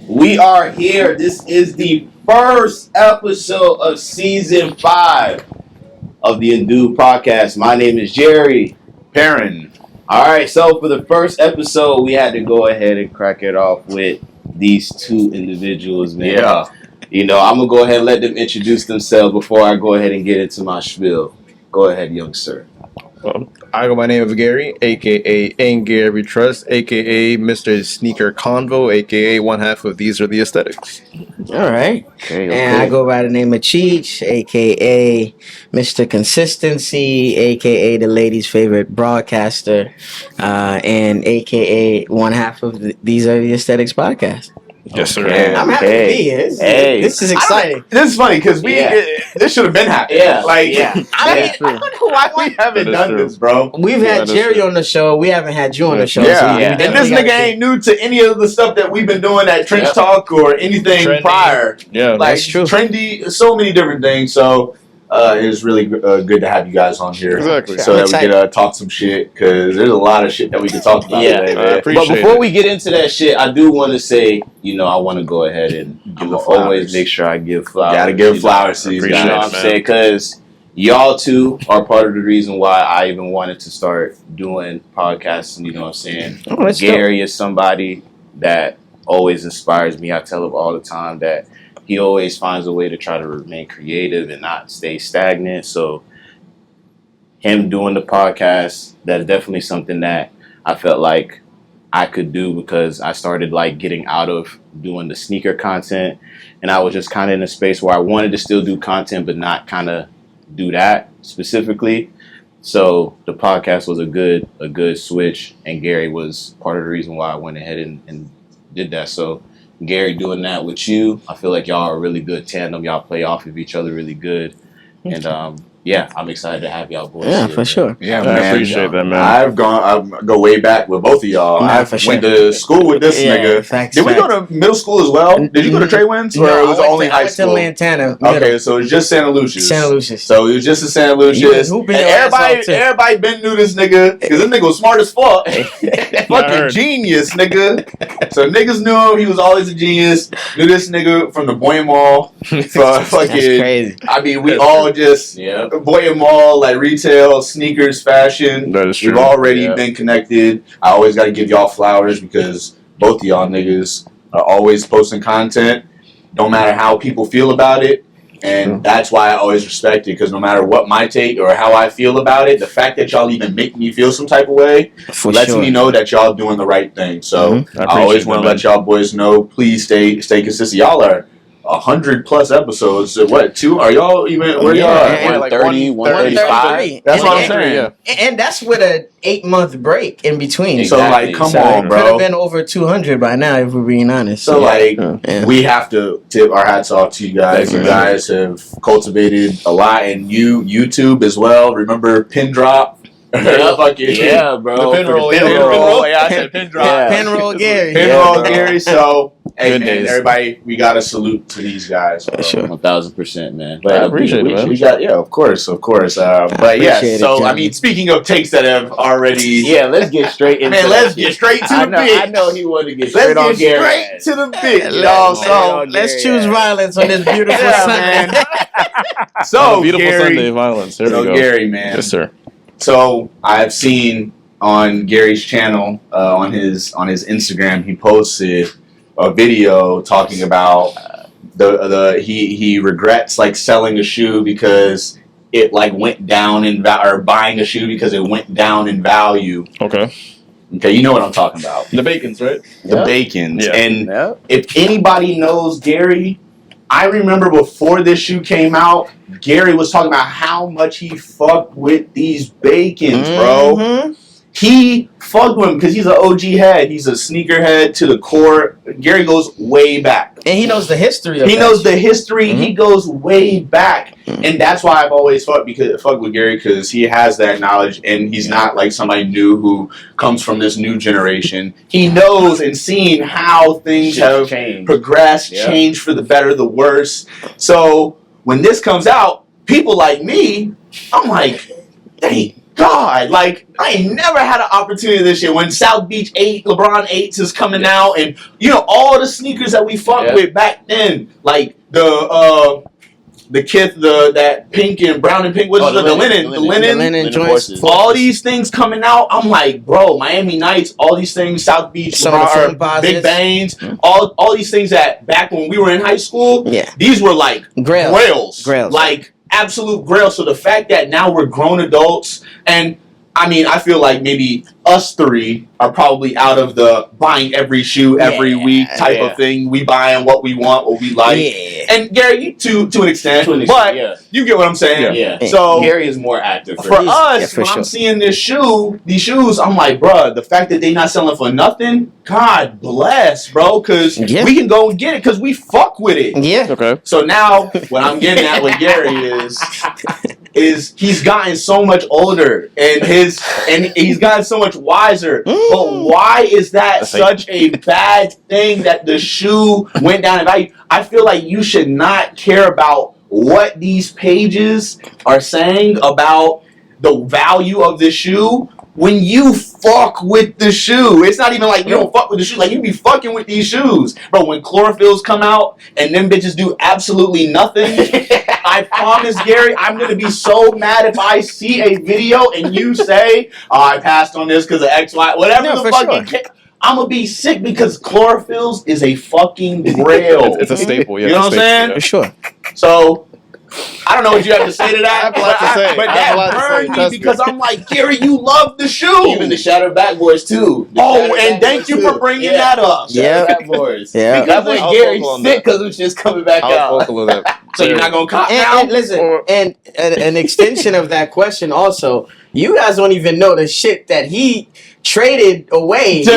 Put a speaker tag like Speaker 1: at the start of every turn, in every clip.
Speaker 1: We are here. This is the first episode of season 5 of the Indub podcast. My name is Jerry.
Speaker 2: Perrin.
Speaker 1: All right, so for the first episode, we had to go ahead and crack it off with these two individuals, man.
Speaker 2: Yeah.
Speaker 1: You know, I'm going to go ahead and let them introduce themselves before I go ahead and get into my spiel. Go ahead, young sir.
Speaker 3: I go by the name of Gary, a.k.a. Ain't Gary Trust, a.k.a. Mr. Sneaker Convo, a.k.a. one half of These Are the Aesthetics.
Speaker 4: All right.
Speaker 1: Okay.
Speaker 4: And I go by the name of Cheech, a.k.a. Mr. Consistency, a.k.a. the ladies' favorite broadcaster, and a.k.a. one half of These Are the Aesthetics podcast.
Speaker 3: Yes, sir.
Speaker 1: Okay.
Speaker 4: I'm happy to be here. This is exciting.
Speaker 2: This is funny because this should have been happening.
Speaker 1: Yeah.
Speaker 4: I don't know why
Speaker 2: we haven't
Speaker 3: That is
Speaker 2: done
Speaker 3: true.
Speaker 2: this, bro.
Speaker 4: We've had Jerry on the show. We haven't had you on the show.
Speaker 2: Yeah.
Speaker 4: So you
Speaker 2: And this
Speaker 4: definitely
Speaker 2: nigga
Speaker 4: gotta
Speaker 2: ain't new to any of the stuff that we've been doing at Trench
Speaker 1: Yep.
Speaker 2: Talk or anything
Speaker 3: Trendy.
Speaker 2: prior.
Speaker 3: Yeah.
Speaker 2: Like,
Speaker 4: That's true.
Speaker 2: trendy, so many different things. So it's really good to have you guys on here.
Speaker 3: Exactly.
Speaker 2: So that we can talk some shit because there's a lot of shit that we can talk about
Speaker 1: Yeah.
Speaker 2: today,
Speaker 3: I
Speaker 2: man.
Speaker 3: appreciate
Speaker 1: But before
Speaker 3: it.
Speaker 1: we get into that shit, I do want to say, you know, I want to go ahead and
Speaker 2: Give the
Speaker 1: always
Speaker 2: flowers.
Speaker 1: make sure I give flowers.
Speaker 2: Gotta give flowers to these
Speaker 3: Appreciate
Speaker 1: You know
Speaker 3: it,
Speaker 1: what I'm
Speaker 2: guys.
Speaker 1: saying? Because y'all two are part of the reason why I even wanted to start doing podcasts. You know what I'm saying?
Speaker 4: Oh, that's
Speaker 1: Gary is somebody that always inspires me. I tell him all the time that he always finds a way to try to remain creative and not stay stagnant. So him doing the podcast, that's definitely something that I felt like I could do because I started like getting out of doing the sneaker content, and I was just kind of in a space where I wanted to still do content but not kind of do that specifically. So the podcast was a good switch, and Gary was part of the reason why I went ahead and did that. So Gary, doing that with you, I feel like y'all are a really good tandem. Y'all play off of each other really good, and yeah, I'm excited to have y'all boys.
Speaker 4: Yeah,
Speaker 1: here,
Speaker 4: for
Speaker 1: man.
Speaker 4: sure.
Speaker 2: Yeah,
Speaker 3: I
Speaker 2: man.
Speaker 3: appreciate that, man.
Speaker 2: I go way back with both of y'all.
Speaker 4: Nah,
Speaker 2: I
Speaker 4: for
Speaker 2: went
Speaker 4: sure.
Speaker 2: to school with this
Speaker 4: Yeah,
Speaker 2: nigga.
Speaker 4: facts,
Speaker 2: Did we go to middle school as well? Did you go to Trey Wins? Or
Speaker 4: No,
Speaker 2: it was
Speaker 4: I went
Speaker 2: only
Speaker 4: to,
Speaker 2: high
Speaker 4: I went
Speaker 2: school?
Speaker 4: to Lantana.
Speaker 2: Okay, so it was just Santa Lucia's.
Speaker 4: Santa Lucia's.
Speaker 2: So it was just in Santa
Speaker 4: You was
Speaker 2: Lucia's.
Speaker 4: hooping
Speaker 2: And
Speaker 4: your ass off, too.
Speaker 2: everybody been knew this nigga because this nigga was smart as fuck. Fucking
Speaker 3: heard.
Speaker 2: genius, nigga. So niggas knew him. He was always a genius. Knew this nigga from the Boy Mall. From
Speaker 4: That's
Speaker 2: fucking.
Speaker 4: crazy.
Speaker 2: I mean, we
Speaker 3: That's
Speaker 2: all just
Speaker 1: Yeah.
Speaker 2: Boy Mall, like retail, sneakers, fashion.
Speaker 3: That is true.
Speaker 2: We've already
Speaker 1: Yeah.
Speaker 2: been connected. I always got to give y'all flowers because both of y'all niggas are always posting content. Don't matter how people feel about it. And that's why I always respect it because no matter what my take or how I feel about it, the fact that y'all even make me feel some type of way
Speaker 4: For
Speaker 2: lets
Speaker 4: sure.
Speaker 2: me know that y'all doing the right thing. So
Speaker 3: I
Speaker 2: I always
Speaker 3: appreciate
Speaker 2: want
Speaker 3: that,
Speaker 2: to let y'all boys know, please stay consistent. Y'all are 100+ episodes. So what, 2? Are y'all even, where y'all at?
Speaker 4: Yeah,
Speaker 3: like
Speaker 1: 130,
Speaker 4: 135.
Speaker 2: That's what I'm
Speaker 4: And-
Speaker 2: saying.
Speaker 4: And that's with a 8-month break in between.
Speaker 2: So like,
Speaker 1: Exactly.
Speaker 2: come
Speaker 4: So
Speaker 2: on,
Speaker 4: it
Speaker 2: bro.
Speaker 4: could have been over 200 by now if we're being honest.
Speaker 2: So like,
Speaker 4: Yeah.
Speaker 2: we have to tip our hats off to you guys.
Speaker 3: Thank
Speaker 2: You
Speaker 3: you,
Speaker 2: guys have cultivated a lot, and YouTube as well. Remember Pin Drop? Fucking
Speaker 1: Yeah, bro.
Speaker 3: The pin roll, yeah.
Speaker 2: Pin
Speaker 3: Pin
Speaker 2: roll.
Speaker 3: roll. Yeah, I said pin drop.
Speaker 1: Yeah.
Speaker 4: Pin roll Gary.
Speaker 2: Pin
Speaker 1: Yeah,
Speaker 2: roll,
Speaker 1: bro.
Speaker 2: Gary. So, hey,
Speaker 3: Good
Speaker 2: man,
Speaker 3: days.
Speaker 2: everybody, we got to salute to these guys. Bro.
Speaker 4: Sure.
Speaker 1: 1000%, man.
Speaker 3: I appreciate it, man.
Speaker 2: We got, yeah, of course. But yeah,
Speaker 4: appreciate it,
Speaker 2: so I
Speaker 4: Johnny.
Speaker 2: mean, speaking of takes that have already,
Speaker 1: Yeah, let's get straight into
Speaker 2: man,
Speaker 1: that
Speaker 2: let's
Speaker 1: shit.
Speaker 2: get straight to
Speaker 1: I
Speaker 2: the
Speaker 1: know,
Speaker 2: bitch.
Speaker 1: I know he wanted to get
Speaker 2: Let's
Speaker 1: straight on
Speaker 2: get
Speaker 1: Gary.
Speaker 2: straight to the bitch,
Speaker 4: Let's-
Speaker 2: y'all.
Speaker 1: man.
Speaker 2: So,
Speaker 4: Let's choose violence on this beautiful
Speaker 2: Yeah,
Speaker 4: Sunday.
Speaker 2: man.
Speaker 3: On
Speaker 2: so
Speaker 3: a beautiful
Speaker 2: Gary,
Speaker 3: Sunday violence. Here we
Speaker 2: so
Speaker 3: go.
Speaker 2: Gary, man.
Speaker 3: Yes, sir.
Speaker 2: So I've seen on Gary's channel, on his Instagram, he posted a video talking about he regrets like selling a shoe because it like went down in or buying a shoe because it went down in value.
Speaker 3: Okay.
Speaker 2: Okay, you know what I'm talking about.
Speaker 3: The bacons, right?
Speaker 2: The
Speaker 1: Yep.
Speaker 2: bacons.
Speaker 3: Yeah.
Speaker 2: And
Speaker 1: Yep.
Speaker 2: if anybody knows Gary, I remember before this shoe came out, Gary was talking about how much he fucked with these bacons, bro.
Speaker 4: Mhm.
Speaker 2: He fucked with him because he's an OG head. He's a sneakerhead to the core. Gary goes way back.
Speaker 4: And he knows the history of
Speaker 2: He
Speaker 4: that
Speaker 2: knows
Speaker 4: shit.
Speaker 2: the history. He goes way back, and that's why I've always fucked with Gary because he has that knowledge, and he's not like somebody new who comes from this new generation. He knows and seen how things
Speaker 1: Shit
Speaker 2: have
Speaker 1: changed.
Speaker 2: progressed,
Speaker 1: Yeah.
Speaker 2: changed for the better, the worse. So when this comes out, people like me, I'm like, dang, God, like I ain't never had an opportunity this year when South Beach 8, LeBron 8s is coming out, and all the sneakers that we fucked with back then, like the kith, that pink and brown and pink, the linen
Speaker 4: joints.
Speaker 2: all these things coming out. I'm like, bro, Miami Nights, all these things, South Beach,
Speaker 4: Some of the foam
Speaker 2: Big Banes,
Speaker 4: Mm-hmm.
Speaker 2: all these things that back when we were in high school, these were like grails, like absolute grails. So the fact that now we're grown adults, and I mean, I feel like maybe us three are probably out of the buying every shoe every week type of thing. We buying what we want, what we like. Yeah. And Gary, you to an extent, but you get what I'm saying.
Speaker 1: Yeah.
Speaker 2: So
Speaker 1: Gary is more active.
Speaker 2: For us, when I'm seeing these shoes, I'm like, bruh, the fact that they not selling for nothing, God bless, bro, because we can go and get it because we fuck with it.
Speaker 4: Yeah.
Speaker 3: Okay.
Speaker 2: So now, what I'm getting at with Gary is he's gotten so much older and he's gotten so much wiser. But why is that such a bad thing that the shoe went down in value? I feel like you should not care about what these pages are saying about the value of the shoe when you fuck with the shoe. It's not even like you don't fuck with the shoe. Like, you be fucking with these shoes. Bro, when chlorophylls come out and them bitches do absolutely nothing, I promise, Gary, I'm going to be so mad if I see a video and you say, oh, I passed on this because of X, Y, whatever the fuck I'm going to be sick because chlorophylls is a fucking grail.
Speaker 3: It's a staple, yeah.
Speaker 2: You know what I'm saying?
Speaker 4: For sure.
Speaker 2: So, I don't know what you have to say to that.
Speaker 3: I have a lot to say.
Speaker 2: But that burned me because I'm like, Gary, you love the shoe.
Speaker 1: Even the Shattered Backboards too.
Speaker 2: And thank you for bringing that up.
Speaker 1: Shattered Backboards.
Speaker 4: Yeah.
Speaker 1: Because Gary's sick because it's just coming back out.
Speaker 2: So you're not gonna cop now?
Speaker 4: And listen, and an extension of that question also, you guys don't even know the shit that he traded away
Speaker 2: to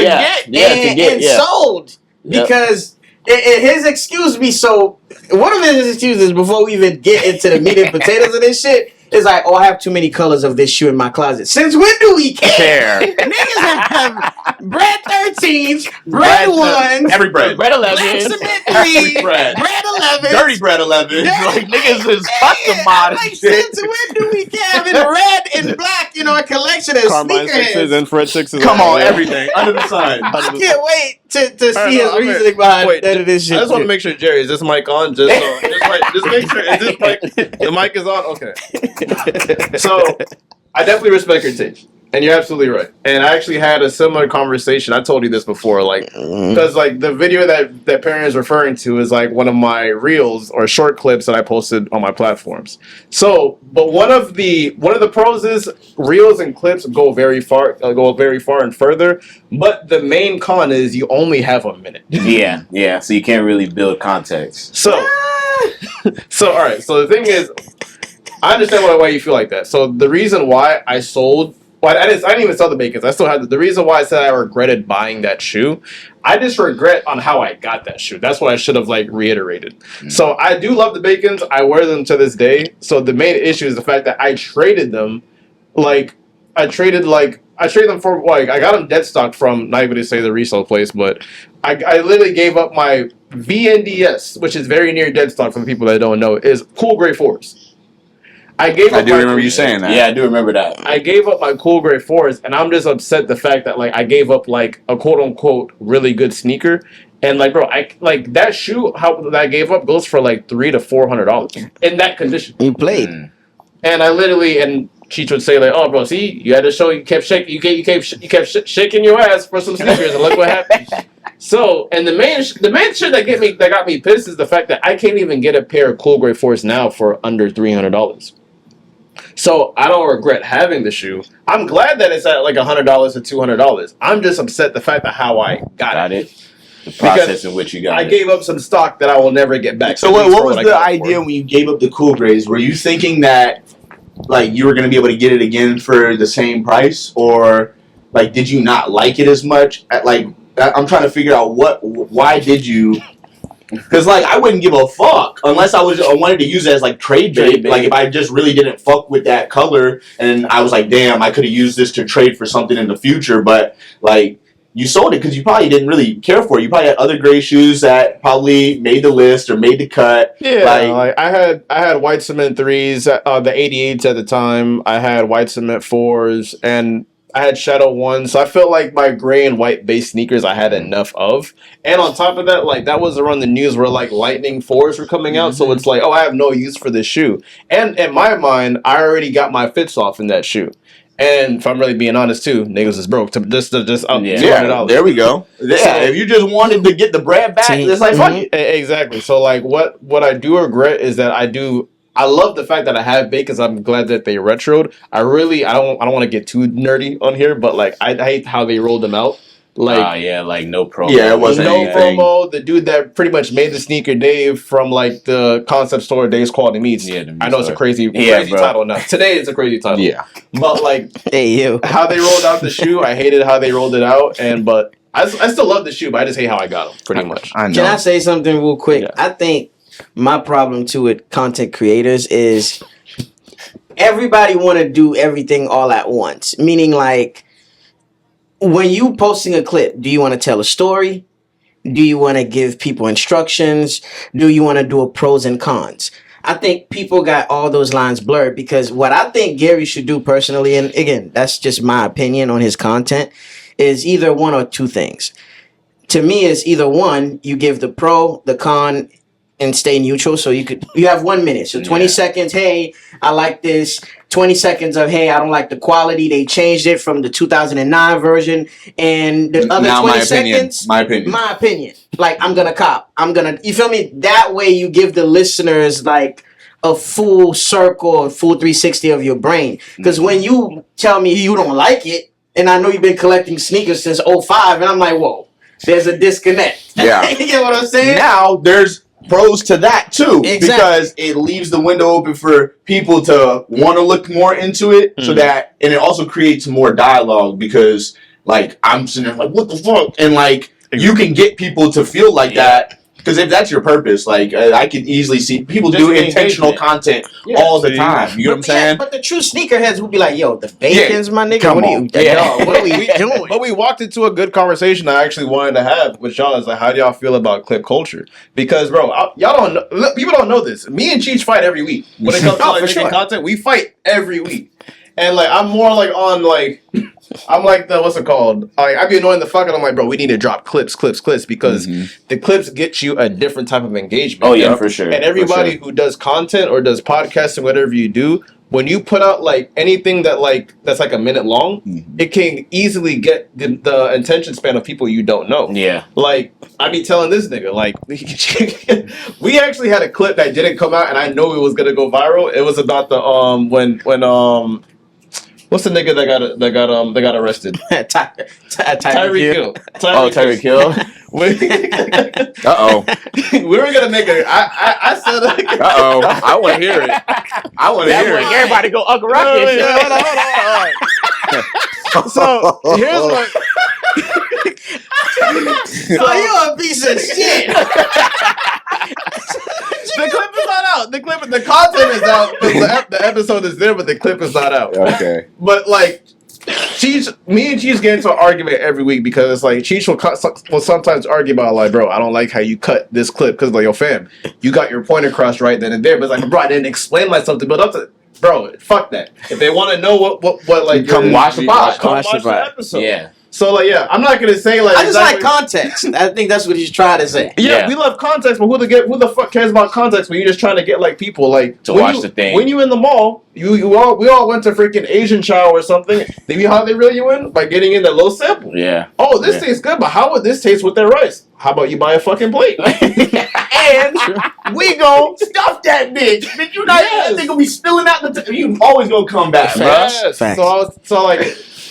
Speaker 2: get
Speaker 4: sold because his excuse be so. One of his excuses before we even get into the meat and potatoes of this shit is like, oh, I have too many colors of this shoe in my closet. Since when do we care? Niggas have bread 13s, bread 1s,
Speaker 2: every bread,
Speaker 1: bread 11,
Speaker 4: cement 3, bread 11,
Speaker 2: dirty bread 11. Like, niggas is customized.
Speaker 4: Like, since when do we care? Having red and black in our collection as
Speaker 3: Carmine
Speaker 4: sneakerheads.
Speaker 3: 6s, infrared 6s.
Speaker 2: Come on, everything under the sun.
Speaker 4: I can't wait to see his reasoning behind this shit.
Speaker 3: I just want to make sure, Jerry, is this mic on? Just make sure. Is this mic? The mic is on. Okay. So, I definitely respect your taste, and you're absolutely right. And I actually had a similar conversation. I told you this before, like, because like the video that Perrin is referring to is like one of my reels or short clips that I posted on my platforms. So, but one of the pros is reels and clips go very far and further. But the main con is you only have a minute.
Speaker 1: Yeah. So you can't really build context.
Speaker 3: So all right. So the thing is, I understand why you feel like that. So the reason why I sold, I didn't even sell the Bacons. I still had the reason why I said I regretted buying that shoe. I just regret on how I got that shoe. That's what I should have reiterated. So I do love the Bacons. I wear them to this day. So the main issue is the fact that I traded them. I traded them for I got them dead stock from, not even to say the resale place, but I literally gave up my VNDS, which is very near dead stock for the people that don't know, is Cool Gray 4s. I do
Speaker 2: remember you saying that.
Speaker 1: Yeah, I do remember that.
Speaker 3: I gave up my Cool Gray 4s, and I'm just upset the fact that I gave up a quote unquote really good sneaker, and bro, that shoe that I gave up goes for $300 to $400 in that condition.
Speaker 4: You played,
Speaker 3: and I literally Cheech would say oh bro, see, you had to show you kept shaking, you kept shaking your ass for some sneakers, and look what happened. So, and the main shit that got me pissed is the fact that I can't even get a pair of Cool Gray 4s now for under $300. So I don't regret having the shoe. I'm glad that it's at $100 to $200. I'm just upset the fact that how I got it.
Speaker 1: The process in which you got it.
Speaker 3: I gave up some stock that I will never get back.
Speaker 2: So what was the idea when you gave up the Cool Grays? Were you thinking that you were going to be able to get it again for the same price, or did you not like it as much? I'm trying to figure out why did you? Because I wouldn't give a fuck unless I wanted to use it as trade bait. If I just really didn't fuck with that color and I was damn, I could have used this to trade for something in the future. But you sold it because you probably didn't really care for it. You probably had other gray shoes that probably made the list or made the cut.
Speaker 3: Yeah, like I had white cement 3s, the 88s at the time. I had white cement 4s, and I had shadow 1s. So I felt like my gray and white base sneakers I had enough of. And on top of that, like that was around the news where like lightning 4s were coming out. So it's like, oh, I have no use for this shoe. And in my mind, I already got my fits off in that shoe. And if I'm really being honest too, niggas is broke. Just up $200.
Speaker 2: There we go. Yeah, if you just wanted to get the bread back, it's like fuck it.
Speaker 3: Exactly. So like what I do regret is that I love the fact that I have Bacons. I'm glad that they retroed. I don't want to get too nerdy on here, but like I hate how they rolled them out. Like
Speaker 1: like no promo.
Speaker 2: Yeah, it wasn't
Speaker 3: no
Speaker 2: anything.
Speaker 3: promo. The dude that pretty much made the sneaker, Dave, from like the concept store Dave's Quality Meats.
Speaker 1: Yeah, the meat
Speaker 3: I know it's a
Speaker 1: store.
Speaker 3: crazy title now. Today it's a crazy title.
Speaker 2: Yeah.
Speaker 3: But like
Speaker 4: Hey, you.
Speaker 3: how they rolled out the shoe, I hated how they rolled it out, but I still love the shoe, but I just hate how I got them, pretty much.
Speaker 2: I know.
Speaker 4: Can I say something real quick?
Speaker 3: Yeah.
Speaker 4: I think my problem too with content creators is everybody want to do everything all at once. Meaning, like, when you posting a clip, do you want to tell a story? Do you want to give people instructions? Do you want to do a pros and cons? I think people got all those lines blurred because what I think Gary should do personally, and again, that's just my opinion on his content, is either one or two things. To me, it's either one, you give the pro, the con, and stay neutral. So you have 1 minute. So 20 seconds, hey, I like this. 20 seconds of, hey, I don't like the quality. They changed it from the 2009 version. And the other
Speaker 2: Now,
Speaker 4: 20 seconds,
Speaker 2: my opinion.
Speaker 4: my opinion. Like, I'm going to cop. You feel me? That way you give the listeners, like, a full circle, a full 360 of your brain. Because when you tell me you don't like it, and I know you've been collecting sneakers since 05, and I'm like, whoa, there's a disconnect.
Speaker 2: Yeah.
Speaker 4: You get what I'm saying?
Speaker 2: Now, there's pros to that too,
Speaker 4: Exactly.
Speaker 2: because it leaves the window open for people to want to look more into it, so that, and it also creates more dialogue because, like, I'm sitting there like, what the fuck, and like, you can get people to feel like that. Because if that's your purpose, like, I can easily see people
Speaker 3: Just
Speaker 2: do
Speaker 3: the
Speaker 2: intentional content all the time. You know what I'm saying?
Speaker 4: But the true sneakerheads will be like, yo, the Bacon's my nigga.
Speaker 2: Come
Speaker 4: What
Speaker 2: on.
Speaker 4: are we doing?
Speaker 3: But we walked into a good conversation I actually wanted to have with y'all. Is like, how do y'all feel about clip culture? Because, bro, y'all don't know, people don't know this. Me and Cheech fight every week. When it comes to like making content, we fight every week. And like, I'm more like on like, I'm like the, what's it called? Like, I'd be annoying the fuck out. I'm like, bro, we need to drop clips because the clips get you a different type of engagement.
Speaker 1: Oh yeah, for sure.
Speaker 3: And everybody who does content or does podcasting, whatever you do, when you put out like anything that like that's like a minute long, it can easily get the attention span of people you don't know.
Speaker 1: Yeah.
Speaker 3: Like, I be telling this nigga, like, we actually had a clip that didn't come out, and I know it was gonna go viral. It was about the when what's the nigga that got arrested? Tyreek Hill.
Speaker 1: Tyreek Hill.
Speaker 2: Uh-oh.
Speaker 3: We were gonna make I said like,
Speaker 2: Uh-oh. I want to hear it. I want to hear it.
Speaker 1: Everybody go Uncle Rocky.
Speaker 3: hold on. So here's what.
Speaker 4: So you a piece of shit.
Speaker 3: The clip is not out. The content is out. The episode is there, but the clip is not out.
Speaker 2: Okay.
Speaker 3: But like, me and Cheech get into an argument every week because it's like Cheech will sometimes argue about like, bro, I don't like how you cut this clip because like, yo, fam, you got your point across right then and there. But it's like, bro, I didn't explain myself to build up to. Bro, fuck that. If they want to know what like,
Speaker 2: Come watch the pod.
Speaker 3: come watch the episode.
Speaker 1: Yeah.
Speaker 3: So like, yeah, I'm not gonna say like.
Speaker 4: I just like context. I think that's what he's trying to say.
Speaker 3: Yeah, we love context, but who the fuck cares about context when you're just trying to get like people like
Speaker 1: to watch the thing?
Speaker 3: When you in the mall, we all went to freaking Asian Chow or something. Maybe how they reel you in by getting in that little sample.
Speaker 1: Yeah.
Speaker 3: Oh, this tastes good, but how would this taste with their rice? How about you buy a fucking plate?
Speaker 2: And we gon' stuff that bitch. Bitch, you not that nigga be spilling out the you always gonna come back, bro.
Speaker 3: Yes. So like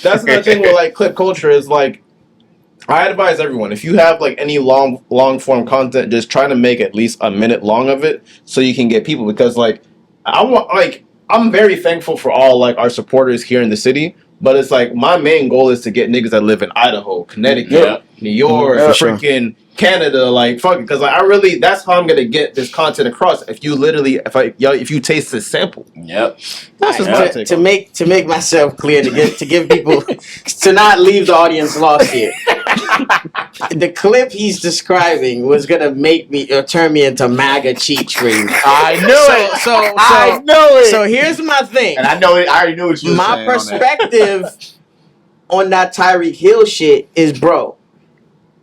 Speaker 3: that's the thing with like clip culture is like I advise everyone, if you have like any long form content, just try to make at least a minute long of it so you can get people, because like I'm very thankful for all like our supporters here in the city, but it's like my main goal is to get niggas that live in Idaho, Connecticut, New York, freaking Canada, like fuck it, because like, that's how I'm gonna get this content across. If you taste this sample,
Speaker 1: That's
Speaker 3: just
Speaker 4: to make myself clear, to give people to not leave the audience lost here. the clip he's describing was gonna make me turn me into MAGA Cheech for you.
Speaker 2: I knew it. I knew it.
Speaker 4: So here's my thing.
Speaker 2: And I know it. I already knew what you were
Speaker 4: My
Speaker 2: saying.
Speaker 4: perspective on that Tyreek Hill shit is, bro,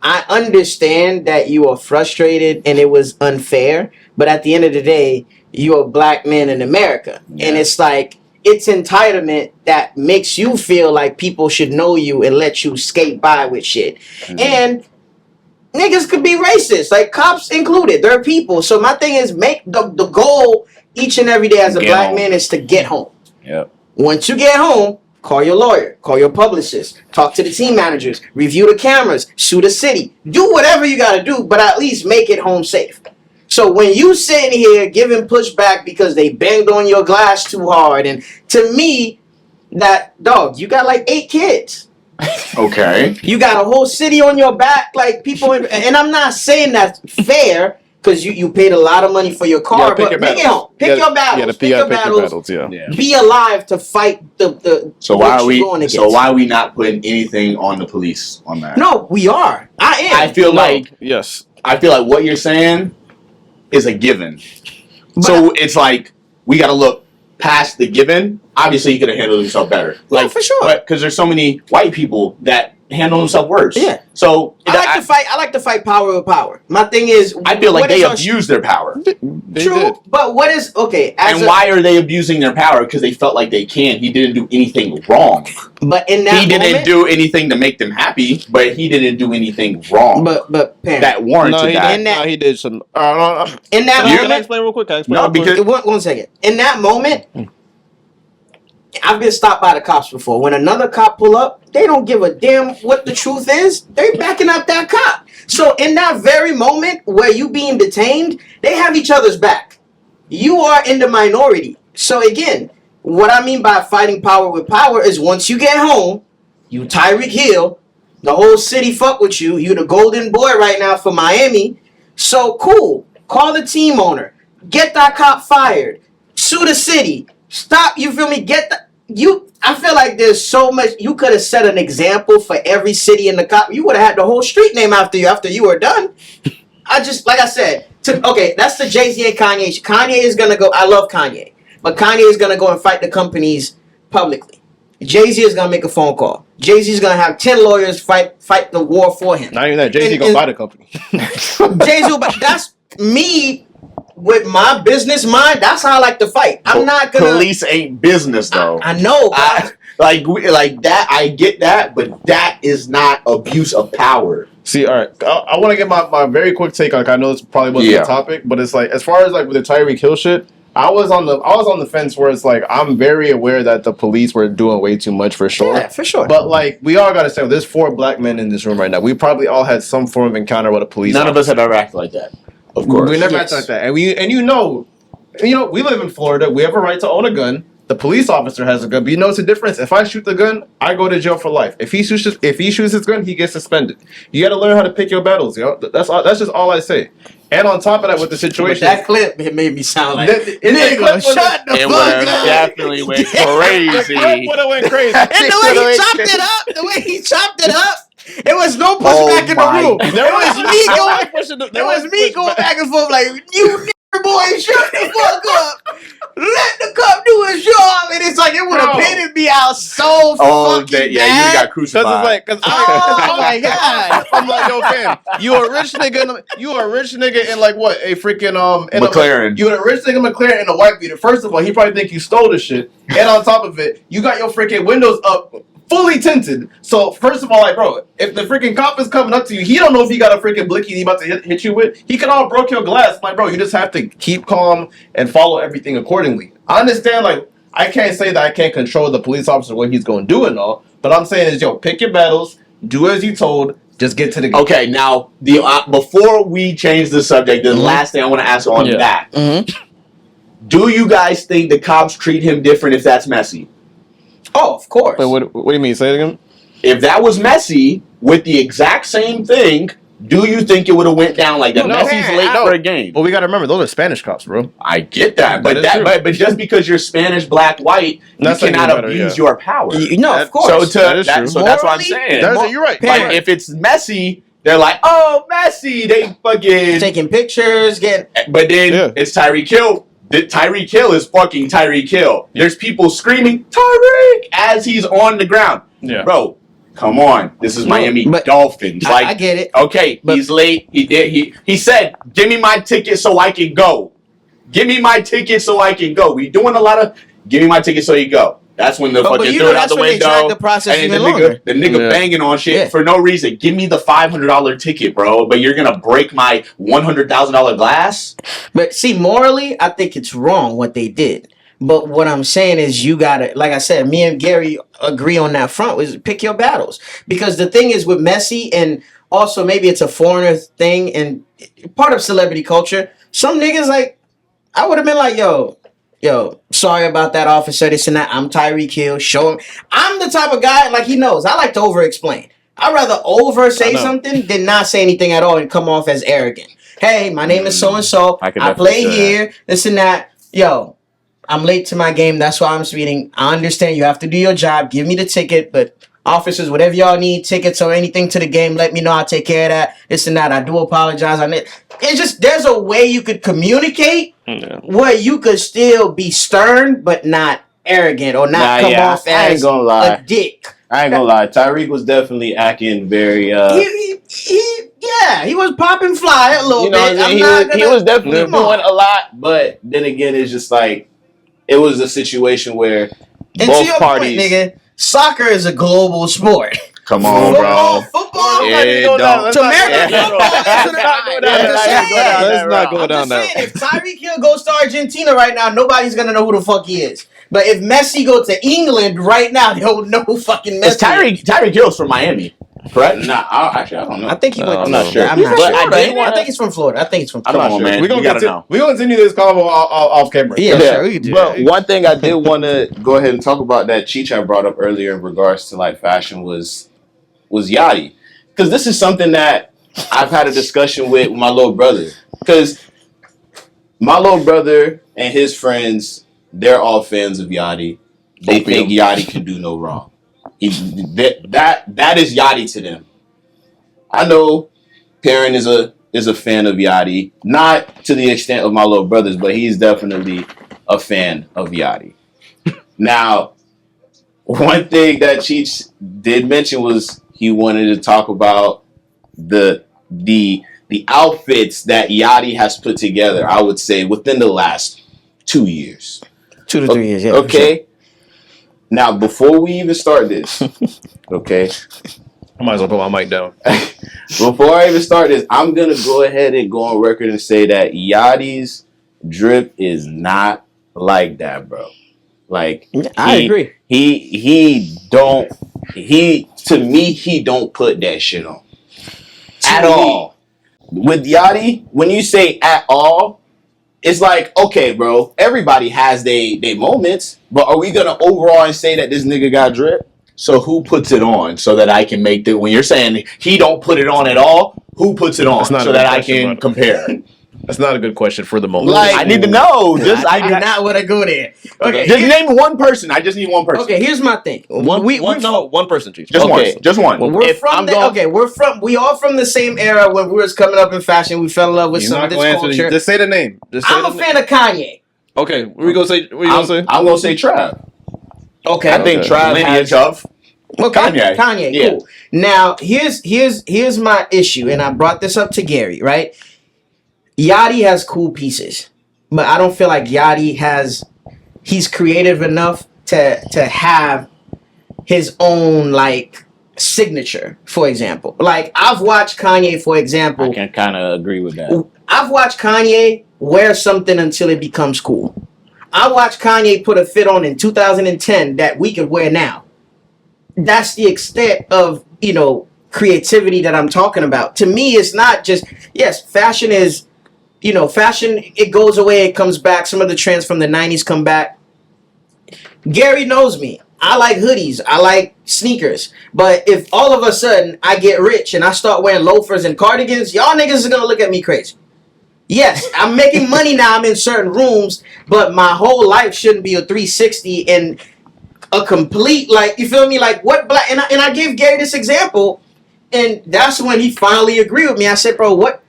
Speaker 4: I understand that you are frustrated and it was unfair, but at the end of the day, you're a black man in America.
Speaker 2: Yeah.
Speaker 4: And it's like, it's entitlement that makes you feel like people should know you and let you skate by with shit.
Speaker 2: Mm-hmm.
Speaker 4: And niggas could be racist, like cops included. They're people. So my thing is, make the goal each and every day as a
Speaker 1: Get
Speaker 4: black
Speaker 1: home.
Speaker 4: man is to get home.
Speaker 1: Yep.
Speaker 4: Once you get home, call your lawyer, call your publicist, talk to the team managers, review the cameras, sue the city. Do whatever you got to do, but at least make it home safe. So when you sitting here giving pushback because they banged on your glass too hard, and to me, that dog, you got like 8 kids.
Speaker 2: Okay.
Speaker 4: You got a whole city on your back, like people, and I'm not saying that's fair because you paid a lot of money for your car, but make it home. Pick your battles.
Speaker 3: Yeah,
Speaker 4: pick your battles.
Speaker 3: Yeah.
Speaker 1: Yeah.
Speaker 4: Be alive to fight the.
Speaker 2: So
Speaker 4: what
Speaker 2: why are we?
Speaker 4: you're going against.
Speaker 2: So why are we not putting anything on the police on that?
Speaker 4: No, we are. I am.
Speaker 2: I feel like
Speaker 3: Yes.
Speaker 2: what you're saying is a given.
Speaker 4: But-
Speaker 2: So it's like we got to look past the given. Obviously, you could have handled yourself better. Like
Speaker 4: for sure.
Speaker 2: But because there's so many white people that handle themselves worse.
Speaker 4: Yeah.
Speaker 2: So
Speaker 4: I like to fight power with power. My thing is,
Speaker 2: I feel like
Speaker 4: what
Speaker 2: they
Speaker 4: is our
Speaker 2: abuse their power.
Speaker 3: They
Speaker 4: True,
Speaker 3: did.
Speaker 4: but what is okay?
Speaker 2: And why are they abusing their power? Because they felt like they can. He didn't do anything wrong.
Speaker 4: But in that
Speaker 2: He didn't
Speaker 4: moment,
Speaker 2: do anything to make them happy, but he didn't do anything wrong
Speaker 4: But Perrin,
Speaker 2: that warranted
Speaker 3: No, he
Speaker 2: that.
Speaker 3: did. No, he did some.
Speaker 4: in that
Speaker 3: Can I
Speaker 4: moment,
Speaker 3: explain real quick? Can I explain
Speaker 2: No,
Speaker 3: real quick?
Speaker 2: because-
Speaker 4: one second. In that moment, I've been stopped by the cops before. When another cop pull up, they don't give a damn what the truth is. They backing up that cop. So in that very moment where you being detained, they have each other's back. You are in the minority. So again, what I mean by fighting power with power is once you get home, you Tyreek Hill, the whole city fuck with you. You the golden boy right now for Miami. So cool. Call the team owner. Get that cop fired. Sue the city. Stop. You feel me? I feel like there's so much. You could have set an example for every city in the cop. You would have had the whole street name after you were done. Like I said, that's the Jay-Z and Kanye. Kanye is gonna go. I love Kanye, but Kanye is gonna go and fight the companies publicly. Jay-Z is gonna make a phone call. Jay-Z is gonna have 10 lawyers fight the war for him.
Speaker 3: Not even that. Jay-Z
Speaker 4: And-
Speaker 3: gonna buy the company.
Speaker 4: Jay-Z, but that's me with my business mind. That's how I like to fight. I'm not gonna.
Speaker 2: Police ain't business though.
Speaker 4: I know. But
Speaker 2: Like that. I get that, but that is not abuse of power.
Speaker 3: See, all right. I want to get my very quick take on. I know this probably wasn't
Speaker 2: Yeah.
Speaker 3: the topic, but it's like as far as like with the Tyreek Hill shit, I was on the fence where it's like I'm very aware that the police were doing way too much for sure.
Speaker 4: Yeah, for sure.
Speaker 3: But like we all gotta say, there's 4 black men in this room right now. We probably all had some form of encounter with a police.
Speaker 2: None of us
Speaker 3: officer.
Speaker 2: have ever acted like that. Of course.
Speaker 3: We never
Speaker 4: Yes.
Speaker 3: acted like that, and you know, we live in Florida. We have a right to own a gun. The police officer has a gun, but you know it's a difference. If I shoot the gun, I go to jail for life. If he shoots his gun, he gets suspended. You got to learn how to pick your battles, yo. That's just all I say. And on top of that, with the
Speaker 4: With
Speaker 3: situation,
Speaker 4: that clip, it made me sound like
Speaker 3: That- in that clip was-
Speaker 4: shut the
Speaker 2: It
Speaker 4: fuck
Speaker 2: would have
Speaker 4: up.
Speaker 2: definitely went
Speaker 3: the
Speaker 2: crazy.
Speaker 3: clip would have went crazy.
Speaker 4: And the way he chopped it up, it was no pushback in the
Speaker 2: my
Speaker 4: room.
Speaker 2: God.
Speaker 3: There was
Speaker 4: me going-
Speaker 3: pushing.
Speaker 4: It was me going back and forth like, you nigger boy, shut the fuck up. Let the cop do his job. And it's like, it would have
Speaker 3: Bro.
Speaker 4: painted me out so
Speaker 2: Oh,
Speaker 4: fucking
Speaker 2: that, yeah,
Speaker 4: bad.
Speaker 2: you got
Speaker 3: Because
Speaker 2: crucified.
Speaker 3: it's like, cause
Speaker 4: Oh my God.
Speaker 3: I'm like, yo, fam, you a rich nigga in like what, a freaking in
Speaker 2: McLaren.
Speaker 3: You a rich nigga McLaren in a white beater. First of all, he probably think you stole the shit, and on top of it, you got your freaking windows up, fully tinted. So first of all, like, bro, if the freaking cop is coming up to you, he don't know if he got a freaking blicky he about to hit you with. He could all broke your glass, like, bro. You just have to keep calm and follow everything accordingly. I understand, like. I can't say that I can't control the police officer what he's going to do and all, but I'm saying is, yo, pick your battles, do as you told, just get to the game.
Speaker 2: Okay, now before we change the subject, the last thing I want to ask on
Speaker 3: Yeah.
Speaker 2: that:
Speaker 4: Mm-hmm.
Speaker 2: do you guys think the cops treat him different if that's messy?
Speaker 4: Oh, of course.
Speaker 3: Wait, what do you mean? Say it again.
Speaker 2: If that was messy with the exact same thing, Do you think it would have went down like that?
Speaker 3: No,
Speaker 2: Messi's late
Speaker 3: no.
Speaker 2: for a game.
Speaker 3: Well, we got to remember those are Spanish cops, bro.
Speaker 2: I get that,
Speaker 3: That is true.
Speaker 2: but just because you're Spanish, black, white,
Speaker 3: That's
Speaker 2: you
Speaker 3: not
Speaker 2: cannot
Speaker 3: even better,
Speaker 2: abuse
Speaker 3: yeah.
Speaker 2: your power.
Speaker 4: No, of course.
Speaker 3: That is true.
Speaker 2: So that's what I'm
Speaker 4: Morally,
Speaker 2: saying.
Speaker 3: You're right.
Speaker 2: Like if it's Messi, they're like, oh, Messi, they fucking.
Speaker 4: taking pictures, getting.
Speaker 2: But then it's Tyreek Hill. Tyreek Hill is fucking Tyreek Hill. There's people screaming Tyreek as he's on the ground.
Speaker 3: Yeah.
Speaker 2: Bro, come on. This is Miami
Speaker 4: but
Speaker 2: Dolphins.
Speaker 4: I get it.
Speaker 2: Okay,
Speaker 4: But-
Speaker 2: he's late. He said, give me my ticket so I can go. Give me my ticket so I can go. We doing a lot of give me my ticket so you go. That's when the
Speaker 4: But
Speaker 2: fucking
Speaker 4: you
Speaker 2: threw
Speaker 4: know
Speaker 2: it out
Speaker 4: that's
Speaker 2: the
Speaker 4: when they drag
Speaker 2: window.
Speaker 4: the process
Speaker 2: And
Speaker 4: even
Speaker 2: the
Speaker 4: longer.
Speaker 2: nigga
Speaker 3: Yeah.
Speaker 2: banging on shit
Speaker 4: Yeah.
Speaker 2: for no reason. Give me the $500 ticket, bro. But you're gonna break my $100,000 glass.
Speaker 4: But see, morally, I think it's wrong what they did. But what I'm saying is, you gotta, like I said, me and Gary agree on that front. Was pick your battles, because the thing is with Messi, and also maybe it's a foreigner thing and part of celebrity culture. Some niggas like, I would have been like, yo, sorry about that, officer. This and that. I'm Tyreek Hill. Show him. I'm the type of guy, like, he knows. I like to over-explain. I'd rather over say something than not say anything at all and come off as arrogant. Hey, my name is so and so.
Speaker 1: I could
Speaker 4: I
Speaker 1: definitely
Speaker 4: play
Speaker 1: say that.
Speaker 4: here. This and that. Yo, I'm late to my game. That's why I'm speeding. I understand you have to do your job. Give me the ticket, but officers, whatever y'all need, tickets or anything to the game, let me know. I'll take care of that. This and that. I do apologize on it. It's just, there's a way you could communicate where you could still be stern but not arrogant or not come off
Speaker 1: I ain't
Speaker 4: as
Speaker 1: gonna lie.
Speaker 4: a dick.
Speaker 1: I ain't gonna lie. Tyreek was definitely acting very.
Speaker 4: He was popping fly a little
Speaker 1: You know what
Speaker 4: bit.
Speaker 1: I'm saying? He was definitely
Speaker 4: Come on.
Speaker 1: doing a lot, but then again, it's just like it was a situation where
Speaker 4: And to
Speaker 1: both
Speaker 4: your
Speaker 1: parties.
Speaker 4: point, nigga, soccer is a global sport.
Speaker 2: Come on, bro.
Speaker 4: Football.
Speaker 2: Yeah, don't.
Speaker 4: To American
Speaker 1: Yeah.
Speaker 4: football.
Speaker 3: Let's not go
Speaker 4: I'm
Speaker 3: down
Speaker 4: just
Speaker 3: that
Speaker 4: saying, if Tyreek Hill goes to Argentina right now, nobody's gonna know who the fuck he is. But if Messi go to England right now, they'll know who fucking Messi is.
Speaker 2: Tyreek Hill's from Miami, correct?
Speaker 1: Nah, I don't know.
Speaker 4: I think he went.
Speaker 3: I'm not
Speaker 1: sure.
Speaker 4: I'm
Speaker 2: He's
Speaker 4: not
Speaker 2: from
Speaker 4: sure.
Speaker 2: Florida, ain't he?
Speaker 4: I think it's from Florida. I think it's from
Speaker 1: I'm
Speaker 4: Florida.
Speaker 1: not
Speaker 2: on,
Speaker 1: sure.
Speaker 2: man.
Speaker 3: We're
Speaker 2: You gotta know.
Speaker 3: gonna continue this convo off camera.
Speaker 4: Yeah, sure, we could do
Speaker 1: But
Speaker 4: that.
Speaker 1: one thing I did want to go ahead and talk about that Cheech I brought up earlier in regards to like fashion was Yachty, because this is something that I've had a discussion with my little brother, because my little brother and his friends, they're all fans of Yachty. They think Yachty can do no wrong. That is Yachty to them. I know Perrin is a fan of Yachty, not to the extent of my little brothers, but he's definitely a fan of Yachty. Now, one thing that Cheech did mention was he wanted to talk about the outfits that Yachty has put together, I would say, within the last 2 years.
Speaker 4: 2 to 3 years, yeah.
Speaker 1: Okay? Now, before we even start this, okay?
Speaker 3: I might as well put my mic down.
Speaker 1: Before I even start this, I'm going to go ahead and go on record and say that Yachty's drip is not like that, bro. Like,
Speaker 4: I agree.
Speaker 1: He don't put that shit on. At all. With Yachty, when you say at all, it's like, okay, bro, everybody has they moments, but are we gonna overall and say that this nigga got drip?
Speaker 2: So who puts it on so that I can make the when you're saying he don't put it on at all? Who puts it on
Speaker 3: That's not
Speaker 2: so
Speaker 3: a
Speaker 2: that
Speaker 3: good
Speaker 2: I
Speaker 3: question,
Speaker 2: can
Speaker 3: brother.
Speaker 2: compare?
Speaker 3: That's not a good question for the moment.
Speaker 1: Like-
Speaker 2: I need to know.
Speaker 4: I do not want to go there. Okay,
Speaker 2: Just name one person. I just need one person.
Speaker 4: okay. Here's my thing.
Speaker 3: one person, Cheech.
Speaker 2: Just
Speaker 1: Okay.
Speaker 2: one. Just one.
Speaker 4: We're
Speaker 1: If
Speaker 4: from
Speaker 1: I'm
Speaker 4: the,
Speaker 1: going-
Speaker 4: we all from the same era when we was coming up in fashion. We fell in love with
Speaker 3: You're
Speaker 4: some
Speaker 3: not
Speaker 4: of this
Speaker 3: gonna answer.
Speaker 4: culture.
Speaker 3: Just say the name. Just say
Speaker 4: I'm
Speaker 3: the
Speaker 4: a
Speaker 3: name.
Speaker 4: fan of Kanye.
Speaker 3: Okay, what are you gonna say? What are you gonna say?
Speaker 1: I'm gonna say Trav.
Speaker 4: Okay,
Speaker 1: I think Trav
Speaker 2: Lineage
Speaker 1: has
Speaker 2: of.
Speaker 4: okay.
Speaker 2: Kanye.
Speaker 1: Yeah.
Speaker 4: Cool. Now here's my issue, and I brought this up to Gary. Right, Yachty has cool pieces, but I don't feel like Yachty he's creative enough to have his own like signature. For example, like I've watched Kanye. For example,
Speaker 1: I can kind of agree with that.
Speaker 4: I've watched Kanye wear something until it becomes cool. I watched Kanye put a fit on in 2010 that we could wear now. That's the extent of, creativity that I'm talking about. To me, it's not just, yes, fashion is, fashion, it goes away, it comes back. Some of the trends from the 90s come back. Gary knows me. I like hoodies. I like sneakers. But if all of a sudden I get rich and I start wearing loafers and cardigans, y'all niggas is gonna look at me crazy. Yes, I'm making money now. I'm in certain rooms, but my whole life shouldn't be a 360 and a complete, like, you feel me? Like, what black, and I gave Gary this example, and that's when he finally agreed with me. I said, bro, what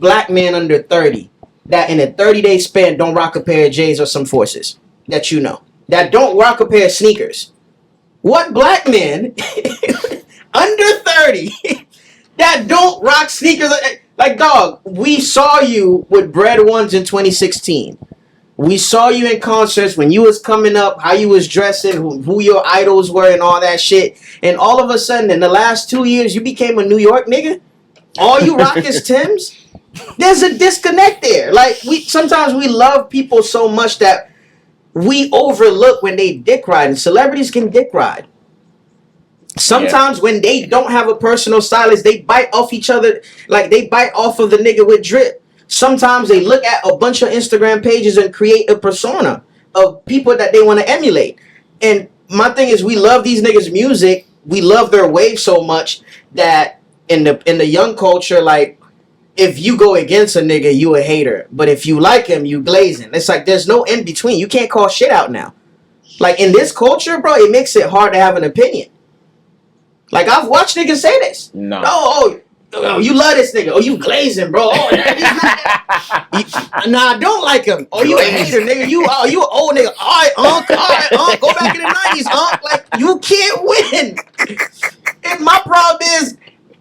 Speaker 4: black man under 30 that in a 30-day span don't rock a pair of J's or some Forces that you know? That don't rock a pair of sneakers? What black man under 30 that don't rock sneakers? Like, dog, we saw you with Bread Ones in 2016. We saw you in concerts when you was coming up, how you was dressing, who your idols were and all that shit. And all of a sudden, in the last 2 years, you became a New York nigga? All you rock is Timbs? There's a disconnect there. Like, sometimes we love people so much that we overlook when they dick ride. And celebrities can dick ride. Sometimes when they don't have a personal stylist, they bite off each other. Like, they bite off of the nigga with drip. Sometimes they look at a bunch of Instagram pages and create a persona of people that they want to emulate. And my thing is, we love these niggas' music. We love their wave so much that in the young culture, like, if you go against a nigga, you a hater. But if you like him, you glazing. It's like there's no in between. You can't call shit out now. Like, in this culture, bro, it makes it hard to have an opinion. Like, I've watched niggas say this.
Speaker 1: No.
Speaker 4: Oh, you love this nigga. Oh, you glazing, bro. Oh, nah, I don't like him. Oh, you a hater, nigga. You an old nigga. All right, Unc. Go back in the 90s, Unc. Like, you can't win. And my problem is,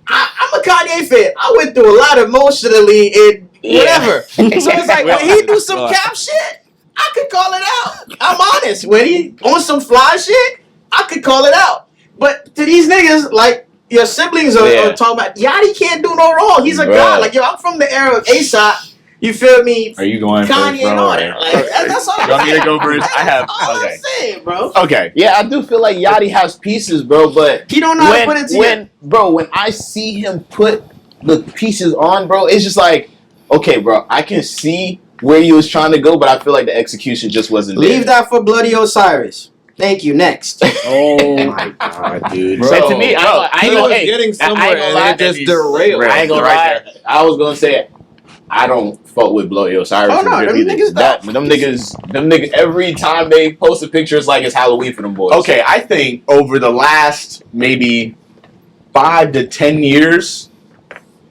Speaker 4: I'm a Kanye fan. I went through a lot emotionally and whatever. So it's like, when he do some cap shit, I could call it out. I'm honest. When he on some fly shit, I could call it out. But to these niggas, like, your siblings are talking about, Yachty can't do no wrong. He's a god. Like, yo, I'm from the era of ASAP. You feel me?
Speaker 2: Are you going
Speaker 4: Kanye
Speaker 2: first, bro?
Speaker 4: and all that. Like, that's all
Speaker 2: You want me to go first? I have.
Speaker 4: all
Speaker 2: Okay.
Speaker 4: I'm saying, bro.
Speaker 2: Okay.
Speaker 1: Yeah, I do feel like Yachty has pieces, bro, but
Speaker 4: He don't know how to put it together.
Speaker 1: when I see him put the pieces on, bro, it's just like, okay, bro, I can see where he was trying to go, but I feel like the execution just wasn't there.
Speaker 4: Leave that for Bloody Osiris. Thank you. Next.
Speaker 2: Oh my god, dude.
Speaker 3: Bro,
Speaker 1: But to me, I ain't
Speaker 3: he
Speaker 1: gonna,
Speaker 3: was
Speaker 1: hey,
Speaker 3: getting somewhere
Speaker 1: I ain't gonna lie,
Speaker 3: and it just derailed.
Speaker 1: I ain't gonna lie. I was gonna say, I don't fuck with Bloody Osiris.
Speaker 4: Oh, no, them niggas
Speaker 1: them niggas, every time they post a picture, it's like it's Halloween for them boys.
Speaker 2: Okay, I think over the last maybe 5 to 10 years,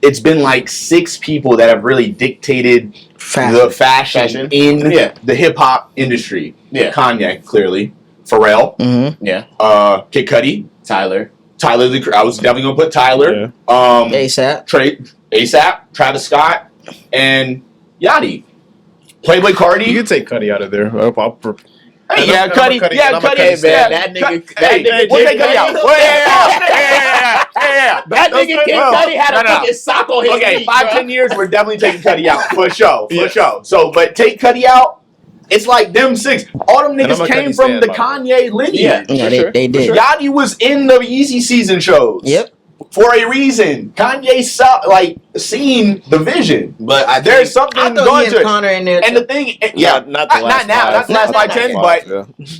Speaker 2: it's been like 6 people that have really dictated the fashion in the hip hop industry.
Speaker 1: Yeah.
Speaker 2: Kanye, clearly. Pharrell.
Speaker 4: Mm-hmm.
Speaker 1: Yeah.
Speaker 2: Kid Cudi.
Speaker 1: Tyler.
Speaker 2: I was definitely gonna put Tyler.
Speaker 4: ASAP.
Speaker 2: ASAP. Travis Scott. And Yachty. Playboy Cardi.
Speaker 3: You can take Cudi out of there.
Speaker 2: Hey, yeah, Cudi. Yeah, Cudi.
Speaker 1: Hey, man, that nigga.
Speaker 2: We'll take Cudi out.
Speaker 1: That nigga Kid Cudi had a fucking sock on his
Speaker 2: Okay,
Speaker 1: feet,
Speaker 2: 5, 10 years, we're definitely taking Cudi out. For sure. So, but take Cudi out, it's like them 6. All them niggas came from the Kanye lineage.
Speaker 4: Yeah, they did.
Speaker 2: Yachty was in the Yeezy season shows.
Speaker 4: Yep.
Speaker 2: For a reason. Kanye seen the vision. But there's something
Speaker 4: I thought
Speaker 2: going
Speaker 4: he
Speaker 2: to
Speaker 4: had
Speaker 2: it.
Speaker 4: Connor in there.
Speaker 2: And the thing,
Speaker 3: not the last
Speaker 2: now, not the last 5, 10, but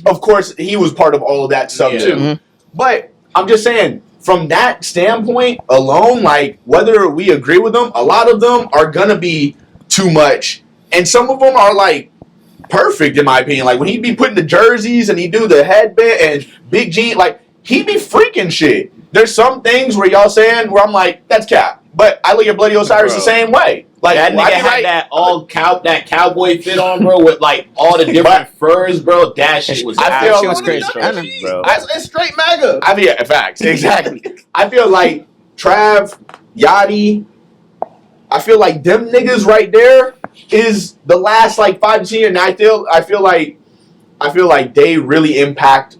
Speaker 2: of course he was part of all of that stuff too.
Speaker 4: Mm-hmm.
Speaker 2: But I'm just saying, from that standpoint alone, like, whether we agree with them, a lot of them are gonna be too much, and some of them are like perfect in my opinion. Like when he'd be putting the jerseys and he'd do the headband and big jean, like he'd be freaking shit. There's some things where y'all saying where I'm like, that's cap. But I look at Bloody Osiris the same way. Like
Speaker 1: that nigga had that cowboy fit on, bro, with like all the different furs, bro. That shit was.
Speaker 2: I feel
Speaker 4: she was crazy.
Speaker 1: bro.
Speaker 3: It's straight MAGA.
Speaker 2: I mean, facts, exactly. I feel like Trav, Yachty, I feel like them niggas right there is the last like 5 to 10 years, and I feel like they really impact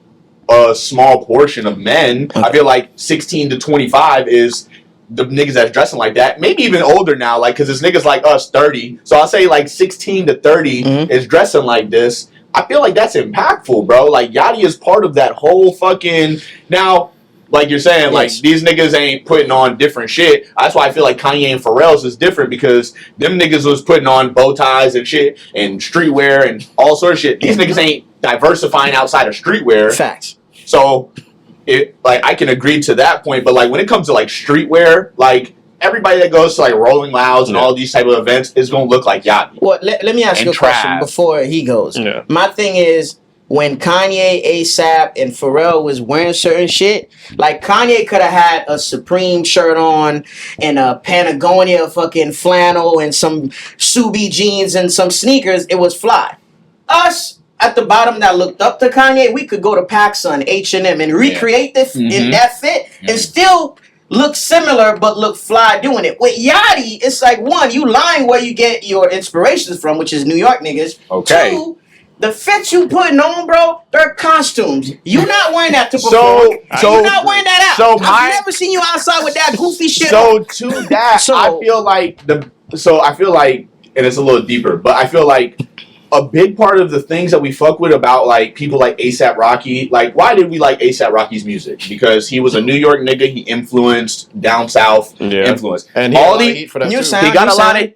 Speaker 2: a small portion of men. I feel like 16 to 25 is the niggas that's dressing like that. Maybe even older now, like, because it's niggas like us 30. So I'll say like 16 to 30 is dressing like this. I feel like that's impactful, bro. Like Yachty is part of that whole fucking now. Like you're saying, like these niggas ain't putting on different shit. That's why I feel like Kanye and Pharrell's is different, because them niggas was putting on bow ties and shit and streetwear and all sorts of shit. These niggas ain't diversifying outside of streetwear.
Speaker 4: Facts.
Speaker 2: So, I can agree to that point, but like when it comes to like streetwear, like everybody that goes to like Rolling Louds and all these type of events is gonna look like Yachty.
Speaker 4: Well, let me ask you a question before he goes.
Speaker 3: Yeah.
Speaker 4: My thing is, when Kanye, ASAP, and Pharrell was wearing certain shit, like Kanye could have had a Supreme shirt on and a Patagonia fucking flannel and some Subi jeans and some sneakers. It was fly. Us at the bottom that looked up to Kanye, we could go to PacSun, H&M, and recreate this in that fit and still look similar but look fly doing it. With Yachty, it's like, one, you lying where you get your inspirations from, which is New York niggas.
Speaker 2: Okay.
Speaker 4: Two, the fits you putting on, bro, they're costumes. You not wearing that to perform. You not wearing that out.
Speaker 2: So
Speaker 4: I've never seen you outside with that goofy shit.
Speaker 2: So to that, I feel like and it's a little deeper, but I feel like a big part of the things that we fuck with about like people like A$AP Rocky, like why did we like A$AP Rocky's music? Because he was a New York nigga, he influenced down south influence.
Speaker 3: And he got heat for that too.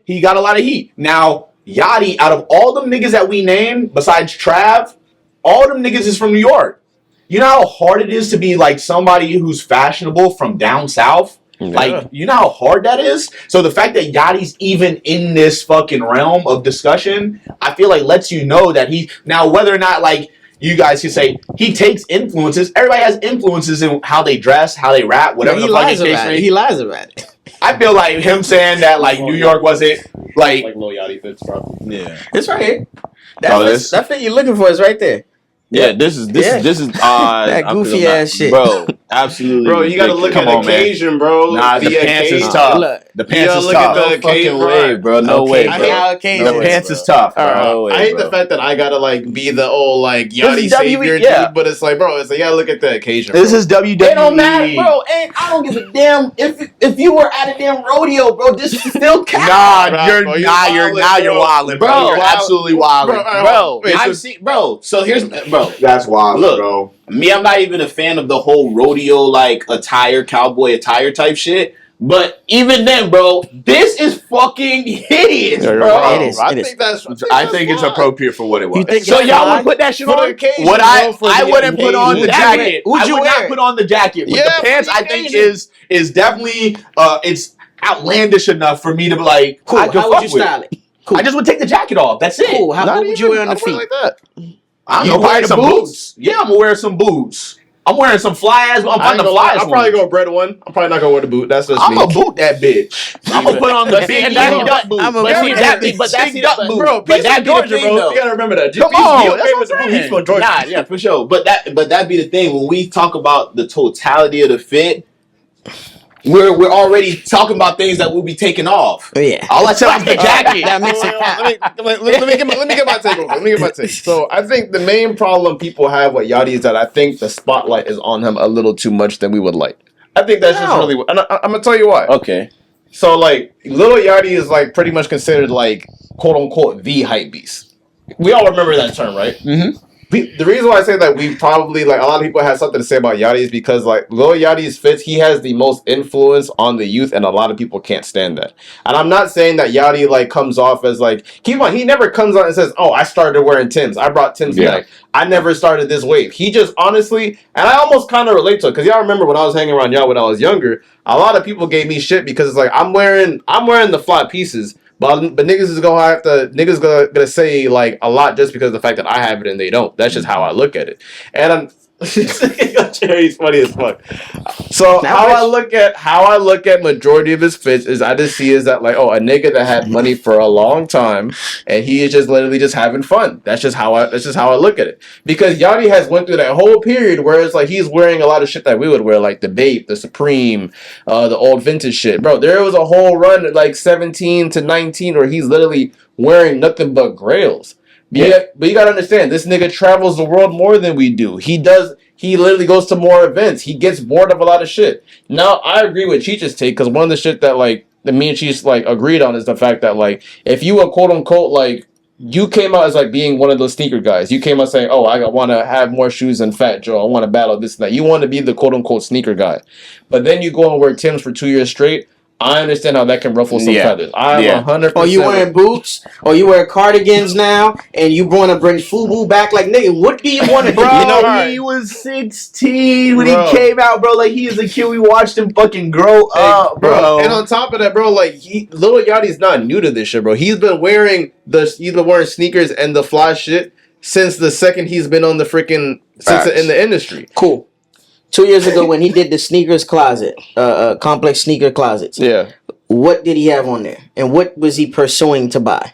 Speaker 2: He got a lot of heat. Now, Yachty, out of all them niggas that we named, besides Trav, all them niggas is from New York. You know how hard it is to be like somebody who's fashionable from down south? Yeah. Like, you know how hard that is? So the fact that Yachty's even in this fucking realm of discussion, I feel like lets you know that now whether or not like you guys can say he takes influences, everybody has influences in how they dress, how they rap, whatever the fucking case may be.
Speaker 4: He lies about it.
Speaker 2: I feel like him saying that like New York wasn't like
Speaker 3: Lil Yachty fits probably.
Speaker 2: Yeah.
Speaker 4: It's right here. That fit you're looking for is right there.
Speaker 1: Yeah, this is
Speaker 4: that goofy ass shit,
Speaker 1: bro. Absolutely,
Speaker 3: bro. You gotta look at the occasion, bro.
Speaker 2: Nah, the pants is tough.
Speaker 4: Look,
Speaker 2: the pants is
Speaker 3: look
Speaker 2: tough.
Speaker 3: at the occasion,
Speaker 1: way, bro. No way, bro.
Speaker 2: The pants is tough.
Speaker 3: Bro. I hate the fact that I gotta like be the old like Yachty savior dude, but it's like, bro, it's like you gotta look at the occasion.
Speaker 2: This is WWE.
Speaker 4: It don't matter, bro. And I don't give a damn if you were at a damn rodeo, bro. This is still count.
Speaker 2: Nah, you're wilding, bro. You're absolutely wilding,
Speaker 1: bro. So here's, bro.
Speaker 2: That's wild,
Speaker 1: Look,
Speaker 2: bro.
Speaker 1: Me, I'm not even a fan of the whole rodeo like attire, cowboy attire type shit. But even then, bro, this is fucking hideous, bro.
Speaker 4: It is.
Speaker 2: I think it's appropriate for what it was.
Speaker 1: So y'all would put that shit on?
Speaker 2: I wouldn't put on the jacket.
Speaker 4: Would you
Speaker 2: not put on the jacket? But the pants, I think, is definitely it's outlandish enough for me to be like,
Speaker 4: cool. How would you style it? Cool.
Speaker 2: I just would take the jacket off. That's it.
Speaker 4: Cool. What would you wear on the feet?
Speaker 3: Like that.
Speaker 2: I'm gonna wear some boots. Yeah, I'm gonna wear some boots. I'm wearing some fly ass. I'm finding the fly.
Speaker 3: I'll probably go bread one. I'm probably not gonna wear the boot. That's just me.
Speaker 2: I'm gonna boot that bitch. I'm gonna put on the big duck boot.
Speaker 3: But that Georgia, bro. You gotta remember that.
Speaker 2: Come on,
Speaker 3: he's from Georgia.
Speaker 1: Nah, yeah, for sure. But that be the thing when we talk about the totality of the fit. We're already talking about things that we'll be taking off.
Speaker 4: Yeah.
Speaker 1: All I said was the jacket.
Speaker 4: That makes it
Speaker 3: let me get my take over. Let me get my take. So I think the main problem people have with Yachty is that I think the spotlight is on him a little too much than we would like. I think that's just really. And I'm gonna tell you why.
Speaker 1: Okay.
Speaker 3: So like, Lil Yachty is like pretty much considered like quote unquote the hype beast. We all remember that term, right?
Speaker 4: Mm-hmm.
Speaker 3: The reason why I say that we probably, like, a lot of people have something to say about Yachty is because, like, Lil Yachty's fits, he has the most influence on the youth, and a lot of people can't stand that. And I'm not saying that Yachty, like, comes off as, like, keep on, he never comes on and says, oh, I started wearing Timbs. I brought Timbs back. I never started this wave. He just honestly, and I almost kind of relate to it, because y'all remember when I was hanging around y'all when I was younger, a lot of people gave me shit because it's like, I'm wearing the fly pieces. But niggas is gonna say like a lot just because of the fact that I have it and they don't. That's just how I look at it. And I'm Cherry's funny as fuck. So how I look at majority of his fits is I just see is that like, oh, a nigga that had money for a long time and he is just literally just having fun. That's just how I look at it. Because Yachty has went through that whole period where it's like he's wearing a lot of shit that we would wear, like the Bape, the Supreme, the old vintage shit. Bro, there was a whole run at like 17 to 19 where he's literally wearing nothing but grails. Yeah, but you gotta understand, this nigga travels the world more than we do. He literally goes to more events. He gets bored of a lot of shit. Now, I agree with Cheech's take, because one of the shit that, like, that me and Cheech, like, agreed on is the fact that, like, if you were quote-unquote, like, you came out as, like, being one of those sneaker guys. You came out saying, oh, I want to have more shoes than Fat Joe. I want to battle this and that. You want to be the quote-unquote sneaker guy. But then you go and wear Timbs for 2 years straight. I understand how that can ruffle some
Speaker 1: Yeah.
Speaker 3: feathers. I'm
Speaker 1: Yeah.
Speaker 3: 100%.
Speaker 4: Or you wearing boots, or you wear cardigans now, and you want to bring FUBU back. Like, nigga, what do you want to do?
Speaker 2: Bro,
Speaker 3: You know, alright.
Speaker 2: he was 16 when
Speaker 3: Bro.
Speaker 2: he came out, bro. Like, he is a kid. We watched him fucking grow up, bro.
Speaker 3: And on top of that, bro, like Lil Yachty's not new to this shit, bro. He's been wearing sneakers and the fly shit since the second he's been on the freaking in the industry.
Speaker 4: Cool. 2 years ago when he did the sneakers closet, complex sneaker closets.
Speaker 3: Yeah.
Speaker 4: What did he have on there, and what was he pursuing to buy?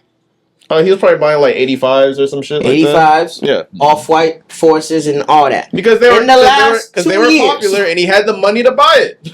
Speaker 3: He was probably buying like 85s or some shit.
Speaker 4: 85s,
Speaker 3: Yeah.
Speaker 4: Off-White Forces, and all that.
Speaker 3: Because they were
Speaker 4: In the last
Speaker 3: because
Speaker 4: 2
Speaker 3: they were
Speaker 4: years.
Speaker 3: popular and he had the money to buy it.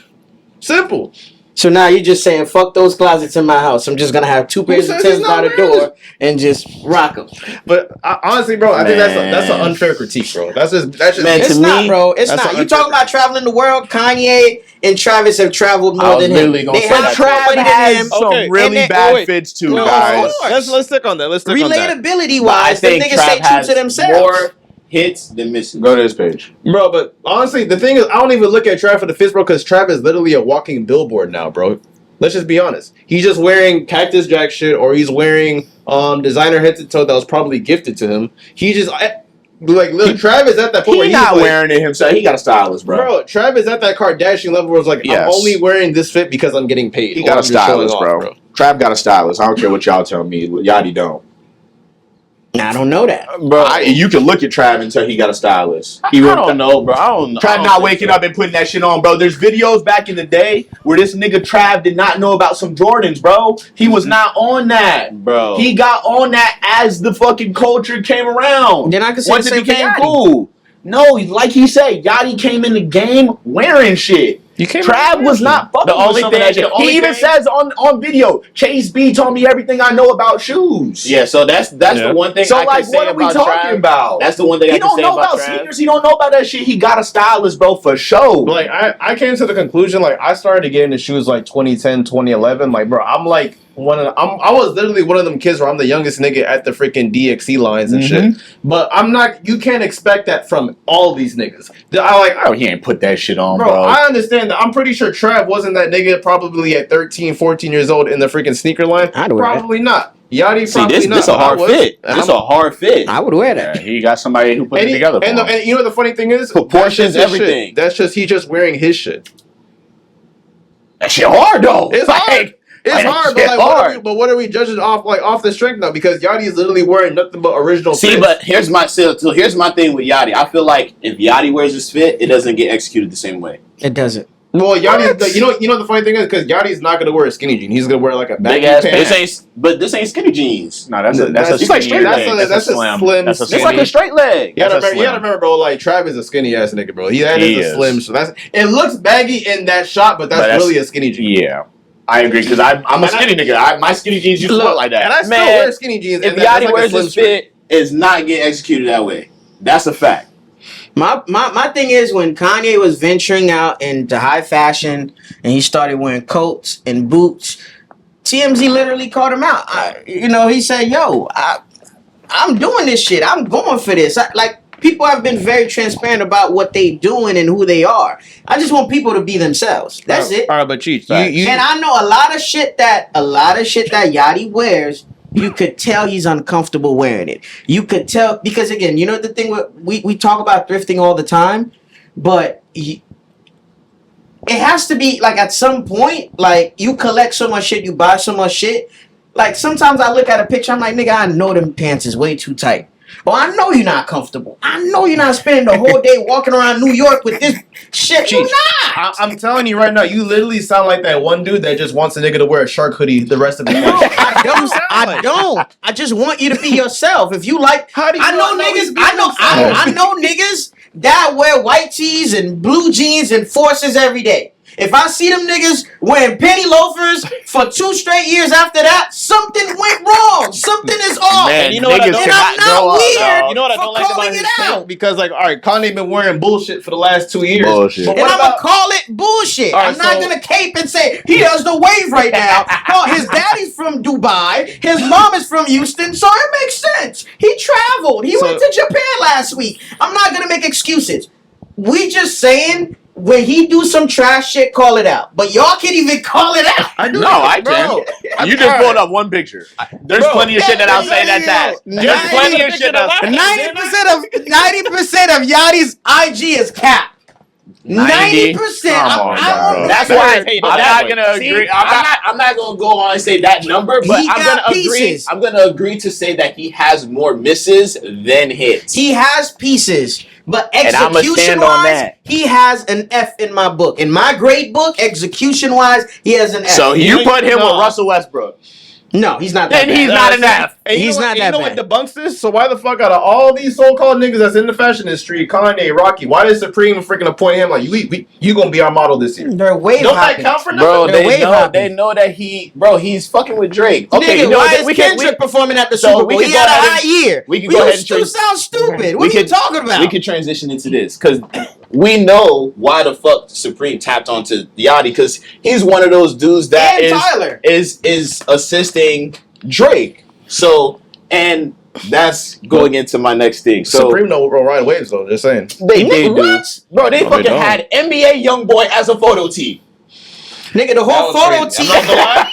Speaker 3: Simple.
Speaker 4: So now you're just saying, fuck those closets in my house. I'm just gonna have 2 pairs of
Speaker 3: says he's
Speaker 4: Timbs by
Speaker 3: not
Speaker 4: the
Speaker 3: wearing
Speaker 4: door and just rock them.
Speaker 3: But honestly, bro, I think that's an
Speaker 1: Man.
Speaker 3: unfair critique, bro. That's just
Speaker 1: Man,
Speaker 4: It's
Speaker 1: to
Speaker 4: not,
Speaker 1: me,
Speaker 4: bro. It's
Speaker 3: that's
Speaker 4: not.
Speaker 3: an
Speaker 4: You talking about traveling the world? Kanye and Travis have traveled
Speaker 1: I
Speaker 4: more
Speaker 1: was
Speaker 4: than him.
Speaker 1: literally gonna
Speaker 4: They
Speaker 1: say
Speaker 4: have
Speaker 1: that.
Speaker 4: more
Speaker 2: Trav
Speaker 4: money than
Speaker 2: has
Speaker 4: him.
Speaker 2: some
Speaker 3: Okay.
Speaker 2: really
Speaker 4: And then-
Speaker 2: bad
Speaker 3: wait.
Speaker 2: fits too,
Speaker 3: No,
Speaker 2: guys.
Speaker 3: let's stick on that. Let's stick on that.
Speaker 4: Relatability
Speaker 1: But I
Speaker 4: wise, the
Speaker 1: think
Speaker 4: niggas
Speaker 1: Trav
Speaker 4: stay true
Speaker 1: has
Speaker 4: to themselves.
Speaker 1: more hits than misses.
Speaker 2: Go to this page.
Speaker 3: Bro, but honestly, the thing is, I don't even look at Trav for the fits, bro, because Trav is literally a walking billboard now, bro. Let's just be honest. He's just wearing Cactus Jack shit, or he's wearing designer head to toe that was probably gifted to him. He just like look, Trav is at that point where
Speaker 2: He's
Speaker 3: he's
Speaker 2: not
Speaker 3: like,
Speaker 2: wearing it himself. He got a stylist, bro.
Speaker 3: bro. Trav is at that Kardashian level where it's like,
Speaker 2: Yes.
Speaker 3: I'm only wearing this fit because I'm getting paid.
Speaker 2: He
Speaker 3: or
Speaker 2: got
Speaker 3: I'm
Speaker 2: a
Speaker 3: just showing
Speaker 2: stylist,
Speaker 3: off,
Speaker 2: bro. Trav got a stylist. I don't care what y'all tell me. Yachty don't.
Speaker 4: I don't know that.
Speaker 1: Bro,
Speaker 2: You can look at Trav and tell he got a stylist.
Speaker 1: I don't know, bro. I don't know.
Speaker 2: Trav not waking up and putting that shit on, bro. There's videos back in the day where this nigga Trav did not know about some Jordans, bro. He was not on that.
Speaker 1: Bro.
Speaker 2: He got on that as the fucking culture came around.
Speaker 4: Then I can say
Speaker 2: Once
Speaker 4: the
Speaker 2: it
Speaker 4: same for
Speaker 2: became
Speaker 4: Yachty.
Speaker 2: cool. No, like he said, Yachty came in the game wearing shit.
Speaker 3: You can't
Speaker 2: Trav was not fucking
Speaker 1: The only
Speaker 2: with some of
Speaker 1: thing-
Speaker 2: that shit.
Speaker 1: the only
Speaker 2: He even
Speaker 1: thing-
Speaker 2: says on video, Chase B told me everything I know about shoes.
Speaker 1: Yeah, so that's
Speaker 3: Yeah.
Speaker 1: the one thing
Speaker 2: So
Speaker 1: I can
Speaker 2: like,
Speaker 1: say
Speaker 2: what are we
Speaker 1: about
Speaker 2: talking
Speaker 1: Trav.
Speaker 2: about?
Speaker 1: That's the one thing I
Speaker 2: He
Speaker 1: can
Speaker 2: don't
Speaker 1: say
Speaker 2: know
Speaker 1: about
Speaker 2: about
Speaker 1: Trav.
Speaker 2: sneakers. He don't know about that shit. He got a stylist, bro, for sure.
Speaker 3: Like I came to the conclusion, like I started to get into shoes like 2010, 2011. Like, bro, I'm like I was literally one of them kids where I'm the youngest nigga at the freaking DXC lines and shit. But I'm not. You can't expect that from all these niggas.
Speaker 2: Oh, he ain't put that shit on,
Speaker 3: Bro,
Speaker 2: bro.
Speaker 3: I understand that. I'm pretty sure Trav wasn't that nigga probably at 13, 14 years old in the freaking sneaker line.
Speaker 4: I'd wear that.
Speaker 3: Probably not. Yachty
Speaker 1: See,
Speaker 3: probably not.
Speaker 1: this a hard fit.
Speaker 3: I'm-
Speaker 1: This a hard fit.
Speaker 4: I would wear
Speaker 2: Yeah,
Speaker 4: that.
Speaker 2: he got somebody who put
Speaker 3: and
Speaker 2: it together for him.
Speaker 3: and you know what the funny thing is?
Speaker 1: Proportions,
Speaker 3: That's just his
Speaker 1: everything.
Speaker 3: shit. That's just he just wearing his shit.
Speaker 2: That shit hard though.
Speaker 3: It's
Speaker 2: Like,
Speaker 3: hard. It's
Speaker 2: like,
Speaker 3: hard,
Speaker 2: shit
Speaker 3: but
Speaker 2: hard.
Speaker 3: what are we judging off the strength now? Because Yachty is literally wearing nothing but original.
Speaker 1: See,
Speaker 3: fits.
Speaker 1: but here's my thing with Yachty. I feel like if Yachty wears his fit, it doesn't get executed the same way.
Speaker 4: It doesn't.
Speaker 3: well, Yachty, you know the funny thing is because Yachty's not gonna wear a skinny jean. He's gonna wear like a baggy
Speaker 2: Big ass
Speaker 3: pants.
Speaker 1: This ain't skinny jeans.
Speaker 2: No, that's
Speaker 3: It's like straight leg. That's a slim.
Speaker 2: That's a
Speaker 1: It's like
Speaker 2: skinny.
Speaker 1: a straight leg.
Speaker 3: You gotta,
Speaker 2: That's a
Speaker 3: remember, you gotta
Speaker 2: slim.
Speaker 3: remember, bro. Like Trav is a skinny ass nigga, bro. That
Speaker 2: He
Speaker 3: is a
Speaker 2: is.
Speaker 3: slim. So it looks baggy in that shot, but that's really a skinny jean.
Speaker 2: Yeah, I agree because I'm a skinny nigga. My skinny jeans used to look like
Speaker 3: And
Speaker 2: that.
Speaker 3: I still
Speaker 1: Man,
Speaker 3: wear skinny jeans.
Speaker 1: If
Speaker 3: and that's
Speaker 1: Yachty
Speaker 3: like a
Speaker 1: wears
Speaker 3: slim
Speaker 1: his
Speaker 3: straight.
Speaker 1: fit, it's not getting executed that way. That's a fact.
Speaker 4: My thing is when Kanye was venturing out into high fashion and he started wearing coats and boots, TMZ literally called him out. He said, "Yo, I'm doing this shit. I'm going for this." People have been very transparent about what they doing and who they are. I just want people to be themselves. That's it.
Speaker 3: All right, but Cheech, you
Speaker 4: And I know a lot of shit that Yachty wears. You could tell he's uncomfortable wearing it. You could tell because again, you know the thing we talk about thrifting all the time, but it has to be like at some point, like you collect so much shit, you buy so much shit. Like sometimes I look at a picture, I'm like, nigga, I know them pants is way too tight. Well, I know you're not comfortable. I know you're not spending the whole day walking around New York with this shit. You're not.
Speaker 3: I'm telling you right now, you literally sound like that one dude that just wants a nigga to wear a shark hoodie the rest of the
Speaker 4: No,
Speaker 3: night.
Speaker 4: I don't.
Speaker 3: sound
Speaker 4: I
Speaker 3: like.
Speaker 4: don't. I just want you to be yourself. If you like,
Speaker 3: How do you
Speaker 4: I know
Speaker 3: not know he's
Speaker 4: niggas.
Speaker 3: being
Speaker 4: I know niggas that wear white tees and blue jeans and forces every day. If I see them niggas wearing penny loafers for 2 straight years after that, something went wrong. Something is off.
Speaker 2: Man,
Speaker 3: you know what I
Speaker 2: niggas
Speaker 3: don't-
Speaker 4: And I'm
Speaker 2: cannot grow
Speaker 4: not
Speaker 2: up,
Speaker 4: weird.
Speaker 2: dog.
Speaker 3: You know what I
Speaker 4: for
Speaker 3: don't like about
Speaker 4: calling
Speaker 3: his
Speaker 4: it
Speaker 3: take?
Speaker 4: out.
Speaker 3: Because like, all right, Kanye been wearing bullshit for the last 2 years.
Speaker 2: Bullshit.
Speaker 3: But
Speaker 4: And
Speaker 3: what
Speaker 4: I'm gonna
Speaker 3: about?
Speaker 4: call it bullshit.
Speaker 3: All right,
Speaker 4: I'm not
Speaker 3: so-
Speaker 4: gonna cape and say he does the wave right now. No, his daddy's from Dubai, his mom is from Houston, so it makes sense. He traveled. He
Speaker 3: So-
Speaker 4: went to Japan last week. I'm not gonna make excuses. We just saying when he do some trash shit, call it out. But y'all can't even call it out.
Speaker 3: I do.
Speaker 2: No, I
Speaker 3: Bro.
Speaker 2: can. You just pulled up one picture. There's plenty of shit that I'll say that's that. There's plenty of shit that's
Speaker 4: 90% of Yachty's IG is cap. 90%.
Speaker 2: Come on, bro.
Speaker 1: That's why
Speaker 3: Hey,
Speaker 1: I'm
Speaker 3: that
Speaker 1: not
Speaker 3: way.
Speaker 1: gonna
Speaker 2: See,
Speaker 1: agree. I'm not gonna go on and say that number, but
Speaker 4: He
Speaker 1: I'm gonna
Speaker 4: got
Speaker 1: agree.
Speaker 4: pieces.
Speaker 1: I'm gonna agree to say that he has more misses than hits.
Speaker 4: He has pieces, but
Speaker 1: And I'ma stand
Speaker 4: execution
Speaker 1: on
Speaker 4: wise,
Speaker 1: that.
Speaker 4: he has an F in my book. In my grade book, execution wise, he has an F.
Speaker 1: So you put him
Speaker 3: No.
Speaker 1: with Russell Westbrook.
Speaker 4: No, he's not that
Speaker 1: Then
Speaker 4: bad.
Speaker 1: he's not an F.
Speaker 3: And
Speaker 4: He's not that
Speaker 3: You know
Speaker 4: bad.
Speaker 3: what debunks this? So why the fuck out of all these so-called niggas that's in the fashion industry, Kanye, Rocky, why did Supreme freaking appoint him? Like, you gonna be our model this year?
Speaker 4: They're wave
Speaker 3: Don't that
Speaker 4: hopping.
Speaker 3: count for nothing?
Speaker 1: Bro,
Speaker 4: They're wave
Speaker 1: they
Speaker 4: hopping.
Speaker 1: know that he's fucking with Drake. Okay,
Speaker 4: Nigga,
Speaker 1: you know
Speaker 4: why
Speaker 1: what?
Speaker 4: is
Speaker 1: We can
Speaker 4: Kendrick performing at the
Speaker 1: so
Speaker 4: Super
Speaker 1: we
Speaker 4: Bowl?
Speaker 1: can
Speaker 4: He
Speaker 1: go
Speaker 4: had a
Speaker 1: ahead
Speaker 4: high
Speaker 1: and-
Speaker 4: year.
Speaker 1: we can go ahead and
Speaker 4: still sound stupid. What
Speaker 1: we
Speaker 4: are you
Speaker 1: can-
Speaker 4: talking about?
Speaker 1: we can transition into this because we know why the fuck Supreme tapped onto Yachty because he's one of those dudes that
Speaker 4: And Tyler.
Speaker 1: is assisting Drake. So and that's going into my next thing. So
Speaker 3: Supreme don't ride waves though. Just saying.
Speaker 1: they do,
Speaker 4: What?
Speaker 1: bro. They
Speaker 3: No, they
Speaker 1: fucking
Speaker 3: don't.
Speaker 1: had NBA YoungBoy as a photo tee.
Speaker 4: Nigga, the whole photo team.
Speaker 3: I'm not gonna lie.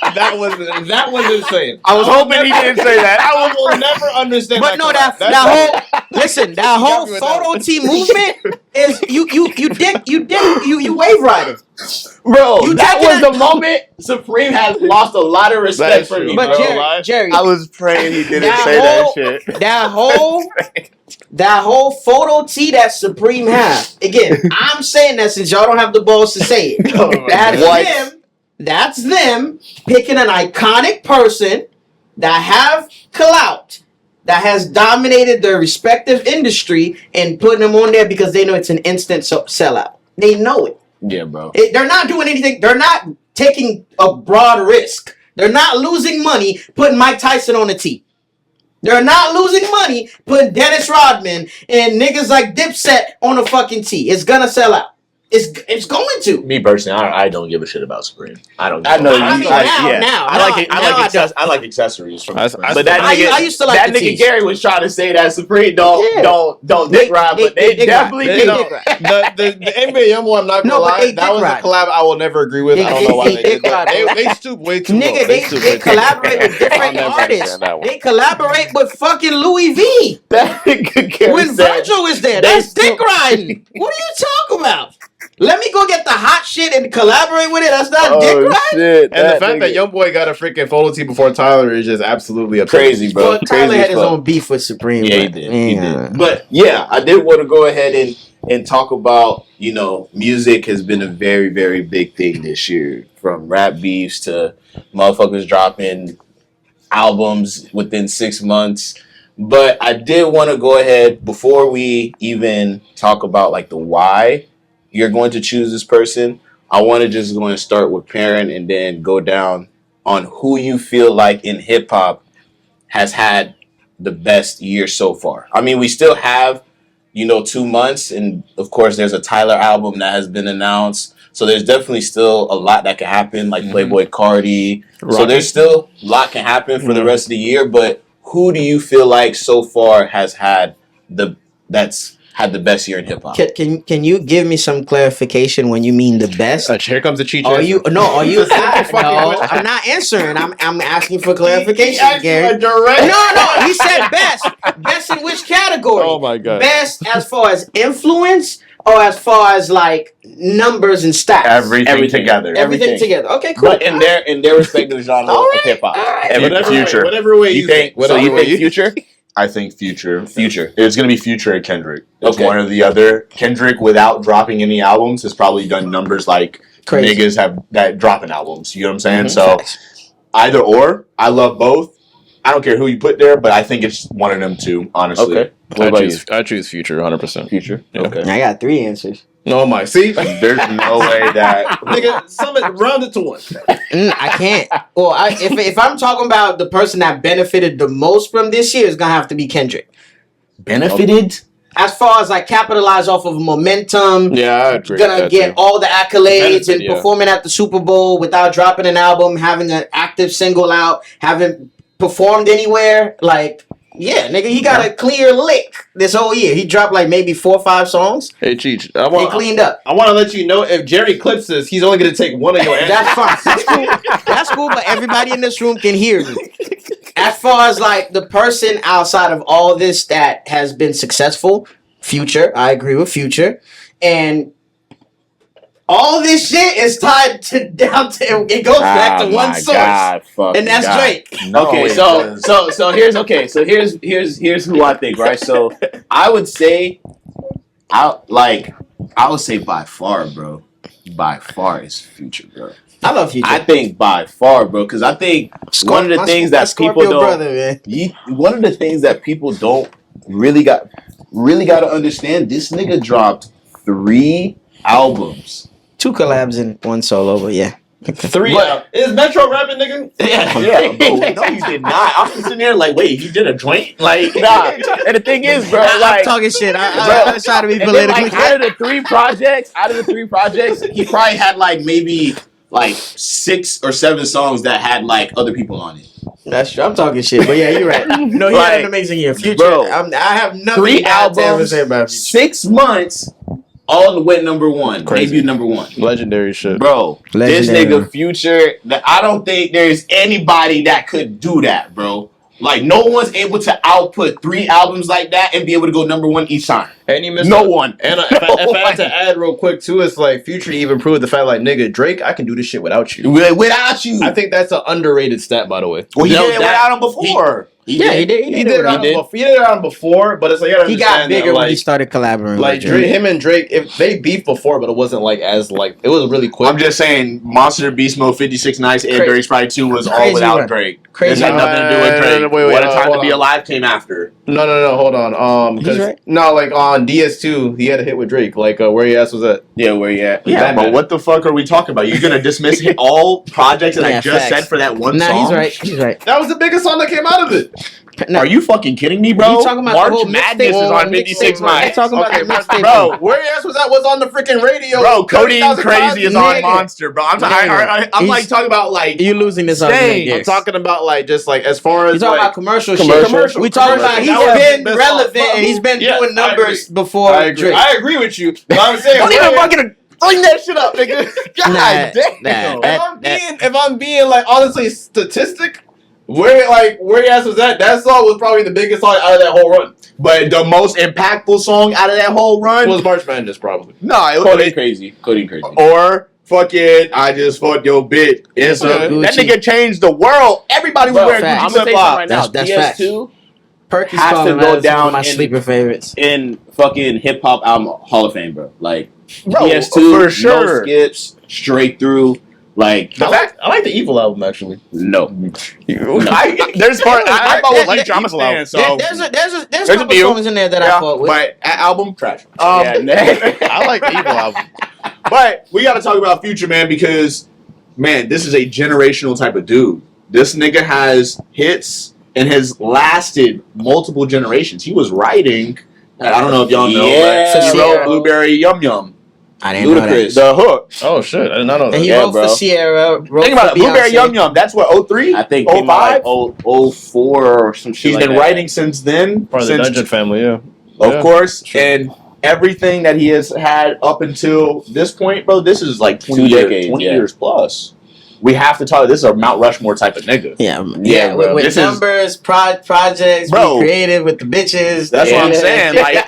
Speaker 3: That was insane.
Speaker 1: I was hoping he didn't say that.
Speaker 3: I will never understand.
Speaker 4: But no,
Speaker 3: collab.
Speaker 4: that whole
Speaker 3: me with
Speaker 4: photo
Speaker 3: that
Speaker 4: team movement is you wave riding.
Speaker 1: Bro,
Speaker 4: You
Speaker 1: that
Speaker 4: taking
Speaker 1: was
Speaker 4: a-
Speaker 1: the moment Supreme has lost a lot of respect
Speaker 3: That is
Speaker 1: for
Speaker 3: true.
Speaker 1: me.
Speaker 4: But
Speaker 1: bro.
Speaker 4: Jerry,
Speaker 1: I was praying he didn't
Speaker 4: That
Speaker 1: say
Speaker 4: whole-
Speaker 1: that shit.
Speaker 4: that whole photo tee that Supreme has. Again, I'm saying that since y'all don't have the balls to say it.
Speaker 1: Oh my
Speaker 4: That's
Speaker 1: God.
Speaker 4: them. That's them picking an iconic person that have clout, that has dominated their respective industry, and putting them on there because they know it's an instant sellout. They know it.
Speaker 1: Yeah, bro.
Speaker 4: They're not doing anything. They're not taking a broad risk. They're not losing money putting Mike Tyson on the tee. They're not losing money putting Dennis Rodman and niggas like Dipset on a fucking tee. It's gonna sell out. It's going to.
Speaker 2: Me personally, I don't give a shit about Supreme. I don't.
Speaker 1: I know
Speaker 4: I
Speaker 1: you.
Speaker 4: mean,
Speaker 1: I
Speaker 2: I like accessories from.
Speaker 3: I
Speaker 2: Supreme.
Speaker 1: But that
Speaker 4: I
Speaker 1: nigga,
Speaker 4: used to like
Speaker 1: that
Speaker 4: the
Speaker 1: nigga
Speaker 4: tees.
Speaker 1: Gary was trying to say that Supreme
Speaker 4: Yeah.
Speaker 1: don't dick ride, but they
Speaker 4: dick
Speaker 1: definitely
Speaker 4: ride.
Speaker 1: do.
Speaker 3: No, the NBA Youngboy, I'm not gonna
Speaker 4: No, but
Speaker 3: lie,
Speaker 4: they
Speaker 3: that
Speaker 4: dick
Speaker 3: was
Speaker 4: ride.
Speaker 3: a collab I will never agree with. I don't know why
Speaker 4: They
Speaker 3: they did
Speaker 4: dick ride,
Speaker 3: that.
Speaker 4: bro.
Speaker 3: They stoop way too low.
Speaker 4: Nigga, they
Speaker 3: stoop way too low.
Speaker 4: collaborate with different
Speaker 3: I'll never
Speaker 4: artists.
Speaker 3: understand that one.
Speaker 4: They collaborate with fucking Louis V.
Speaker 1: That nigga Gary
Speaker 4: When
Speaker 1: said,
Speaker 4: Virgil is there,
Speaker 1: they
Speaker 4: that's dick
Speaker 1: stoop-
Speaker 4: riding. What are you talking about? Let me go get the hot shit and collaborate with it. That's not dick
Speaker 1: "Oh
Speaker 4: riding.
Speaker 1: shit!"
Speaker 3: And the fact that Youngboy got a freaking photo tee before Tyler is just absolutely upsetting.
Speaker 1: crazy, bro.
Speaker 4: Well, Tyler
Speaker 1: Crazy
Speaker 4: had
Speaker 1: as
Speaker 4: his
Speaker 1: fuck.
Speaker 4: own beef with Supreme.
Speaker 1: Yeah, he
Speaker 4: but-
Speaker 1: did. He
Speaker 4: yeah.
Speaker 1: did. But yeah, I did want to go ahead and talk about, music has been a very, very big thing this year. From rap beefs to motherfuckers dropping albums within 6 months. But I did want to go ahead, before we even talk about like the why you're going to choose this person, I want to just go and start with Perrin and then go down on who you feel like in hip hop has had the best year so far. I mean, we still have, 2 months, and of course, there's a Tyler album that has been announced. So there's definitely still a lot that can happen, like Playboy Cardi. So
Speaker 3: Rocky.
Speaker 1: there's still a lot can happen for the rest of the year. But who do you feel like so far has had the best year in hip hop?
Speaker 4: Can you give me some clarification when you mean the best?
Speaker 3: Here comes the cheat.
Speaker 4: Are you
Speaker 3: answer.
Speaker 4: no? Are you?
Speaker 3: fucking
Speaker 4: No,
Speaker 3: question.
Speaker 4: I'm not answering. I'm asking for clarification,
Speaker 1: He asked you
Speaker 4: Gary.
Speaker 1: a direct-
Speaker 4: No. He said best. Best in which category?
Speaker 3: Oh my god.
Speaker 4: Best as far as influence or as far as like numbers and stats?
Speaker 2: Everything together.
Speaker 4: Everything together. Okay, cool.
Speaker 1: But in their respective genre
Speaker 4: All
Speaker 1: of
Speaker 4: right,
Speaker 1: hip hop.
Speaker 4: all right.
Speaker 2: Future.
Speaker 3: Whatever way you think.
Speaker 1: So you
Speaker 3: Whatever way
Speaker 1: think Future?
Speaker 2: I think Future.
Speaker 1: Future.
Speaker 2: It's gonna be Future and Kendrick. It's
Speaker 1: Okay.
Speaker 2: one or the other. Kendrick, without dropping any albums, has probably done numbers like
Speaker 4: Crazy.
Speaker 2: niggas have that dropping albums. You know what I'm saying?
Speaker 1: Mhm.
Speaker 2: So
Speaker 4: Facts.
Speaker 2: either or. I love both. I don't care who you put there, but I think it's one of them two. Honestly.
Speaker 1: Okay. What about you?
Speaker 3: I choose Future 100%.
Speaker 1: Future.
Speaker 3: Yeah.
Speaker 1: Okay.
Speaker 4: I got 3 answers.
Speaker 3: No, my see,
Speaker 2: There's no way that.
Speaker 3: nigga, round it to one.
Speaker 4: I can't. Well, if I'm talking about the person that benefited the most from this year, it's gonna have to be Kendrick.
Speaker 2: Benefited?
Speaker 4: As far as like capitalize off of momentum,
Speaker 3: Yeah, I agree.
Speaker 4: gonna get all the accolades
Speaker 3: Benefit,
Speaker 4: and
Speaker 3: yeah.
Speaker 4: performing at the Super Bowl without dropping an album, having an active single out, haven't performed anywhere. Like Yeah, nigga, he got a clear lick this whole year. He dropped like maybe 4 or 5 songs.
Speaker 3: Hey, Cheech,
Speaker 4: He cleaned up.
Speaker 3: I want to let you know if Jerry clips this, he's only going to take one of your answers.
Speaker 4: That's fine. That's cool. That's cool, but everybody in this room can hear me. As far as like the person outside of all this that has been successful, Future, I agree with Future. And all this shit is tied to it goes back to one source. And that's Drake.
Speaker 2: No,
Speaker 1: Okay, so here's who I think, right? So I would say by far, bro. By far is Future, bro.
Speaker 4: I love Future.
Speaker 1: I think by far, bro, because I think one of the things that people don't one of the things that people don't really got to understand, this nigga dropped 3 albums.
Speaker 4: 2 collabs and 1 solo, but yeah.
Speaker 3: 3. Is Metro rapping, nigga?
Speaker 1: Yeah, bro. No, he did not. I'm sitting there like, wait, he did a joint? Like, nah. And the thing is, bro,
Speaker 4: I'm talking shit. I'm trying to be politically
Speaker 1: correct. Out of the 3 projects, he probably had like maybe like 6 or 7 songs that had like other people on it.
Speaker 4: That's true. I'm talking shit, but yeah, you're right. No, he had an amazing year. Future,
Speaker 1: bro,
Speaker 4: I have nothing
Speaker 1: 3
Speaker 4: bad to ever
Speaker 1: albums,
Speaker 4: say about Future.
Speaker 1: 6 months, all went number 1.
Speaker 3: Crazy.
Speaker 1: Debut number 1.
Speaker 3: Legendary shit.
Speaker 1: Bro,
Speaker 4: Legendary.
Speaker 1: This nigga Future, I don't think there's anybody that could do that, bro. Like, no one's able to output 3 albums like that and be able to go number 1 each time.
Speaker 3: And you missed
Speaker 1: no one.
Speaker 3: And if I had to add real quick too, it's like Future even proved the fact, like, nigga, Drake, I can do this shit without you.
Speaker 1: Without you.
Speaker 3: I think that's an underrated stat, by the way.
Speaker 1: Well, he did it without him before.
Speaker 4: He did
Speaker 3: it on him before, but it's like,
Speaker 4: he got bigger when he started collaborating.
Speaker 3: Like
Speaker 4: with Drake.
Speaker 3: him and Drake, if they beefed before, but it wasn't like as like it was really quick.
Speaker 2: I'm just saying, Monster, Beast Mode, 56 Nights, and Dirty Sprite 2 was all without Drake.
Speaker 4: Crazy.
Speaker 2: This had nothing to do with Drake.
Speaker 3: Wait,
Speaker 2: What a Time to Be Alive came after.
Speaker 3: No, hold on.
Speaker 4: He's right.
Speaker 3: No, like on DS2, he had a hit with Drake. Like where he ass was at?
Speaker 1: Yeah, where he at?
Speaker 2: Yeah, but what the fuck are we talking about? You're gonna dismiss all projects that I just said for that one song?
Speaker 4: He's right.
Speaker 3: That was the biggest song that came out of it.
Speaker 2: Are you fucking kidding me, bro?
Speaker 4: You talking about
Speaker 2: March
Speaker 4: the whole
Speaker 2: Madness is on 56 Nights.
Speaker 4: You talking about the mixtape?
Speaker 2: Bro,
Speaker 3: Where he ass was at was on the freaking radio.
Speaker 2: Bro, Codeine Crazy is on
Speaker 4: Nigga.
Speaker 2: Monster, bro. I'm like talking about like
Speaker 4: You losing this
Speaker 2: Stay.
Speaker 4: argument.
Speaker 3: I'm talking about like just like as far as
Speaker 4: You talking
Speaker 3: like,
Speaker 4: about commercial
Speaker 3: commercial
Speaker 4: shit. We talking about he's
Speaker 3: That was
Speaker 4: been
Speaker 3: the best
Speaker 4: relevant
Speaker 3: song.
Speaker 4: and he's been
Speaker 3: Yeah,
Speaker 4: doing
Speaker 3: I
Speaker 4: numbers
Speaker 3: agree.
Speaker 4: before Drake.
Speaker 3: I agree with you. But I'm saying
Speaker 2: don't even fucking bring that shit up, nigga. God damn.
Speaker 3: if I'm being like honestly statistic, where he ass was at, that song was probably the biggest song out of that whole run.
Speaker 2: But the most impactful song out of that whole run
Speaker 3: Was March Madness probably.
Speaker 2: No, it was
Speaker 1: Codeine Crazy. Codeine Crazy.
Speaker 2: Or fucking I just fucked your bitch. It's
Speaker 3: Okay.
Speaker 2: that nigga changed the world. Everybody was
Speaker 1: Bro,
Speaker 2: wearing
Speaker 4: facts.
Speaker 1: I'm
Speaker 2: Gucci
Speaker 1: gonna say
Speaker 2: flip-flops.
Speaker 1: something right now.
Speaker 4: That's
Speaker 1: PS2
Speaker 4: Perky's
Speaker 1: has to
Speaker 4: calling
Speaker 1: go
Speaker 4: that
Speaker 1: down
Speaker 4: one of my
Speaker 1: in-
Speaker 4: sleeper favorites.
Speaker 1: in fucking hip hop album Hall of Fame, bro. Like
Speaker 2: Bro,
Speaker 1: PS2,
Speaker 2: for sure.
Speaker 1: no skips, straight through. Like
Speaker 3: I like the Evil album actually.
Speaker 1: no.
Speaker 2: There's part I'm always like Drama's fan, so
Speaker 4: There's a
Speaker 2: a
Speaker 4: couple
Speaker 2: few.
Speaker 4: songs in there that I fought with.
Speaker 2: but album trash.
Speaker 1: Yeah,
Speaker 3: I like the Evil album.
Speaker 2: But we got to talk about Future, man, because man, this is a generational type of dude. This nigga has hits and has lasted multiple generations. He was writing. I don't know if y'all know,
Speaker 1: Yeah,
Speaker 2: but he
Speaker 4: bro.
Speaker 2: wrote Blueberry Yum Yum.
Speaker 4: I didn't know
Speaker 1: Ludacris.
Speaker 2: The hook.
Speaker 3: Oh shit, I did not know
Speaker 4: that.
Speaker 3: that.
Speaker 4: And he
Speaker 1: Yeah,
Speaker 4: wrote
Speaker 1: bro.
Speaker 4: for Sierra. Wrote
Speaker 2: Think about
Speaker 4: for
Speaker 2: it. Blueberry
Speaker 4: Beyonce.
Speaker 2: Yum Yum. That's what 03?
Speaker 1: I think
Speaker 2: 05?
Speaker 1: like 04 or some shit.
Speaker 2: He's
Speaker 1: like
Speaker 2: been
Speaker 1: that.
Speaker 2: writing since then.
Speaker 3: Part of the
Speaker 2: since,
Speaker 3: Dungeon family, yeah.
Speaker 2: of
Speaker 3: Yeah.
Speaker 2: course.
Speaker 3: Sure.
Speaker 2: And everything that he has had up until this point, bro, this is like 20
Speaker 1: 2
Speaker 2: years,
Speaker 1: decades,
Speaker 2: 20
Speaker 1: yeah.
Speaker 2: years plus. We have to talk. This is a Mount Rushmore type of nigga.
Speaker 4: Yeah,
Speaker 1: Yeah, bro.
Speaker 4: with
Speaker 2: This is-
Speaker 4: numbers, projects,
Speaker 2: Bro.
Speaker 4: be creative with the bitches.
Speaker 2: That's what I'm
Speaker 4: Yeah.
Speaker 2: saying. Like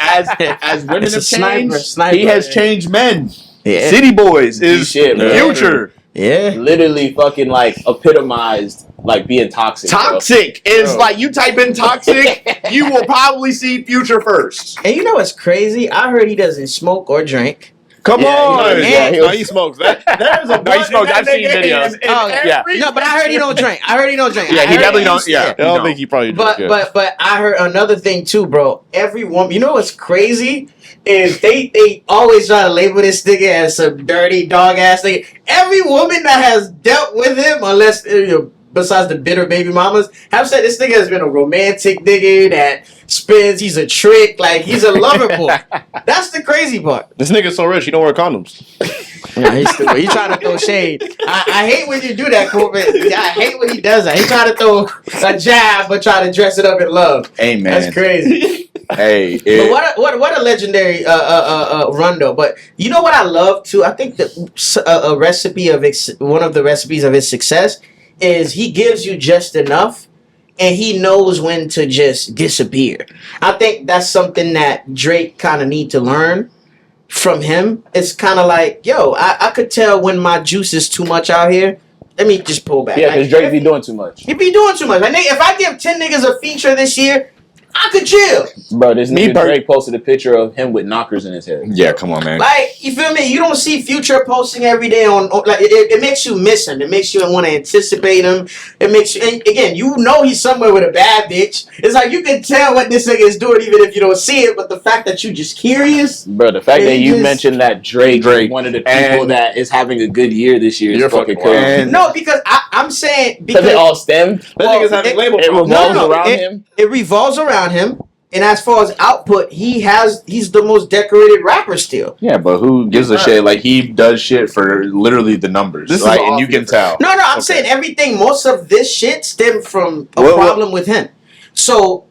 Speaker 2: as women
Speaker 4: It's a
Speaker 2: have changed,
Speaker 4: sniper.
Speaker 2: he has changed men.
Speaker 4: Yeah.
Speaker 2: City Boys is
Speaker 1: Shit, bro.
Speaker 2: Future.
Speaker 4: Yeah.
Speaker 1: Literally fucking like epitomized like being toxic. bro.
Speaker 2: Toxic is
Speaker 3: Bro.
Speaker 2: like you type in toxic, you will probably see Future first.
Speaker 4: And you know what's crazy? I heard he doesn't smoke or drink.
Speaker 2: Come
Speaker 1: Yeah,
Speaker 2: on.
Speaker 4: and-
Speaker 3: He smokes that.
Speaker 2: There's a
Speaker 1: No, he smokes. I've seen videos.
Speaker 4: Oh,
Speaker 2: yeah.
Speaker 4: No, but I heard he don't drink.
Speaker 2: Yeah, he definitely don't. Yeah.
Speaker 3: I don't think he probably
Speaker 4: But
Speaker 3: did. Yeah.
Speaker 4: but I heard another thing too, bro. Every woman, you know what's crazy is they always try to label this nigga as some dirty dog ass nigga. Every woman that has dealt with him, unless besides the bitter baby mamas, have said this nigga has been a romantic nigga that spins. He's a trick, like he's a lover boy. That's the crazy part.
Speaker 3: This nigga's so rich, he don't wear condoms.
Speaker 4: No, he's trying to throw shade. I hate when you do that, Corbin. I hate when he does that. He's trying to throw a jab, but try to dress it up in love.
Speaker 2: Hey, man.
Speaker 4: That's crazy.
Speaker 2: Hey,
Speaker 4: But what a legendary run though. But you know what I love too? I think that a recipe of one of the recipes of his success is he gives you just enough, and he knows when to just disappear. I think that's something that Drake kind of need to learn from him. It's kind of like, yo, I could tell when my juice is too much out here. Let me just pull back.
Speaker 1: Yeah, because
Speaker 4: Like,
Speaker 1: Drake be doing too much.
Speaker 4: he be doing too much. Like, if I give 10 niggas a feature this year, I could chill.
Speaker 1: Bro, this nigga Drake posted a picture of him with knockers in his head.
Speaker 2: yeah, come on, man.
Speaker 4: Like, you feel me? You don't see Future posting every day on like it makes you miss him. It makes you want to anticipate him. It makes you, and again, you know he's somewhere with a bad bitch. It's like you can tell what this nigga is doing even if you don't see it. But the fact that you just curious,
Speaker 1: bro, the fact that you mentioned that Drake is one of the people
Speaker 2: and
Speaker 1: that is having a good year this year is fucking
Speaker 2: wild.
Speaker 1: crazy.
Speaker 4: no, because I'm saying
Speaker 1: Because it all stemmed.
Speaker 3: That nigga's having label
Speaker 1: It
Speaker 3: problems.
Speaker 1: revolves around him.
Speaker 4: It revolves around him. And as far as output, he's the most decorated rapper still.
Speaker 2: Yeah, but who gives a shit? Like, he does shit for literally the numbers.
Speaker 3: This is
Speaker 2: like,
Speaker 3: all
Speaker 2: and you can tell.
Speaker 4: No, I'm saying everything. Most of this shit stemmed from a problem with him. So,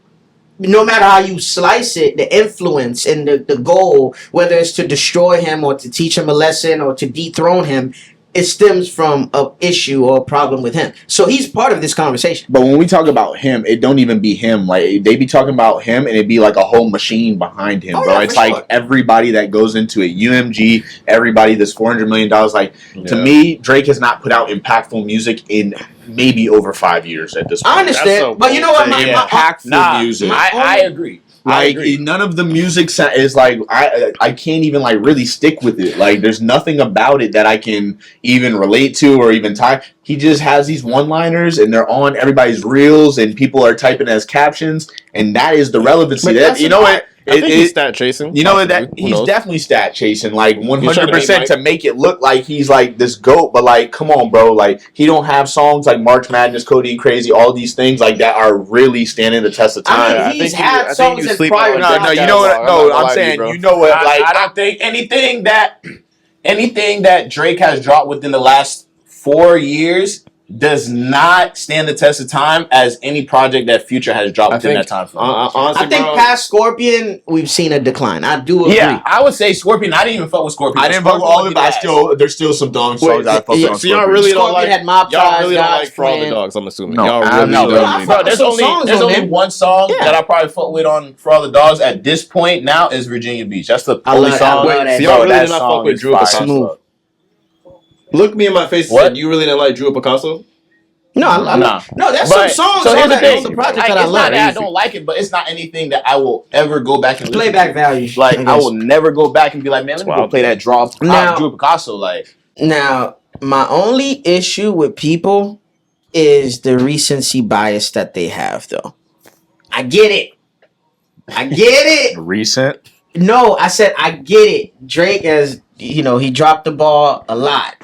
Speaker 4: no matter how you slice it, the influence and the goal, whether it's to destroy him or to teach him a lesson or to dethrone him, it stems from a issue or a problem with him. So he's part of this conversation.
Speaker 2: But when we talk about him, it don't even be him. Like, they be talking about him, and it be like a whole machine behind him, bro.
Speaker 4: Yeah,
Speaker 2: it's
Speaker 4: for
Speaker 2: like
Speaker 4: sure.
Speaker 2: everybody that goes into it. UMG, everybody. This $400 million. Like, to me, Drake has not put out impactful music in maybe over 5 years at this point.
Speaker 4: I understand,
Speaker 3: so
Speaker 4: but you know what?
Speaker 2: Impactful music.
Speaker 1: I agree.
Speaker 2: Like, none of the music is like, I can't even like really stick with it. Like, there's nothing about it that I can even relate to or even tie. He just has these one-liners, and they're on everybody's reels, and people are typing as captions, and that is the relevancy.
Speaker 4: But
Speaker 2: That, you know what?
Speaker 3: I think he's stat chasing.
Speaker 2: You know what? That
Speaker 3: Possibly. Who
Speaker 2: he's
Speaker 3: knows?
Speaker 2: definitely stat chasing, like
Speaker 3: He's trying to
Speaker 2: 100%
Speaker 3: make
Speaker 2: to make it look like he's like this GOAT. But like, come on, bro. Like, he don't have songs like March Madness, Codeine Crazy, all these things like that are really standing the test of time.
Speaker 4: I mean, he's had songs in prior.
Speaker 2: No, you know what? No, I'm saying, you know what? Like,
Speaker 1: I don't think anything that Drake has dropped within the last 4 years does not stand the test of time as any project that Future has dropped within that time frame.
Speaker 3: Honestly,
Speaker 4: I think
Speaker 3: bro,
Speaker 4: past Scorpion, we've seen a decline. I do agree.
Speaker 1: Yeah, I would say Scorpion. I didn't even fuck with Scorpion.
Speaker 2: I didn't fuck with all of it, but there's still some songs that I fuck with on
Speaker 3: so y'all
Speaker 2: Scorpion.
Speaker 3: really don't
Speaker 4: Scorpion
Speaker 3: like
Speaker 4: had Mob
Speaker 3: y'all
Speaker 4: Ties,
Speaker 3: really don't
Speaker 4: God's
Speaker 3: like For All the
Speaker 4: Plan.
Speaker 3: Dogs. I'm assuming
Speaker 2: No,
Speaker 3: y'all
Speaker 2: I
Speaker 3: really
Speaker 2: don't.
Speaker 3: don't.
Speaker 1: Bro, there's
Speaker 4: some
Speaker 1: only
Speaker 4: songs on
Speaker 1: only
Speaker 4: there.
Speaker 1: one song
Speaker 4: Yeah.
Speaker 1: that I probably fuck with on For All the Dogs at this point now is Virginia Beach. That's the
Speaker 4: I
Speaker 1: only
Speaker 4: love
Speaker 1: song.
Speaker 4: that.
Speaker 3: So y'all really
Speaker 1: that
Speaker 3: did not
Speaker 1: song
Speaker 3: fuck with
Speaker 1: is
Speaker 3: Drew
Speaker 1: fire.
Speaker 3: Picasso.
Speaker 4: Smooth.
Speaker 3: Look me in my face and
Speaker 1: What?
Speaker 3: said you really didn't like Drew Picasso.
Speaker 4: No,
Speaker 1: Nah.
Speaker 4: no, there's
Speaker 1: But-
Speaker 4: some songs
Speaker 1: so here's
Speaker 4: on
Speaker 1: the
Speaker 4: the
Speaker 1: thing.
Speaker 4: project
Speaker 1: Like,
Speaker 4: that I
Speaker 1: it's
Speaker 4: love.
Speaker 1: not that I don't like it, but it's not anything that I will ever go back and listen
Speaker 4: Playback
Speaker 1: to.
Speaker 4: value.
Speaker 1: Like,
Speaker 4: I
Speaker 1: I
Speaker 4: guess.
Speaker 1: will never go back and be like, man, let me go
Speaker 3: wild.
Speaker 1: play that drop
Speaker 4: Now-
Speaker 1: Drew Picasso. Like,
Speaker 4: Now, my only issue with people is the recency bias that they have, though. I get it. I get it.
Speaker 2: Recent.
Speaker 4: No, I said I get it. Drake has, he dropped the ball a lot.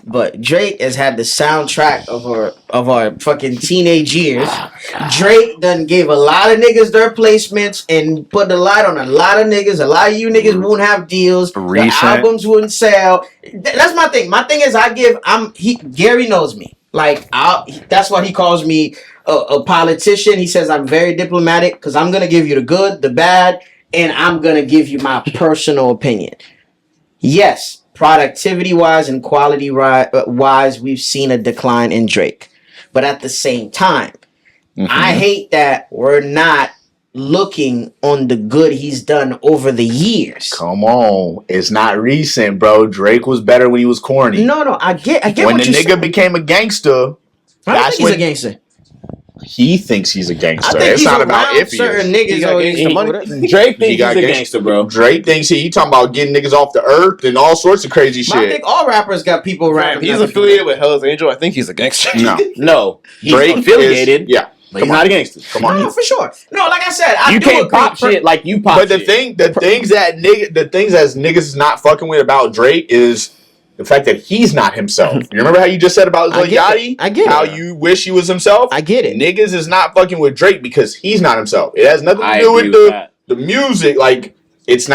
Speaker 4: But Drake has had the soundtrack of our fucking teenage years. Drake done gave a lot of niggas their placements and put the light on a lot of niggas. A lot of you niggas won't have deals.
Speaker 2: Recent.
Speaker 4: The albums wouldn't sell. That's my thing. My thing is Gary knows me. Like, that's why he calls me a politician. He says I'm very diplomatic because I'm going to give you the good, the bad, and I'm going to give you my personal opinion. Yes, productivity wise and quality wise, we've seen a decline in Drake. But at the same time, I hate that we're not looking on the good he's done over the years.
Speaker 2: Come on, it's not recent, bro. Drake was better when he was corny.
Speaker 4: No, I get
Speaker 2: when
Speaker 4: what
Speaker 2: the
Speaker 4: you
Speaker 2: nigga
Speaker 4: said.
Speaker 2: became a gangster,
Speaker 4: I don't
Speaker 2: that's
Speaker 4: think he's a
Speaker 2: when
Speaker 4: gangster.
Speaker 2: he thinks he's a
Speaker 4: I
Speaker 2: gangster.
Speaker 4: think
Speaker 2: It's
Speaker 4: he's
Speaker 2: not about
Speaker 4: around
Speaker 2: if he
Speaker 4: certain
Speaker 2: is.
Speaker 4: niggas. Or
Speaker 3: gangster money.
Speaker 1: Drake
Speaker 2: He
Speaker 1: thinks
Speaker 2: got
Speaker 1: he's a
Speaker 2: gangsta-
Speaker 1: gangster, bro.
Speaker 2: Drake thinks he talking about getting niggas off the earth and all sorts of crazy
Speaker 4: But I
Speaker 2: shit.
Speaker 4: think all rappers got people around.
Speaker 3: He's affiliated with Hell's Angel. I think he's a gangster.
Speaker 2: No,
Speaker 1: No, he's
Speaker 2: Drake
Speaker 1: affiliated.
Speaker 2: Is, yeah,
Speaker 1: but he's not a gangster.
Speaker 2: come on.
Speaker 4: No, for sure. No, like I said, I
Speaker 1: You
Speaker 4: do
Speaker 1: can't
Speaker 4: agree.
Speaker 1: pop shit like you pop.
Speaker 2: But the
Speaker 1: shit.
Speaker 2: things that niggas is not fucking with about Drake is the fact that he's not himself. You remember how you just said about
Speaker 4: I
Speaker 2: Lil
Speaker 4: get it.
Speaker 2: Yachty?
Speaker 4: I get it.
Speaker 2: How you wish he was himself?
Speaker 4: I get it.
Speaker 2: Niggas is not fucking with Drake because he's not himself. It has nothing to
Speaker 1: I
Speaker 2: do
Speaker 1: agree
Speaker 2: with
Speaker 1: with that.
Speaker 2: the music. Like, he's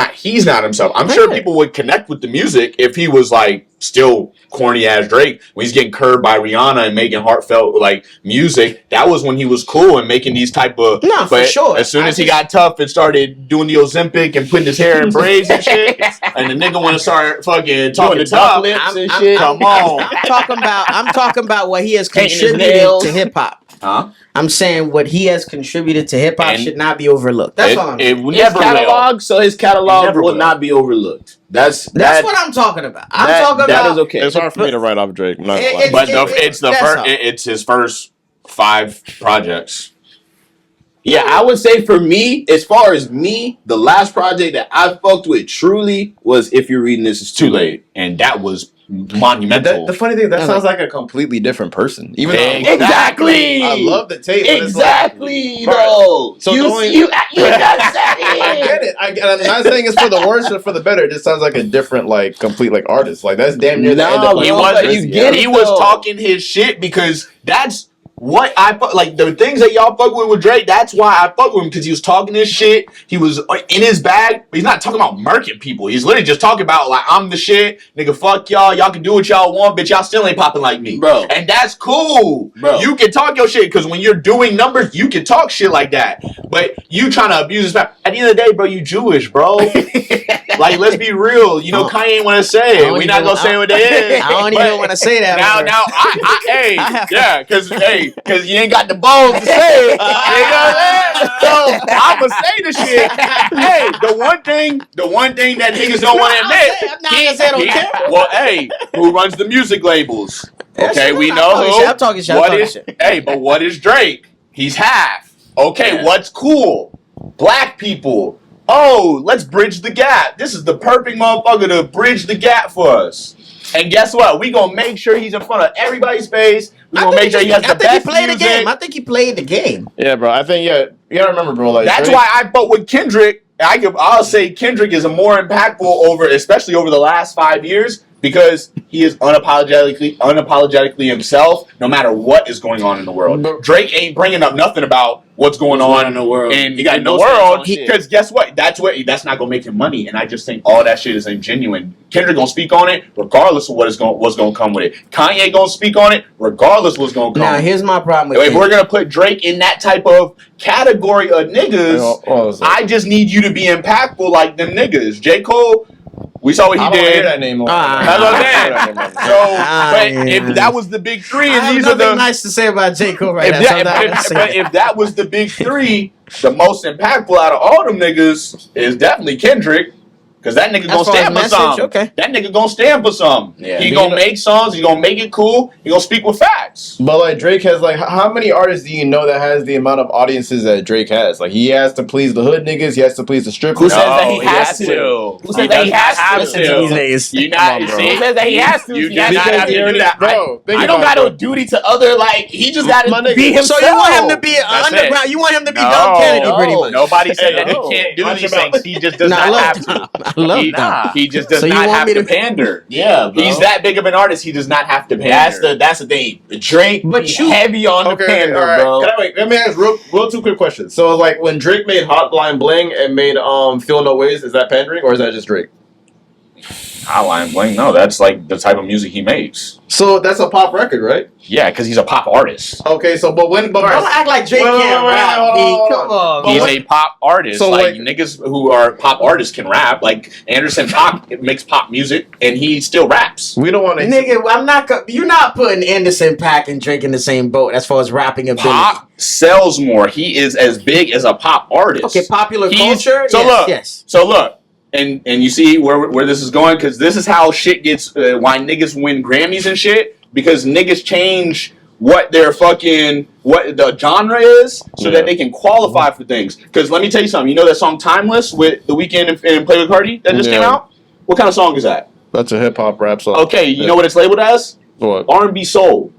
Speaker 2: not himself. I'm
Speaker 4: I
Speaker 2: sure
Speaker 4: get it.
Speaker 2: people would connect with the music if he was like still corny ass Drake. When he's getting curved by Rihanna and making heartfelt like music, that was when he was cool and making these type of.
Speaker 4: No, for
Speaker 2: but
Speaker 4: sure.
Speaker 2: As soon as he got tough and started doing the Ozempic and putting his hair in braids and shit, and the nigga want to start fucking talking
Speaker 1: the
Speaker 2: tough.
Speaker 1: duck lips and shit.
Speaker 2: Come on.
Speaker 4: I'm talking about what he has
Speaker 1: Painting his
Speaker 4: contributed
Speaker 1: nails.
Speaker 4: to hip hop.
Speaker 2: Huh?
Speaker 4: I'm saying what he has contributed to hip hop
Speaker 2: And
Speaker 4: should not be overlooked. That's all I'm saying.
Speaker 2: It
Speaker 1: His
Speaker 2: never
Speaker 1: catalog, so his catalog
Speaker 2: Never
Speaker 1: will
Speaker 2: will.
Speaker 1: not be overlooked. That's
Speaker 4: What I'm talking about. I'm talking
Speaker 1: that
Speaker 4: about.
Speaker 1: is okay.
Speaker 3: It's hard for me to write off Drake. I'm not gonna lie.
Speaker 4: It-
Speaker 2: But
Speaker 4: it- that's all.
Speaker 2: it's his first 5 projects.
Speaker 1: Yeah, I would say for me, as far as me, the last project that I fucked with truly was If You're Reading This, It's
Speaker 2: Too late, and that was monumental.
Speaker 3: The funny thing, that sounds like a completely different person. Even though
Speaker 1: Exactly.
Speaker 3: I love the tape. But
Speaker 1: Exactly,
Speaker 3: it's like,
Speaker 1: though.
Speaker 3: So
Speaker 1: you,
Speaker 3: the only-
Speaker 1: you just said
Speaker 3: I
Speaker 1: it.
Speaker 3: get it. I'm not saying it's for the worse or for the better. It just sounds like a different, like, complete, like, artist. Like, that's damn near the end of
Speaker 1: Nah,
Speaker 3: like,
Speaker 1: he
Speaker 3: the
Speaker 1: was-
Speaker 3: verse.
Speaker 1: you get it.
Speaker 2: He was
Speaker 1: though.
Speaker 2: talking his shit because that's what I fuck like the things that y'all fuck with Drake. That's why I fuck with him because he was talking his shit. He was in his bag, but he's not talking about murking people. He's literally just talking about like I'm the shit, nigga. Fuck y'all. Y'all can do what y'all want, bitch. Y'all still ain't popping like me,
Speaker 1: Bro.
Speaker 2: And that's cool,
Speaker 1: Bro.
Speaker 2: You can talk your shit because when you're doing numbers, you can talk shit like that. But you trying to abuse his fact. At the end of the day, bro, you Jewish, bro. Like, let's be real. You know, Kanye ain't want to say it. We not gonna say what it is.
Speaker 4: I don't even want to say that.
Speaker 2: Now, hey,
Speaker 4: I have-
Speaker 2: yeah, because you ain't got the balls to say it. You know what I'm saying? So I'ma say the shit. Hey, the one thing that niggas don't want to admit.
Speaker 4: I'm not gonna say it on camera.
Speaker 2: Well, hey, who runs the music labels?
Speaker 4: That's
Speaker 2: Okay,
Speaker 4: true.
Speaker 2: we
Speaker 4: I'm
Speaker 2: know
Speaker 4: talking
Speaker 2: who.
Speaker 4: shit. I'm talking shit. I'm
Speaker 2: What
Speaker 4: talking
Speaker 2: is?
Speaker 4: shit.
Speaker 2: Hey, but what is Drake? He's half. Okay,
Speaker 1: Yeah.
Speaker 2: what's cool? Black people. Oh, let's bridge the gap. This is the perfect motherfucker to bridge the gap for us. And guess what? We gonna make sure he's in front of everybody's face. We gonna make sure he has the best
Speaker 4: played the
Speaker 2: music.
Speaker 4: game. I think he played the game.
Speaker 3: Yeah, bro. I think, yeah, you gotta remember, bro. Like,
Speaker 2: That's
Speaker 3: Drake,
Speaker 2: why I fuck with Kendrick. I'll say Kendrick is a more impactful especially over the last 5 years, because he is unapologetically himself, no matter what is going on in the world.
Speaker 3: But-
Speaker 2: Drake ain't bringing up nothing about what's going on
Speaker 1: in the world.
Speaker 2: And
Speaker 1: He got
Speaker 2: in the
Speaker 1: no stance
Speaker 2: world,
Speaker 1: on shit.
Speaker 2: because guess what? That's not gonna make him money. And I just think all that shit is genuine. Kendrick gonna speak on it, regardless of what's gonna come with it. Kanye gonna speak on it, regardless what's gonna come.
Speaker 4: Now, here's my problem with
Speaker 2: If we're
Speaker 4: Kendrick.
Speaker 2: gonna put Drake in that type of category of niggas, I just need you to be impactful like them niggas. J. Cole, we saw what he
Speaker 3: I don't hear
Speaker 2: did.
Speaker 3: that name.
Speaker 2: That's what I'm saying. So, but if that was the big three,
Speaker 4: I
Speaker 2: and
Speaker 4: have
Speaker 2: these are
Speaker 4: nothing
Speaker 2: the
Speaker 4: nice to say about J. Cole right
Speaker 2: if
Speaker 4: now.
Speaker 2: that,
Speaker 4: so I'm not gonna say
Speaker 2: but
Speaker 4: that.
Speaker 2: if that was the big three, the most impactful out of all them niggas is definitely Kendrick. Because that nigga
Speaker 4: As
Speaker 2: gonna
Speaker 4: far as
Speaker 2: stand for
Speaker 4: message,
Speaker 2: something.
Speaker 4: okay.
Speaker 2: That nigga gonna stand for something.
Speaker 1: Yeah.
Speaker 2: He
Speaker 3: Do
Speaker 2: gonna
Speaker 3: you know-
Speaker 2: make songs. He gonna make it cool. He gonna speak with facts.
Speaker 3: But like Drake has like how many artists do you know that has the amount of audiences that Drake has? Like he has to please the hood niggas, he has to please the strippers.
Speaker 1: Who says that he
Speaker 2: No,
Speaker 1: has to? Who says that he has to?
Speaker 2: Listen
Speaker 4: to these niggas.
Speaker 2: You
Speaker 3: Come
Speaker 2: not
Speaker 3: on, bro.
Speaker 2: see,
Speaker 1: Who says that he has to?
Speaker 2: You
Speaker 1: He
Speaker 2: do
Speaker 1: has
Speaker 2: not
Speaker 1: to.
Speaker 2: have to do that.
Speaker 3: Bro, think
Speaker 1: I don't
Speaker 3: about
Speaker 1: got no
Speaker 3: it,
Speaker 1: duty to other, like, he just got
Speaker 3: My
Speaker 1: to
Speaker 3: nigga.
Speaker 1: be himself.
Speaker 4: So you want him to be an
Speaker 2: That's
Speaker 4: underground?
Speaker 2: it.
Speaker 4: You want him to be
Speaker 2: No,
Speaker 4: Dumb Kennedy,
Speaker 1: no.
Speaker 4: pretty much?
Speaker 2: Nobody said that
Speaker 1: No.
Speaker 2: he can't do
Speaker 3: Watch
Speaker 2: these
Speaker 3: your mouth.
Speaker 2: things. He just does
Speaker 4: Nah, I
Speaker 2: not
Speaker 4: love
Speaker 2: have
Speaker 4: Dumb.
Speaker 2: to.
Speaker 4: I love
Speaker 2: He,
Speaker 4: Dumb.
Speaker 2: he just does
Speaker 4: So you
Speaker 2: not
Speaker 4: want
Speaker 2: have
Speaker 4: me
Speaker 2: to
Speaker 4: to-
Speaker 2: pander.
Speaker 1: Yeah, bro.
Speaker 2: He's that big of an artist. He does not have to pander.
Speaker 1: That's the thing. Drake,
Speaker 4: But
Speaker 1: be
Speaker 4: you-
Speaker 1: heavy on the
Speaker 3: Okay,
Speaker 1: pander,
Speaker 3: all right.
Speaker 1: bro.
Speaker 3: Can I wait? Let me ask real two quick questions. So like when Drake made Hot Blind Bling and made Feel No Ways, is that pandering or is that just Drake?
Speaker 2: Hotline Bling. No, that's like the type of music he makes.
Speaker 3: So that's a pop record, right?
Speaker 2: Yeah, because he's a pop artist.
Speaker 3: Okay, so but
Speaker 4: Don't act like Drake
Speaker 3: Wait, wait,
Speaker 4: can't
Speaker 3: wait,
Speaker 4: rap.
Speaker 3: hold
Speaker 4: B.
Speaker 3: on.
Speaker 4: Come on,
Speaker 2: He's
Speaker 4: man.
Speaker 2: a pop artist.
Speaker 3: So,
Speaker 2: like
Speaker 3: like-
Speaker 2: niggas who are pop artists can rap. Like Anderson .Paak makes pop music and he still raps.
Speaker 3: We don't want to.
Speaker 4: Nigga, I'm not. You're not putting Anderson .Paak and Drake in the same boat as far as rapping ability.
Speaker 2: Pop sells more. He is as big as a pop artist.
Speaker 4: Okay, popular
Speaker 2: He's-
Speaker 4: culture.
Speaker 2: So
Speaker 4: yes,
Speaker 2: look,
Speaker 4: yes.
Speaker 2: So look, and you see where this is going, because this is how shit gets. Why niggas win Grammys and shit, because niggas change what their fucking what the genre is, so that they can qualify for things. Because let me tell you something. You know that song "Timeless" with The Weeknd and Playboi Carti that just came
Speaker 3: Yeah.
Speaker 2: out? What kind of song is that?
Speaker 3: That's a hip hop rap song.
Speaker 2: Okay, you know what it's labeled as?
Speaker 3: What?
Speaker 2: R&B soul.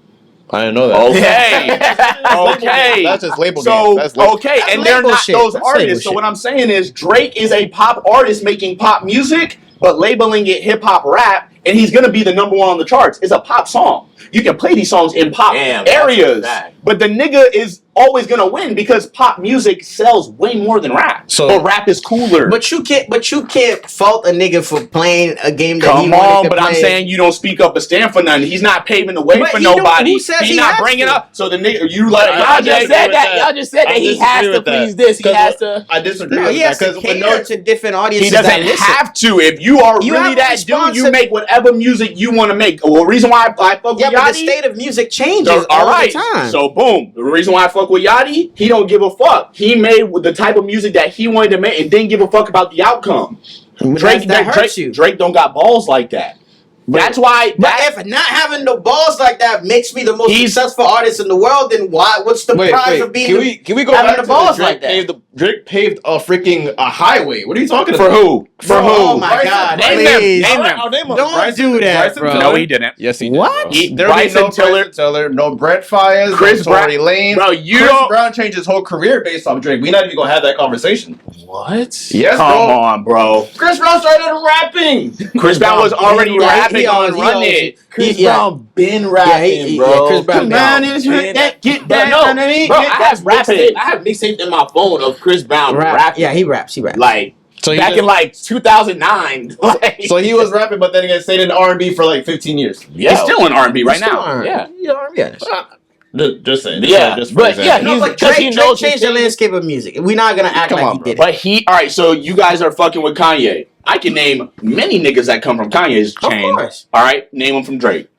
Speaker 3: I didn't know that.
Speaker 2: Okay.
Speaker 3: That's just label
Speaker 2: So
Speaker 3: game. That's label.
Speaker 2: okay,
Speaker 4: That's
Speaker 2: and they're
Speaker 4: label
Speaker 2: not
Speaker 4: shit.
Speaker 2: those
Speaker 4: That's label
Speaker 2: artists. So
Speaker 4: shit.
Speaker 2: what I'm saying is Drake is a pop artist making pop music, but labeling it hip hop rap, and he's gonna be the number one on the charts. It's a pop song. You can play these songs in pop areas, but the nigga is always gonna win because pop music sells way more than rap. But rap is cooler.
Speaker 4: But you can't fault a nigga for playing a game that he
Speaker 2: Come
Speaker 4: wanted
Speaker 2: on,
Speaker 4: to
Speaker 2: but
Speaker 4: play.
Speaker 2: I'm saying you don't speak up and stand for nothing. He's not paving the way
Speaker 4: But
Speaker 2: for
Speaker 4: he don't-
Speaker 2: nobody.
Speaker 4: who says
Speaker 2: He's
Speaker 4: he
Speaker 2: not
Speaker 4: has
Speaker 2: bringing
Speaker 4: to?
Speaker 2: up. So the nigga, you like
Speaker 1: Y'all just said that. Y'all just said that he has to please this. He has to.
Speaker 3: I disagree
Speaker 4: No,
Speaker 3: with
Speaker 4: he
Speaker 3: that
Speaker 4: has to cater to different audiences.
Speaker 2: He doesn't
Speaker 4: that listen.
Speaker 2: have to. If you are
Speaker 4: You
Speaker 2: really
Speaker 4: have a
Speaker 2: that dude, you
Speaker 4: responsi-
Speaker 2: make whatever music you want to make. Well, the reason why I fuck with
Speaker 4: Yeah, but the
Speaker 2: Yachty.
Speaker 4: state of music changes
Speaker 2: So,
Speaker 4: all
Speaker 2: all right.
Speaker 4: the time.
Speaker 2: So boom. The reason why I fuck with Yachty, he don't give a fuck. He made the type of music that he wanted to make and didn't give a fuck about the outcome. Drake hurts you. Drake don't got balls like that. That's why.
Speaker 4: But if not having the balls like that makes me the most successful artist in the world, then why? What's the prize of being?
Speaker 3: Can we go
Speaker 4: having
Speaker 3: back
Speaker 4: the
Speaker 3: to
Speaker 4: balls
Speaker 3: Drake
Speaker 4: like that?
Speaker 3: Drake paved a freaking highway. What are you talking
Speaker 2: For
Speaker 3: about?
Speaker 2: who? For who?
Speaker 4: Oh my God!
Speaker 2: Name them.
Speaker 4: Please.
Speaker 2: Name them.
Speaker 3: I'll name them.
Speaker 4: Don't do that, bro.
Speaker 2: No, he didn't.
Speaker 3: Yes, he
Speaker 4: What?
Speaker 3: did. Bro. There
Speaker 2: Bryson
Speaker 3: no
Speaker 2: Tiller.
Speaker 3: Bryson Tiller, no Brett Fayez,
Speaker 2: Chris
Speaker 3: no Tory
Speaker 2: Brown.
Speaker 3: Lanez.
Speaker 2: Bro, you
Speaker 3: Chris
Speaker 2: don't-
Speaker 3: Brown changed his whole career based off Drake. We're not even gonna have that conversation.
Speaker 2: What?
Speaker 3: Yes,
Speaker 2: Come
Speaker 3: bro.
Speaker 2: on, bro.
Speaker 3: Chris Brown started rapping.
Speaker 2: Chris Brown was already rapping on
Speaker 4: he
Speaker 2: Run
Speaker 4: always-
Speaker 2: It. Chris
Speaker 4: yeah.
Speaker 2: Brown been rapping,
Speaker 4: he-
Speaker 2: bro.
Speaker 4: yeah, Chris Brown
Speaker 2: Come
Speaker 4: been-
Speaker 2: on, it's get
Speaker 1: Bro,
Speaker 2: that
Speaker 1: no,
Speaker 2: underneath.
Speaker 1: bro, I
Speaker 2: Get
Speaker 1: have
Speaker 2: that rapping.
Speaker 1: mixtape. I have mixtape in my phone of Chris Brown rapping.
Speaker 4: Yeah, he raps. He raps.
Speaker 1: Like
Speaker 3: So
Speaker 1: back in like 2009. Like,
Speaker 3: So he was rapping, but then again, stayed in R&B for like 15 years.
Speaker 2: He's still in R&B right now.
Speaker 1: Yeah.
Speaker 4: yeah.
Speaker 3: Just saying.
Speaker 1: Yeah,
Speaker 3: just for
Speaker 1: but
Speaker 3: example.
Speaker 1: yeah,
Speaker 4: No,
Speaker 1: he's
Speaker 4: but
Speaker 1: because he
Speaker 4: Drake
Speaker 1: knows
Speaker 4: changed the landscape of music. We're not gonna act
Speaker 3: Come
Speaker 4: like
Speaker 3: on,
Speaker 4: he
Speaker 3: bro.
Speaker 4: did it.
Speaker 2: But all right, so you guys are fucking with Kanye. I can name many niggas that come from Kanye's
Speaker 4: Of
Speaker 2: chain.
Speaker 4: course.
Speaker 2: All right, name them from Drake.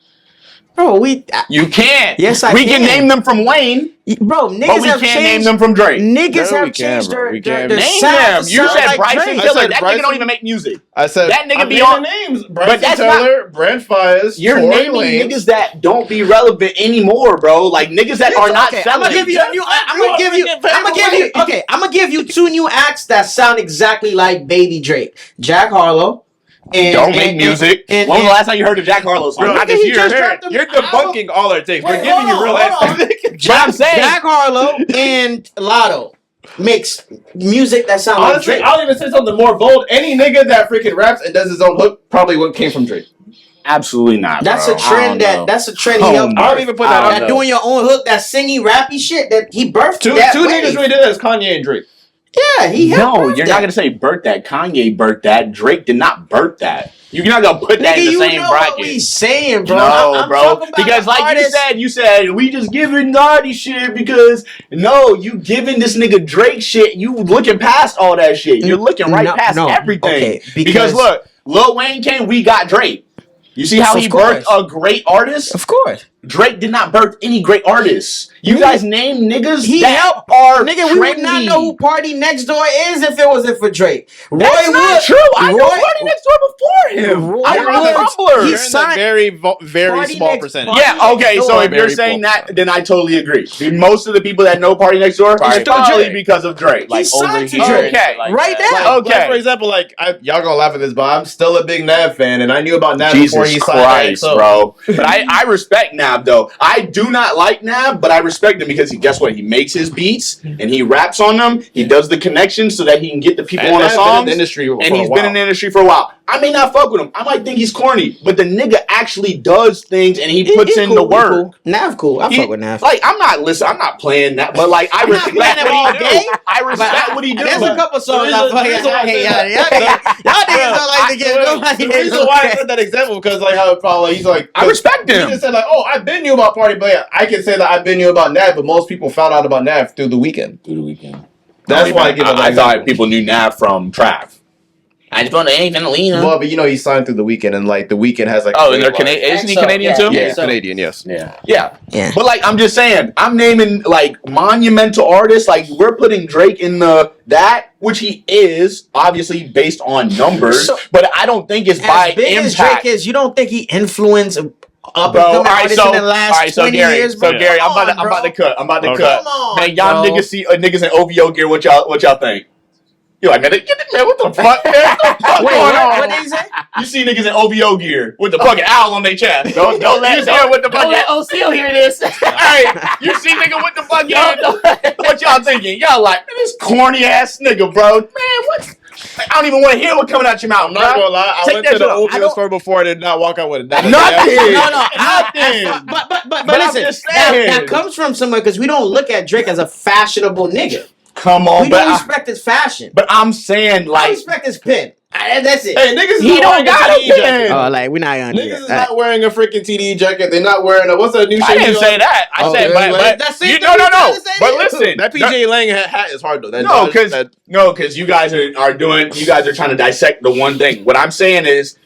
Speaker 4: Bro,
Speaker 2: You can't.
Speaker 4: Yes, I
Speaker 2: We can
Speaker 4: can.
Speaker 2: name them from Wayne,
Speaker 4: bro,
Speaker 2: but
Speaker 4: niggas
Speaker 2: we
Speaker 4: have
Speaker 2: can't name
Speaker 4: changed.
Speaker 2: them from Drake.
Speaker 4: Niggas
Speaker 3: No, we
Speaker 4: have
Speaker 3: can,
Speaker 4: changed
Speaker 3: bro.
Speaker 4: their
Speaker 3: We
Speaker 4: their,
Speaker 3: can.
Speaker 4: their
Speaker 2: Name
Speaker 4: sound
Speaker 2: them.
Speaker 4: to
Speaker 2: You
Speaker 4: sound
Speaker 2: said
Speaker 4: like
Speaker 2: Bryson
Speaker 4: Drake.
Speaker 2: Tiller.
Speaker 3: said
Speaker 2: That nigga
Speaker 3: Bryson-
Speaker 2: don't even make music.
Speaker 3: I said
Speaker 2: That nigga
Speaker 3: I'm
Speaker 2: be
Speaker 3: naming
Speaker 2: on-
Speaker 3: names. Bryson
Speaker 2: that's
Speaker 3: Tiller, Brent Fayez,
Speaker 2: You're
Speaker 3: Tory
Speaker 2: naming
Speaker 3: Lanez.
Speaker 2: niggas that don't be relevant anymore, bro. Like niggas that are not
Speaker 4: Okay, I'm
Speaker 2: selling.
Speaker 4: gonna give you a new. I'm gonna give you two new acts that sound exactly like Baby Drake. Jack Harlow. And,
Speaker 2: Don't make music.
Speaker 4: and-
Speaker 2: When was the last time you heard a Jack Harlow song?
Speaker 3: Bro,
Speaker 2: Not
Speaker 4: nigga,
Speaker 2: this
Speaker 4: he
Speaker 2: year.
Speaker 4: just dropped
Speaker 3: You're debunking all our takes. We're
Speaker 4: Wait,
Speaker 3: giving you
Speaker 4: hold
Speaker 3: real
Speaker 4: on, hold
Speaker 3: answers.
Speaker 2: But I'm saying,
Speaker 4: Jack Harlow and Lotto makes music that sounds like
Speaker 3: Honestly,
Speaker 4: Drake.
Speaker 3: I'll even say something more bold. Any nigga that freaking raps and does his own hook probably what came from Drake.
Speaker 2: absolutely not.
Speaker 4: That's
Speaker 2: bro.
Speaker 4: a trend
Speaker 2: I don't know.
Speaker 4: that's a trend
Speaker 2: Oh
Speaker 4: he helped.
Speaker 2: my-
Speaker 3: I don't even put that
Speaker 2: I
Speaker 3: out
Speaker 2: don't
Speaker 4: That
Speaker 2: know.
Speaker 4: doing your own hook, that singing rappy shit that he birthed
Speaker 3: Two
Speaker 4: that
Speaker 3: niggas
Speaker 4: wave.
Speaker 3: really did that is Kanye and Drake.
Speaker 4: Yeah, he helped
Speaker 2: No,
Speaker 4: birth
Speaker 2: you're
Speaker 4: that.
Speaker 2: not gonna say birth that. Kanye birthed that. Drake did not birth that. You're not gonna put that
Speaker 4: Nigga,
Speaker 2: in the
Speaker 4: you
Speaker 2: same
Speaker 4: know what we
Speaker 2: bracket.
Speaker 4: saying, bro.
Speaker 2: No,
Speaker 4: I'm
Speaker 2: bro.
Speaker 4: talking about
Speaker 2: Because
Speaker 4: the
Speaker 2: like
Speaker 4: artist-
Speaker 2: you said we just giving naughty shit because no, you giving this nigga Drake shit. You looking past all that shit. You're looking right past everything.
Speaker 4: Okay,
Speaker 2: because look, Lil Wayne came, we got Drake. You see how
Speaker 4: Of
Speaker 2: he
Speaker 4: course.
Speaker 2: birthed a great artist?
Speaker 4: Of course.
Speaker 2: Drake did not birth any great artists. You guys name niggas
Speaker 4: He
Speaker 2: that
Speaker 4: helped.
Speaker 2: are
Speaker 4: Nigga, we would not
Speaker 2: trendy.
Speaker 4: know who Party Next Door is if it wasn't for Drake.
Speaker 2: That's not true. I know
Speaker 4: Roy-
Speaker 2: Party Next Door before him.
Speaker 4: Roy
Speaker 2: I'm on
Speaker 4: Woods-
Speaker 2: Tumblr.
Speaker 4: He
Speaker 3: You're in
Speaker 4: signed-
Speaker 3: the very
Speaker 4: Party
Speaker 3: small
Speaker 4: Next-
Speaker 3: percentage.
Speaker 4: Party
Speaker 2: Yeah, okay,
Speaker 4: Next
Speaker 2: so
Speaker 4: Door.
Speaker 2: if you're
Speaker 3: Very
Speaker 2: saying
Speaker 3: small.
Speaker 2: that, then I totally agree. Most of the people that know Party Next Door
Speaker 1: Probably
Speaker 2: is probably
Speaker 1: Drake.
Speaker 2: because of Drake.
Speaker 1: like
Speaker 4: signed
Speaker 1: over
Speaker 4: to
Speaker 1: here.
Speaker 4: Drake.
Speaker 2: Okay.
Speaker 1: Like
Speaker 4: Right
Speaker 1: that.
Speaker 4: there.
Speaker 2: Okay.
Speaker 3: Like, for example, y'all gonna laugh at this, but I'm still a big Nav fan, and I knew about Nav before
Speaker 2: Jesus
Speaker 3: he signed
Speaker 2: Christ,
Speaker 3: XO.
Speaker 2: bro. But I respect Nav, though. I do not like Nav, but I respect him because guess what? He makes his beats, and he raps on them. He does the connections so that he can get the people
Speaker 3: And
Speaker 2: on the
Speaker 3: Nav been in
Speaker 2: songs.
Speaker 3: the industry for
Speaker 2: And
Speaker 3: a
Speaker 2: he's
Speaker 3: while.
Speaker 2: been in the industry for a while. I may not fuck with him. I might think he's corny, but the nigga actually does things and he puts in the work.
Speaker 4: Cool. Nav cool. I
Speaker 2: He-
Speaker 4: fuck with Nav.
Speaker 2: Like I'm not playing that, but like I
Speaker 4: I'm not
Speaker 2: respect
Speaker 4: playing him all
Speaker 2: what he do.
Speaker 4: day,
Speaker 2: I respect what he do.
Speaker 4: There's a couple songs
Speaker 3: The
Speaker 4: I
Speaker 3: reason-
Speaker 4: fucking
Speaker 3: the reason why I
Speaker 4: hate.
Speaker 3: said
Speaker 4: Y'all niggas don't like to get nobody.
Speaker 3: The reason why I said that example because like how probably he's like
Speaker 2: I respect
Speaker 3: he
Speaker 2: him.
Speaker 3: just said like, oh, I've been knew about Party, but yeah, I can say that I've been knew about Nav, but most people found out about Nav through the weekend.
Speaker 1: Through the weekend.
Speaker 3: That's why I give him that
Speaker 2: I thought
Speaker 3: example.
Speaker 2: people knew Nav from Trav.
Speaker 1: I just want to ain't gonna lean
Speaker 3: Well, but you know he signed through the weekend, and like the weekend has like
Speaker 2: Oh,
Speaker 3: a
Speaker 2: and they're
Speaker 3: big
Speaker 2: Canadian. Isn't he
Speaker 4: XO,
Speaker 2: Canadian
Speaker 4: yeah.
Speaker 2: too?
Speaker 3: line. Yeah,
Speaker 4: So-
Speaker 3: Canadian, yes.
Speaker 1: Yeah.
Speaker 2: Yeah.
Speaker 4: Yeah.
Speaker 2: But like I'm just saying, I'm naming like monumental artists. Like we're putting Drake in that, which he is obviously based on numbers,
Speaker 4: So-
Speaker 2: but I don't think it's by
Speaker 4: As big as
Speaker 2: impact.
Speaker 4: Drake is, you don't think he influenced up
Speaker 2: Bro,
Speaker 4: and
Speaker 2: all
Speaker 4: coming
Speaker 2: right,
Speaker 4: artists
Speaker 2: so,
Speaker 4: in the last 20
Speaker 2: Gary,
Speaker 4: years, bro?
Speaker 2: so Gary, I'm
Speaker 4: Come
Speaker 2: about
Speaker 4: on,
Speaker 2: to cut. I'm about to
Speaker 3: Okay.
Speaker 2: cut.
Speaker 4: Come on,
Speaker 2: Man, y'all
Speaker 4: bro.
Speaker 2: niggas see niggas in OVO gear. What y'all think? You're like, man, what the fuck? Man, what the fuck
Speaker 4: Wait,
Speaker 2: going on?
Speaker 4: what did he say?
Speaker 2: You see niggas in OVO gear with the fucking owl on their chest. Don't let you see him with the fucking.
Speaker 1: OCL hear this.
Speaker 2: Hey, you see nigga with the fucking. What y'all thinking? Y'all like, man, this corny ass nigga, bro. Man, Like, I don't even want to hear what's coming out your mouth.
Speaker 3: I'm not gonna lie. I
Speaker 2: Take
Speaker 3: went
Speaker 2: that
Speaker 3: to the
Speaker 2: shit off.
Speaker 3: oatmeal store before. I did not walk out with it.
Speaker 2: Nothing.
Speaker 4: Nothing. But
Speaker 2: I'm
Speaker 4: listen,
Speaker 2: just
Speaker 4: that
Speaker 2: saying.
Speaker 4: comes from somewhere because we don't look at Drake as a fashionable nigga.
Speaker 2: Come on,
Speaker 4: We don't respect his fashion.
Speaker 2: but I'm saying
Speaker 4: I
Speaker 2: like,
Speaker 4: respect his pen. That's it.
Speaker 3: Hey, niggas is
Speaker 2: he
Speaker 3: not
Speaker 2: don't
Speaker 3: wearing
Speaker 2: got
Speaker 3: a
Speaker 2: a
Speaker 3: TDE jacket.
Speaker 2: pen.
Speaker 4: Oh, like we're not gonna do
Speaker 3: Niggas is
Speaker 4: that.
Speaker 3: not wearing a freaking TDE jacket. They're not wearing a what's that new shit?
Speaker 2: I didn't say that. I said, but
Speaker 4: that's
Speaker 2: you
Speaker 4: it.
Speaker 2: no.
Speaker 4: That's it.
Speaker 2: But listen,
Speaker 3: That PJ Lang hat is hard though. That
Speaker 2: No,
Speaker 3: Dodge-
Speaker 2: because you guys are doing. You guys are trying to dissect the one thing. What I'm saying is,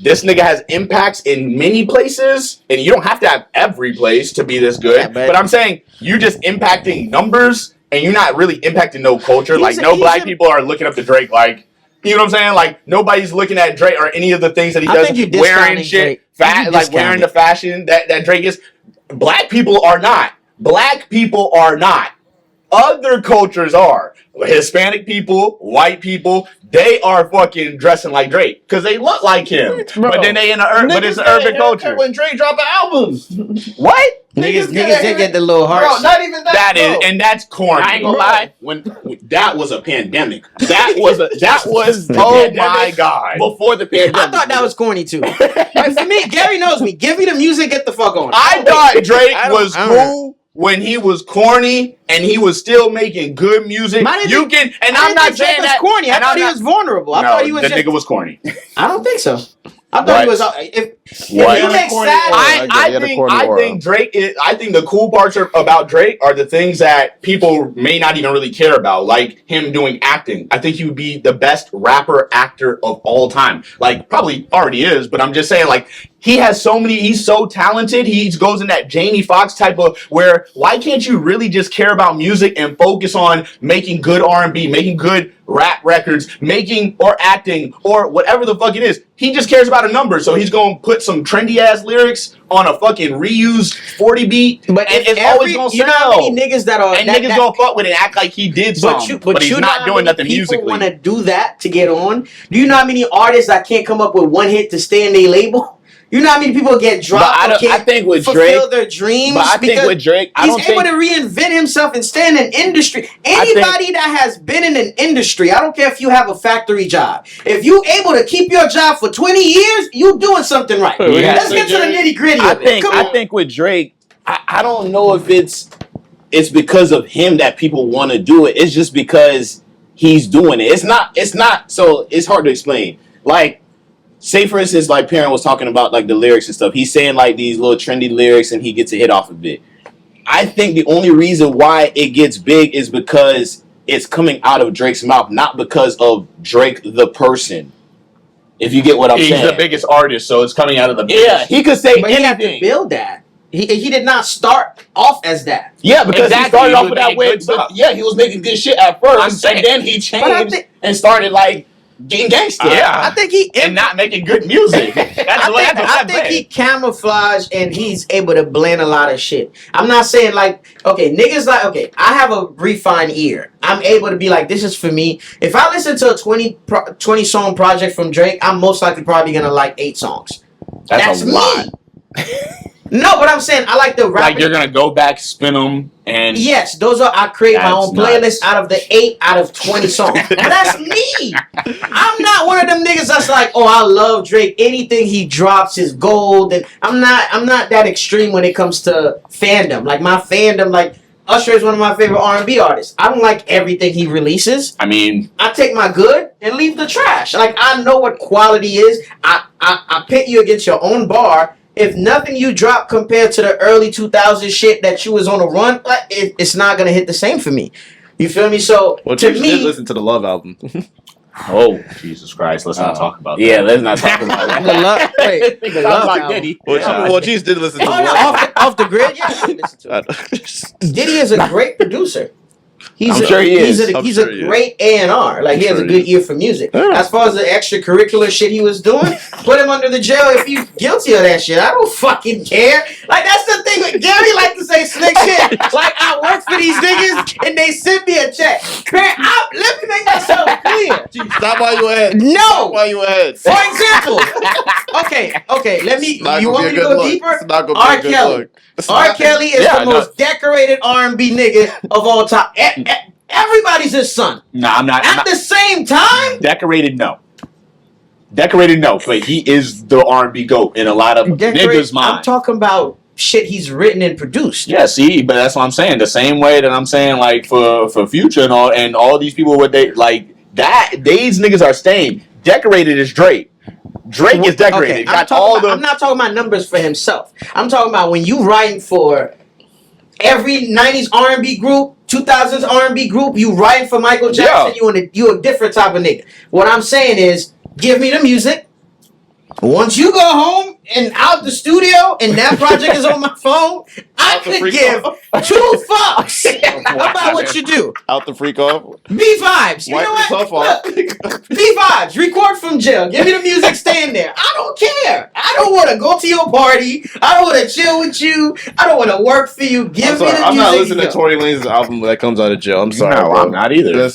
Speaker 2: this nigga has impacts in many places, and you don't have to have every place to be this good.
Speaker 4: Yeah,
Speaker 2: but I'm saying you're just impacting numbers, and you're not really impacting no culture. Like no black people are looking up to Drake. Like you know what I'm saying? Like nobody's looking at Drake or any of the things that he
Speaker 4: I
Speaker 2: does.
Speaker 4: think you're
Speaker 2: Wearing
Speaker 4: discounting
Speaker 2: shit,
Speaker 4: Drake. You
Speaker 2: like wearing
Speaker 4: discounting.
Speaker 2: the fashion that Drake is. Black people are not. Black people are not. Other cultures are. Hispanic people, white people, they are fucking dressing like Drake because they look like him.
Speaker 3: Bro,
Speaker 2: but then they in the but it's an
Speaker 3: get a
Speaker 2: urban
Speaker 3: haircut
Speaker 2: culture.
Speaker 3: when Drake dropping albums.
Speaker 2: What?
Speaker 4: Niggas
Speaker 3: get a
Speaker 4: they get the little
Speaker 3: Bro,
Speaker 4: hearts.
Speaker 3: not even that.
Speaker 2: That is,
Speaker 3: bro.
Speaker 2: and that's corny.
Speaker 1: I ain't gonna
Speaker 3: Bro.
Speaker 1: lie. When that was a pandemic. That was the
Speaker 2: Oh
Speaker 1: pandemic
Speaker 2: my god!
Speaker 1: before the pandemic.
Speaker 4: I thought that was corny too. Like for me, Gary knows me. Give me the music, get the fuck on.
Speaker 2: I thought Drake
Speaker 4: I don't-
Speaker 2: was
Speaker 4: I don't-
Speaker 2: cool when he was corny and he was still making good music.
Speaker 4: I didn't
Speaker 2: You
Speaker 4: think-
Speaker 2: can, and
Speaker 4: I
Speaker 2: I'm
Speaker 4: didn't
Speaker 2: not
Speaker 4: think Drake
Speaker 2: saying
Speaker 4: was
Speaker 2: that
Speaker 4: corny. I
Speaker 2: and
Speaker 4: thought
Speaker 2: I'm
Speaker 4: he
Speaker 2: not-
Speaker 4: was vulnerable. I
Speaker 2: No,
Speaker 4: thought he was
Speaker 2: the
Speaker 4: just.
Speaker 2: nigga was corny.
Speaker 4: I don't think so. I thought
Speaker 2: What?
Speaker 4: he was. If
Speaker 2: What?
Speaker 4: you make
Speaker 3: Corny
Speaker 4: sad,
Speaker 3: or-
Speaker 2: I think Drake is, I think the cool parts about Drake are the things that people may not even really care about, like him doing acting. I think he would be the best rapper actor of all time. Like probably already is, but I'm just saying like he has so many, he's so talented. He goes in that Jamie Foxx type of where why can't you really just care about music and focus on making good R&B, making good rap records, making or acting or whatever the fuck it is. He just cares about a number, so he's gonna put some trendy ass lyrics on a fucking reused 40 beat,
Speaker 4: but
Speaker 2: and it's
Speaker 4: every,
Speaker 2: always gonna
Speaker 4: you know
Speaker 2: sell.
Speaker 4: how many niggas that are
Speaker 2: And
Speaker 4: that,
Speaker 2: niggas
Speaker 4: that,
Speaker 2: gonna fuck with it and act like he did something, but he's
Speaker 4: you know
Speaker 2: not
Speaker 4: how
Speaker 2: doing
Speaker 4: many
Speaker 2: nothing
Speaker 4: people
Speaker 2: musically.
Speaker 4: want to do that to get on? Do you know how many artists that can't come up with one hit to stay in their label? You know how many people get dropped
Speaker 1: But
Speaker 4: or can't
Speaker 1: I think with
Speaker 4: fulfill
Speaker 1: Drake,
Speaker 4: their dreams?
Speaker 1: but I think
Speaker 4: because
Speaker 1: with Drake, I
Speaker 4: he's
Speaker 1: don't
Speaker 4: able
Speaker 1: think.
Speaker 4: to reinvent himself and stay in an industry. Anybody that has been in an industry, I don't care if you have a factory job. If you able to keep your job for 20 years, you doing something right.
Speaker 1: Yeah.
Speaker 4: Let's get to the nitty gritty of it. Come
Speaker 1: I
Speaker 4: on.
Speaker 1: think with Drake, I don't know if it's because of him that people want to do it. It's just because he's doing it. It's not. So it's hard to explain. Like, say for instance, like Perrin was talking about like the lyrics and stuff. He's saying like these little trendy lyrics and he gets a hit off of it. I think the only reason why it gets big is because it's coming out of Drake's mouth, not because of Drake the person. If you get what I'm
Speaker 2: He's
Speaker 1: saying.
Speaker 2: the biggest artist, so it's coming out of the
Speaker 1: Yeah, he could say
Speaker 4: But he had to
Speaker 1: anything.
Speaker 4: build that. He did not start off as that.
Speaker 1: Yeah, because
Speaker 2: Exactly.
Speaker 1: he started
Speaker 2: He
Speaker 1: off
Speaker 2: was
Speaker 1: with that
Speaker 2: making
Speaker 1: way.
Speaker 2: good stuff.
Speaker 1: Yeah, he was making good shit at
Speaker 2: I'm
Speaker 1: first,
Speaker 2: saying.
Speaker 1: and then he
Speaker 4: But I
Speaker 1: changed
Speaker 4: think-
Speaker 1: and started like getting gangster.
Speaker 2: Yeah.
Speaker 4: I think he
Speaker 2: and not making good music. That's
Speaker 4: I think he camouflaged and he's able to blend a lot of shit. I'm not saying like, okay, niggas like, okay, I have a refined ear. I'm able to be like, this is for me. If I listen to a 20 song project from Drake, I'm most likely probably gonna like 8 songs.
Speaker 2: That's a
Speaker 4: me.
Speaker 2: lot.
Speaker 4: No, but I'm saying I like the rap.
Speaker 2: Like you're gonna go back, spin them, and
Speaker 4: Yes, those are. I create my
Speaker 2: That's
Speaker 4: own playlist
Speaker 2: nuts.
Speaker 4: out of the 8 out of 20 songs. But that's me. I'm not one of them niggas that's like, oh, I love Drake. Anything he drops is gold. And I'm not that extreme when it comes to fandom. Like my fandom, like Usher is one of my favorite R&B artists. I don't like everything he releases.
Speaker 2: I mean,
Speaker 4: I take my good and leave the trash. Like I know what quality is. I pit you against your own bar. If nothing you drop compared to the early 2000s shit that you was on a run, like, it's not gonna hit the same for me. You feel me? So
Speaker 3: Well,
Speaker 4: to
Speaker 3: Cheech did
Speaker 4: me,
Speaker 3: listen to the Love album.
Speaker 2: oh Jesus Christ, let's not talk about that.
Speaker 1: Yeah, let's not talk about that.
Speaker 4: the love, wait, the
Speaker 1: Sounds
Speaker 4: love
Speaker 1: like
Speaker 4: album.
Speaker 1: Diddy.
Speaker 3: Well, Cheech did listen to the
Speaker 4: Oh, no,
Speaker 3: Love
Speaker 4: off the grid. Yeah, I listen to it. Diddy is a great producer.
Speaker 1: I'm sure he is.
Speaker 4: He's a great A&R. Like, he has a good ear for music.
Speaker 3: Yeah.
Speaker 4: As far as the extracurricular shit he was doing, put him under the jail if you guilty of that shit. I don't fucking care. Like, that's the thing with Gary like to say slick shit. Like, I work for these niggas and they send me a check. Man, let me make myself clear.
Speaker 3: Cheech, stop while you ahead.
Speaker 4: No.
Speaker 3: Stop while you ahead.
Speaker 4: For example. Okay, let me,
Speaker 3: Not
Speaker 4: you
Speaker 3: gonna
Speaker 4: want
Speaker 3: be
Speaker 4: me
Speaker 3: a
Speaker 4: to
Speaker 3: good
Speaker 4: go
Speaker 3: look.
Speaker 4: deeper?
Speaker 3: It's not gonna
Speaker 4: R.
Speaker 3: be a good
Speaker 4: Kelly.
Speaker 3: look. It's
Speaker 4: R.
Speaker 3: not-
Speaker 4: Kelly is
Speaker 2: Yeah,
Speaker 4: the
Speaker 2: no.
Speaker 4: most decorated R&B nigga of all time. Everybody's his son.
Speaker 2: Nah, I'm not.
Speaker 4: At the same time,
Speaker 2: Decorated, no. But he is the R&B GOAT in a lot of niggas'
Speaker 4: I'm
Speaker 2: mind.
Speaker 4: talking about shit he's written and produced.
Speaker 2: Yeah, see, but that's what I'm saying. The same way that I'm saying, like for Future and all these people, what they like that. These niggas are staying. Decorated is Drake. Drake is decorated.
Speaker 4: Okay, I'm not talking about numbers for himself. I'm talking about when you writing for every 90s R&B group, 2000s R&B group, you writing for Michael Jackson, you a different type of nigga. What I'm saying is, give me the music. Once you go home and out the studio and that project is on my phone, I could give 2 fucks about what you do.
Speaker 3: Out the freak off.
Speaker 4: B vibes. You know what? Look, B vibes. Record from jail. Give me the music. Stand there. I don't care. I don't want to go to your party. I don't want to chill with you. I don't want to work for you. Give me the music.
Speaker 3: I'm not listening to Tory Lanez album that comes out of jail. I'm sorry.
Speaker 2: No,
Speaker 3: bro.
Speaker 2: I'm not either.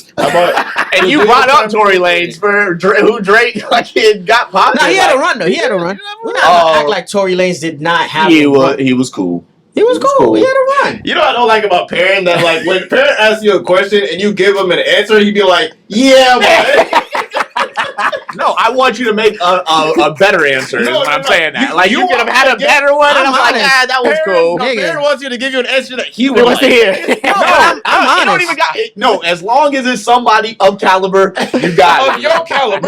Speaker 3: And
Speaker 2: you brought up Tory Lanez for who Drake like it got popular.
Speaker 4: No, he had a run though. He had a run. We're not gonna act like Tory Lanez did not have a run.
Speaker 2: He was cool.
Speaker 4: He was cool. He had a run.
Speaker 3: You know what I don't like about Perrin? That like when Perrin asks you a question and you give him an answer, he'd be like, "Yeah, man."
Speaker 2: No, I want you to make a better answer. Is what I'm saying. That you could have had a better one. And I'm like, that was cool.
Speaker 3: Perrin wants you to give you an answer that he
Speaker 2: wants to hear.
Speaker 4: I'm honest.
Speaker 2: You don't even got as long as it's somebody of caliber, you got
Speaker 3: it. Of your caliber.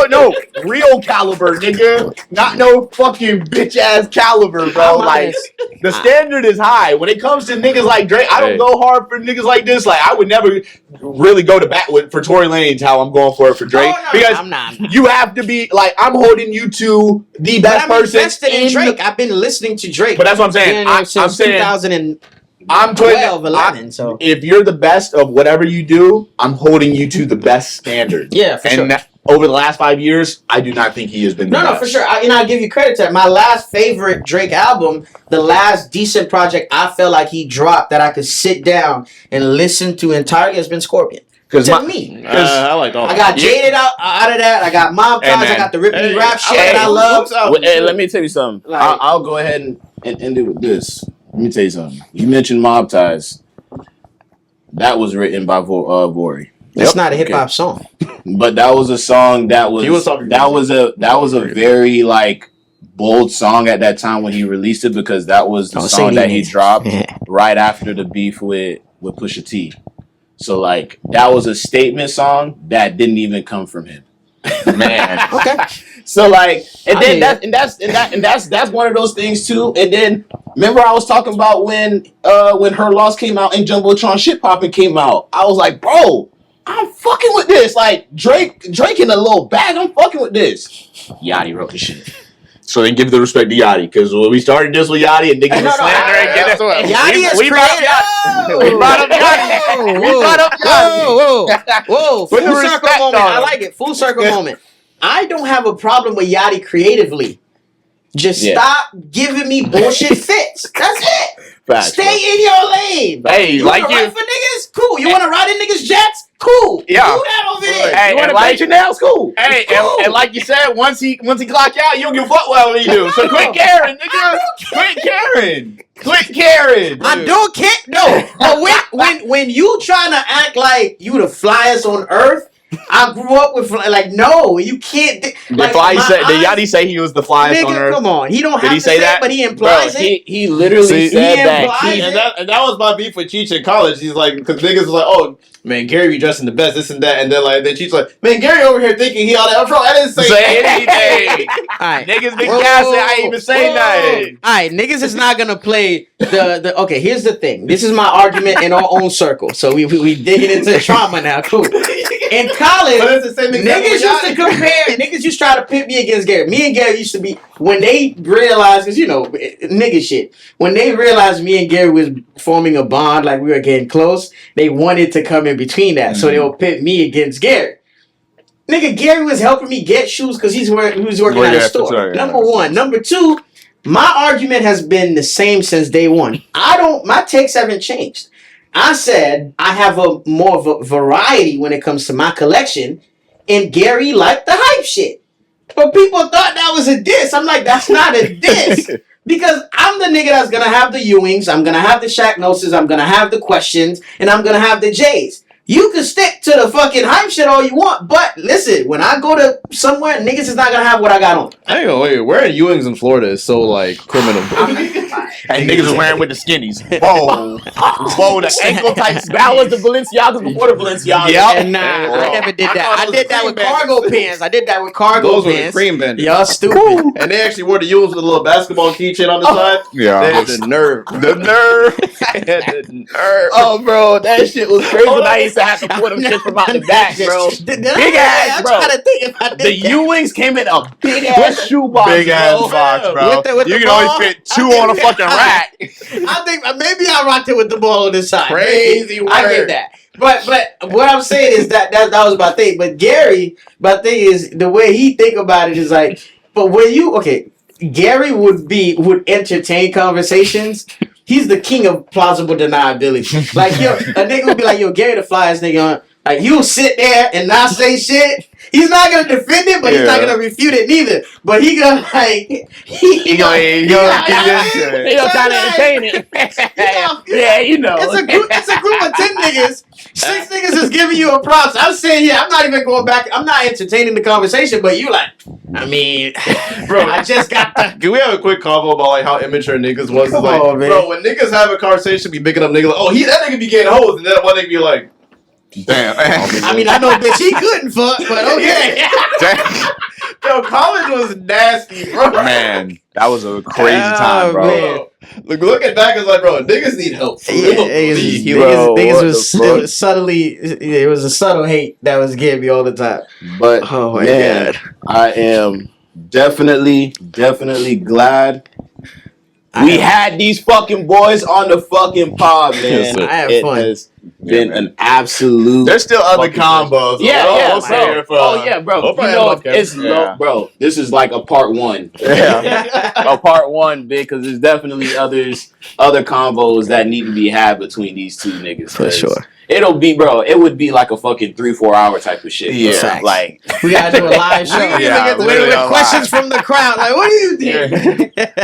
Speaker 2: No, real caliber, nigga. Not no fucking bitch ass caliber, bro. Like the standard is high when it comes to niggas like Drake. I don't go hard for niggas like this. Like I would never really go to bat for Tory Lanez how I'm going for it for Drake because
Speaker 4: I'm not.
Speaker 2: You have to be like I'm holding you to the best person
Speaker 4: in Drake. I've been listening to Drake,
Speaker 2: but that's what I'm saying. I'm
Speaker 4: since
Speaker 2: saying
Speaker 4: 2012, 11. So
Speaker 2: if you're the best of whatever you do, I'm holding you to the best standard.
Speaker 4: Yeah, for sure.
Speaker 2: Over the last 5 years, I do not think he has been the best.
Speaker 4: No, for sure. I'll give you credit to that. My last favorite Drake album, the last decent project I felt like he dropped that I could sit down and listen to entirely has been Scorpion. To me.
Speaker 3: I like all
Speaker 4: I got Jaded out of that. I got Mob Ties. I got the Rippity Rap shit that I love.
Speaker 1: Hey, let me tell you something. I'll go ahead and end it with this. Let me tell you something. You mentioned Mob Ties. That was written by Vori.
Speaker 4: It's not a hip hop song,
Speaker 1: but that was a song that was a very like bold song at that time when he released it because that was the song that he dropped right after the beef with Pusha T. So like that was a statement song that didn't even come from him. Man.
Speaker 4: Okay.
Speaker 1: So like that's one of those things too. And then remember I was talking about when Her Loss came out and Jumbotron Shit Poppin' came out. I was like, bro, I'm fucking with this. Like Drake in a little bag, I'm fucking with this. Yachty wrote the shit.
Speaker 2: So then give the respect to Yachty, because when we started this with Yachty and niggas were slandering,
Speaker 4: we brought up Yachty. Whoa. Full circle moment. I like it. Full circle moment. I don't have a problem with Yachty creatively. Just stop giving me bullshit fits. That's it. Facts, stay in your lane.
Speaker 2: Hey,
Speaker 4: you want to ride for niggas? Cool. You want to ride in niggas' jets? Cool.
Speaker 2: Yeah.
Speaker 4: Do that over there.
Speaker 2: Hey,
Speaker 4: you want to paint your nails? Cool.
Speaker 2: Hey,
Speaker 4: cool.
Speaker 2: And like you said, once he clock out, you don't give a fuck what he do. So quit caring, nigga. Quit caring.
Speaker 4: I don't care. No. But when you trying to act like you the flyest on earth, I grew up with like no, you can't.
Speaker 2: Did Yachty say he was the flyest on earth?
Speaker 4: Come on, he don't have to say that, but he implies it.
Speaker 1: He literally said that.
Speaker 3: And that was my beef with Cheech in college. He's like, because niggas was like, oh man, Gary be dressing the best, this and that, and then Cheech like, man, Gary over here thinking he all that. I didn't say anything.
Speaker 4: Alright,
Speaker 2: niggas been gassing. I ain't even say nothing.
Speaker 4: Alright, niggas is not gonna play the. Okay, here's the thing. This is my argument in our own circle. So we digging into trauma now. Cool. In college, niggas used to compare. Niggas used to try to pit me against Gary. Me and Gary used to be when they realized, because nigga shit. When they realized me and Gary was forming a bond, like we were getting close, they wanted to come in between that, so they would pit me against Gary. Nigga, Gary was helping me get shoes because he was working at a store. Number one. Number two, my argument has been the same since day one. My takes haven't changed. I said I have more of a variety when it comes to my collection, and Gary liked the hype shit. But people thought that was a diss. I'm like, that's not a diss. Because I'm the nigga that's going to have the Ewings, I'm going to have the Shaq Gnosis, I'm going to have the questions, and I'm going to have the J's. You can stick to the fucking hype shit all you want, but listen, when I go to somewhere, niggas is not gonna have what I got on.
Speaker 3: I ain't gonna wait. Wearing Ewings in Florida is so like criminal.
Speaker 2: And niggas was wearing with the skinnies. Whoa. Whoa, the ankle tights.
Speaker 1: That was the Balenciagas before the Balenciagas.
Speaker 2: Yep.
Speaker 4: And I never did that. I did that with cargo pants. I did that with cargo
Speaker 3: Those were the
Speaker 4: pants.
Speaker 3: cream bandits.
Speaker 4: Y'all stupid.
Speaker 3: And they actually wore the Ewings with a little basketball keychain on the side.
Speaker 2: Yeah.
Speaker 3: They had the nerve.
Speaker 2: The nerve.
Speaker 3: They had the nerve.
Speaker 1: Oh, bro, that shit was crazy. When I used to have to pull them shit from out the back, bro. Big ass,
Speaker 4: I'm
Speaker 1: bro.
Speaker 4: trying to think if I did
Speaker 1: The
Speaker 4: that.
Speaker 1: Ewings came in a big ass shoebox,
Speaker 2: Big ass
Speaker 1: bro.
Speaker 2: box, bro.
Speaker 4: With
Speaker 2: You
Speaker 4: the
Speaker 2: can
Speaker 4: ball?
Speaker 2: only fit 2 on a fucking rack.
Speaker 4: I think maybe I rocked it with the ball on this side.
Speaker 3: Crazy
Speaker 4: Maybe. I
Speaker 3: word.
Speaker 4: get that. But what I'm saying is that was my thing. But Gary, my thing is the way he think about it is like, but when you Gary would entertain conversations. He's the king of plausible deniability. Like a nigga would be like, yo, Gary the flyest nigga on. Like he'll sit there and not say shit. He's not gonna defend it, but he's not gonna refute it neither. But he gonna like
Speaker 2: He gonna
Speaker 1: kind of entertain it. Yeah, you know.
Speaker 4: It's a group of 10 niggas. 6 niggas is giving you a props. I'm saying here, I'm not even going back. I'm not entertaining the conversation, but you like, I mean,
Speaker 3: Bro,
Speaker 4: I just got the.
Speaker 3: Can we have a quick convo about like how immature niggas was?
Speaker 4: Come
Speaker 3: Like,
Speaker 4: on, man.
Speaker 3: bro, when niggas have a conversation, be picking up niggas like, oh, that nigga be getting hoes, and then one nigga be like,
Speaker 2: Damn.
Speaker 4: I mean, I know bitch he couldn't fuck, but okay.
Speaker 2: Damn.
Speaker 3: yo, college was nasty, bro.
Speaker 2: Man, that was a crazy
Speaker 4: Oh,
Speaker 2: time, bro.
Speaker 4: man.
Speaker 3: Looking back, it's like, bro, niggas need help. For real.
Speaker 1: Bro,
Speaker 4: It was a subtle hate that was giving me all the time.
Speaker 1: But
Speaker 4: Oh my
Speaker 1: man,
Speaker 4: God.
Speaker 1: I am definitely glad we had these fucking boys on the fucking pod, man.
Speaker 3: Yes, sir.
Speaker 4: I had
Speaker 1: It
Speaker 4: fun.
Speaker 1: has been an absolute.
Speaker 2: There's still other
Speaker 1: fucking
Speaker 2: combos.
Speaker 1: Yeah,
Speaker 2: We'll save it for,
Speaker 1: Oh yeah, bro.
Speaker 3: we'll
Speaker 1: You
Speaker 3: probably
Speaker 1: know,
Speaker 3: have Kevin.
Speaker 1: it's
Speaker 2: Yeah.
Speaker 1: bro. This is like a part 1.
Speaker 2: Yeah.
Speaker 1: A part 1, big, because there's definitely other combos that need to be had between these two niggas.
Speaker 4: For
Speaker 1: 'cause
Speaker 4: sure.
Speaker 1: It'll be, bro. It would be like a fucking 3-4 hour type of shit.
Speaker 2: Yeah.
Speaker 1: bro.
Speaker 4: Facts.
Speaker 1: Like
Speaker 4: We gotta do a live show.
Speaker 2: Yeah,
Speaker 4: with
Speaker 2: literally a
Speaker 4: questions
Speaker 2: live.
Speaker 4: from the crowd. Like, what do you think?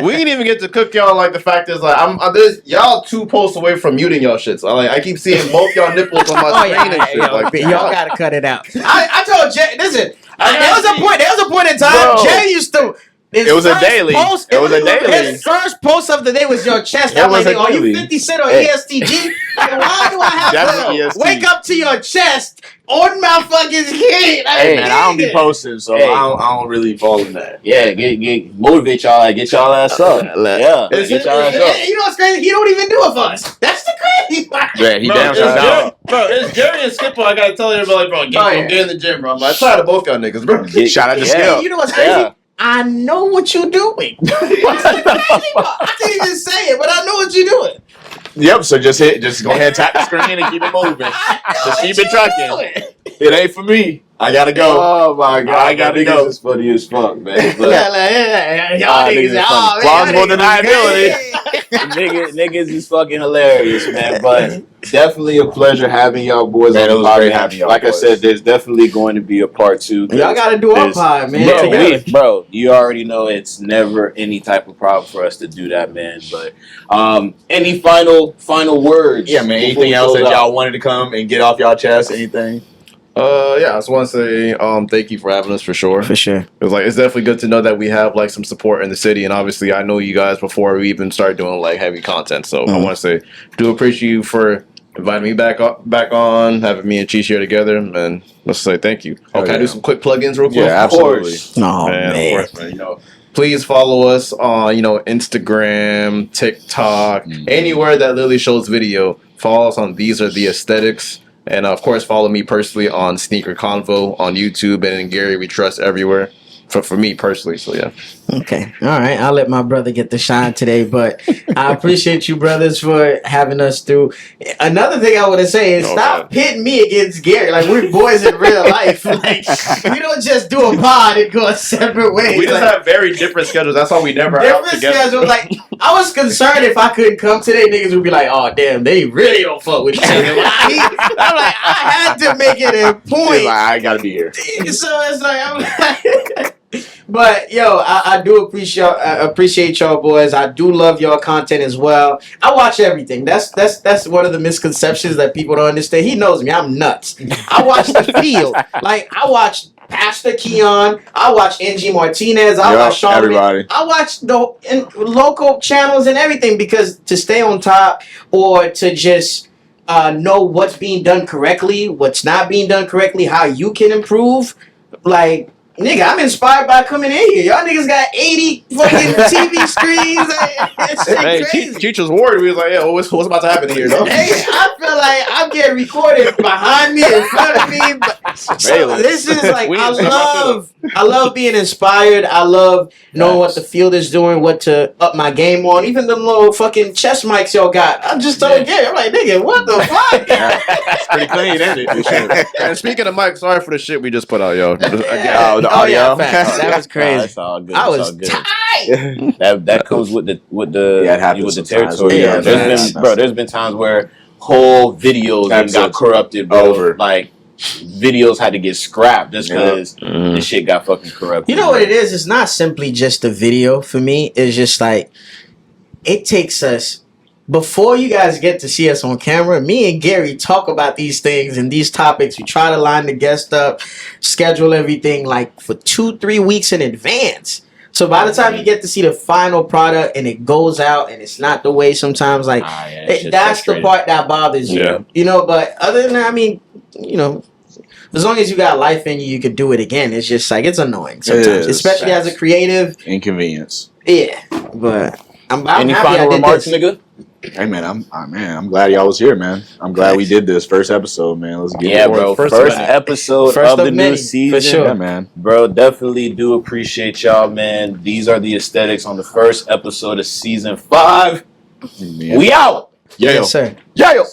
Speaker 3: We didn't even get to cook y'all. Like the fact is, like there's y'all 2 posts away from muting y'all shit. So I keep seeing both y'all nipples on my
Speaker 4: Oh
Speaker 3: screen
Speaker 4: yeah,
Speaker 3: and shit. Like,
Speaker 4: y'all gotta cut it out. I told Jay, listen. There was a point in time.
Speaker 1: Bro.
Speaker 4: Jay used to.
Speaker 2: It was a daily. It was a daily.
Speaker 4: His first post of the day was your chest.
Speaker 2: It
Speaker 4: I'm
Speaker 2: was
Speaker 4: like,
Speaker 2: a
Speaker 4: are you
Speaker 2: daily.
Speaker 4: 50 Cent or
Speaker 1: Hey.
Speaker 4: ESTG? Why do I have
Speaker 2: Definitely
Speaker 4: to
Speaker 2: EST.
Speaker 4: wake up to your chest on my fucking skin? Like,
Speaker 1: Hey,
Speaker 2: Man, I don't be posting, so
Speaker 1: Hey.
Speaker 2: I don't really fall in that.
Speaker 1: yeah, get motivate y'all, get y'all ass up. Yeah,
Speaker 3: It's-
Speaker 1: get y'all ass up.
Speaker 4: You know what's crazy? He don't even do it for us. That's the crazy part.
Speaker 2: Yeah, he
Speaker 3: Bro,
Speaker 2: damn
Speaker 3: it's
Speaker 2: sure
Speaker 3: Jerry,
Speaker 2: don't.
Speaker 3: bro, it's Jerry and Skipper. I gotta tell everybody, bro, get in the gym, bro. I'm like, tired of both y'all niggas, bro.
Speaker 1: Get-
Speaker 2: Shout out to
Speaker 1: yeah.
Speaker 2: Skip.
Speaker 4: You know what's crazy?
Speaker 1: Yeah.
Speaker 4: I know what you're doing. That's the crazy part. I can't even say it, but I know what you're doing.
Speaker 2: Yep, so just go ahead, tap the screen and keep it moving. Just keep it trucking. It ain't for me. I gotta go.
Speaker 1: Oh my god,
Speaker 2: I gotta go.
Speaker 1: It's funny as fuck, man. But
Speaker 4: Y'all
Speaker 1: Ah,
Speaker 4: niggas,
Speaker 1: niggas
Speaker 4: oh, man,
Speaker 2: Plausible
Speaker 4: y'all niggas
Speaker 2: deniability.
Speaker 1: niggas is fucking hilarious, man. But definitely a pleasure having y'all boys
Speaker 2: Man,
Speaker 1: on
Speaker 2: it
Speaker 1: the
Speaker 2: was
Speaker 1: pod.
Speaker 2: great having y'all
Speaker 1: Like I
Speaker 2: boys.
Speaker 1: said, there's definitely going to be a part 2.
Speaker 4: Y'all gotta do our pod, man.
Speaker 1: Bro,
Speaker 4: together.
Speaker 1: bro, you already know it's never any type of problem for us to do that, man. But any final words?
Speaker 2: Yeah, man.
Speaker 1: before we
Speaker 2: Anything else
Speaker 1: close
Speaker 2: that y'all
Speaker 1: out?
Speaker 2: wanted to come and get off y'all chest? Anything?
Speaker 3: Yeah, I just want to say, thank you for having us for sure.
Speaker 4: For sure.
Speaker 3: It's definitely good to know that we have like some support in the city, and obviously I know you guys before we even started doing like heavy content. So I want to say, do appreciate you for inviting me back on, having me and Cheech here together, and let's say thank you.
Speaker 2: Oh,
Speaker 3: Can I
Speaker 2: yeah.
Speaker 3: do some quick plugins real quick?
Speaker 2: Yeah,
Speaker 1: Of course.
Speaker 2: absolutely.
Speaker 4: Oh,
Speaker 3: Man,
Speaker 4: man.
Speaker 3: of course, man. You know, please follow us on Instagram, TikTok, anywhere that Lily shows video. Follow us on These Are the Aesthetics. And of course, follow me personally on Sneaker Convo on YouTube and in Gary We Trust everywhere. For me personally, so yeah.
Speaker 4: Okay. All right. I'll let my brother get the shine today, but I appreciate you brothers for having us through. Another thing I want to say is stop pitting me against Gary. Like, we're boys in real life. Like, we don't just do a pod and go separate ways.
Speaker 3: We just
Speaker 4: Like,
Speaker 3: have very different schedules. That's why we never out
Speaker 4: different
Speaker 3: together.
Speaker 4: schedule. Like, I was concerned if I couldn't come today, niggas would be like, oh, damn, they really don't fuck with each other. I'm like, I had to make it a
Speaker 2: He's
Speaker 4: point.
Speaker 2: like, I gotta be here.
Speaker 4: So it's like, I'm like, But yo, I do appreciate y'all boys. I do love y'all content as well. I watch everything. That's one of the misconceptions that people don't understand. He knows me. I'm nuts. I watch the field. Like I watch Pastor Keon. I watch Angie Martinez. I watch Sean.
Speaker 2: everybody.
Speaker 4: I watch the local channels and everything because to stay on top or to just know what's being done correctly, what's not being done correctly, how you can improve. Like, nigga, I'm inspired by coming in here. Y'all niggas got 80 fucking TV screens. That shit
Speaker 3: Hey,
Speaker 4: crazy.
Speaker 3: Cheech was worried. We was like, yeah, what's about to happen here, though?
Speaker 4: Hey, I feel like I'm getting recorded behind me, in front of me. But, so this is like I love being inspired. I love knowing what the field is doing, what to up my game on. Even the little fucking chest mics y'all got. I'm just telling Gary, I'm like, nigga, what the fuck?
Speaker 2: It's pretty clean, isn't it?
Speaker 3: And speaking of Mike, sorry for the shit we just put out, yo.
Speaker 2: Oh, the
Speaker 4: Oh yeah,
Speaker 2: audio.
Speaker 4: facts. That was
Speaker 1: Nah,
Speaker 4: crazy.
Speaker 1: it's all good.
Speaker 4: I
Speaker 1: It's
Speaker 4: was
Speaker 1: all good.
Speaker 4: tight.
Speaker 1: That comes with the
Speaker 2: Yeah, it happens
Speaker 1: with the
Speaker 2: sometimes.
Speaker 1: territory.
Speaker 4: Yeah,
Speaker 1: There's been times where whole videos got
Speaker 2: Episodes
Speaker 1: corrupted, bro.
Speaker 2: over.
Speaker 1: Like videos had to get scrapped just because the shit got fucking corrupted.
Speaker 4: You know what it is? It's not simply just the video for me. It's just like it takes us before you guys get to see us on camera. Me and Gary talk about these things and these topics. We try to line the guest up, schedule everything like for 2-3 weeks in advance. So by the time you get to see the final product and it goes out and it's not the way sometimes, like that's the part that bothers you.
Speaker 3: Yeah.
Speaker 4: You know, but other than that, I mean, you know, as long as you got life in you, you could do it again. It's just like it's annoying sometimes,
Speaker 2: is.
Speaker 4: especially as a creative.
Speaker 2: Inconvenience.
Speaker 4: Yeah, but I'm
Speaker 1: Any
Speaker 4: happy
Speaker 1: final
Speaker 4: I did
Speaker 1: remarks,
Speaker 4: this.
Speaker 1: nigga?
Speaker 2: Hey man, I'm glad y'all was here, man. I'm glad we did this first episode, man. Let's get
Speaker 1: Yeah,
Speaker 2: it.
Speaker 1: bro.
Speaker 3: First
Speaker 1: First
Speaker 3: of
Speaker 1: episode
Speaker 4: First
Speaker 1: of
Speaker 4: of
Speaker 1: the
Speaker 4: many,
Speaker 1: new
Speaker 4: for
Speaker 1: season.
Speaker 4: sure.
Speaker 2: Yeah, man.
Speaker 1: Bro, definitely do appreciate y'all, man. These are the aesthetics on the first episode of season 5.
Speaker 2: Yeah.
Speaker 1: We out.
Speaker 2: Yeah.
Speaker 4: Yes, sir.
Speaker 2: Yeah.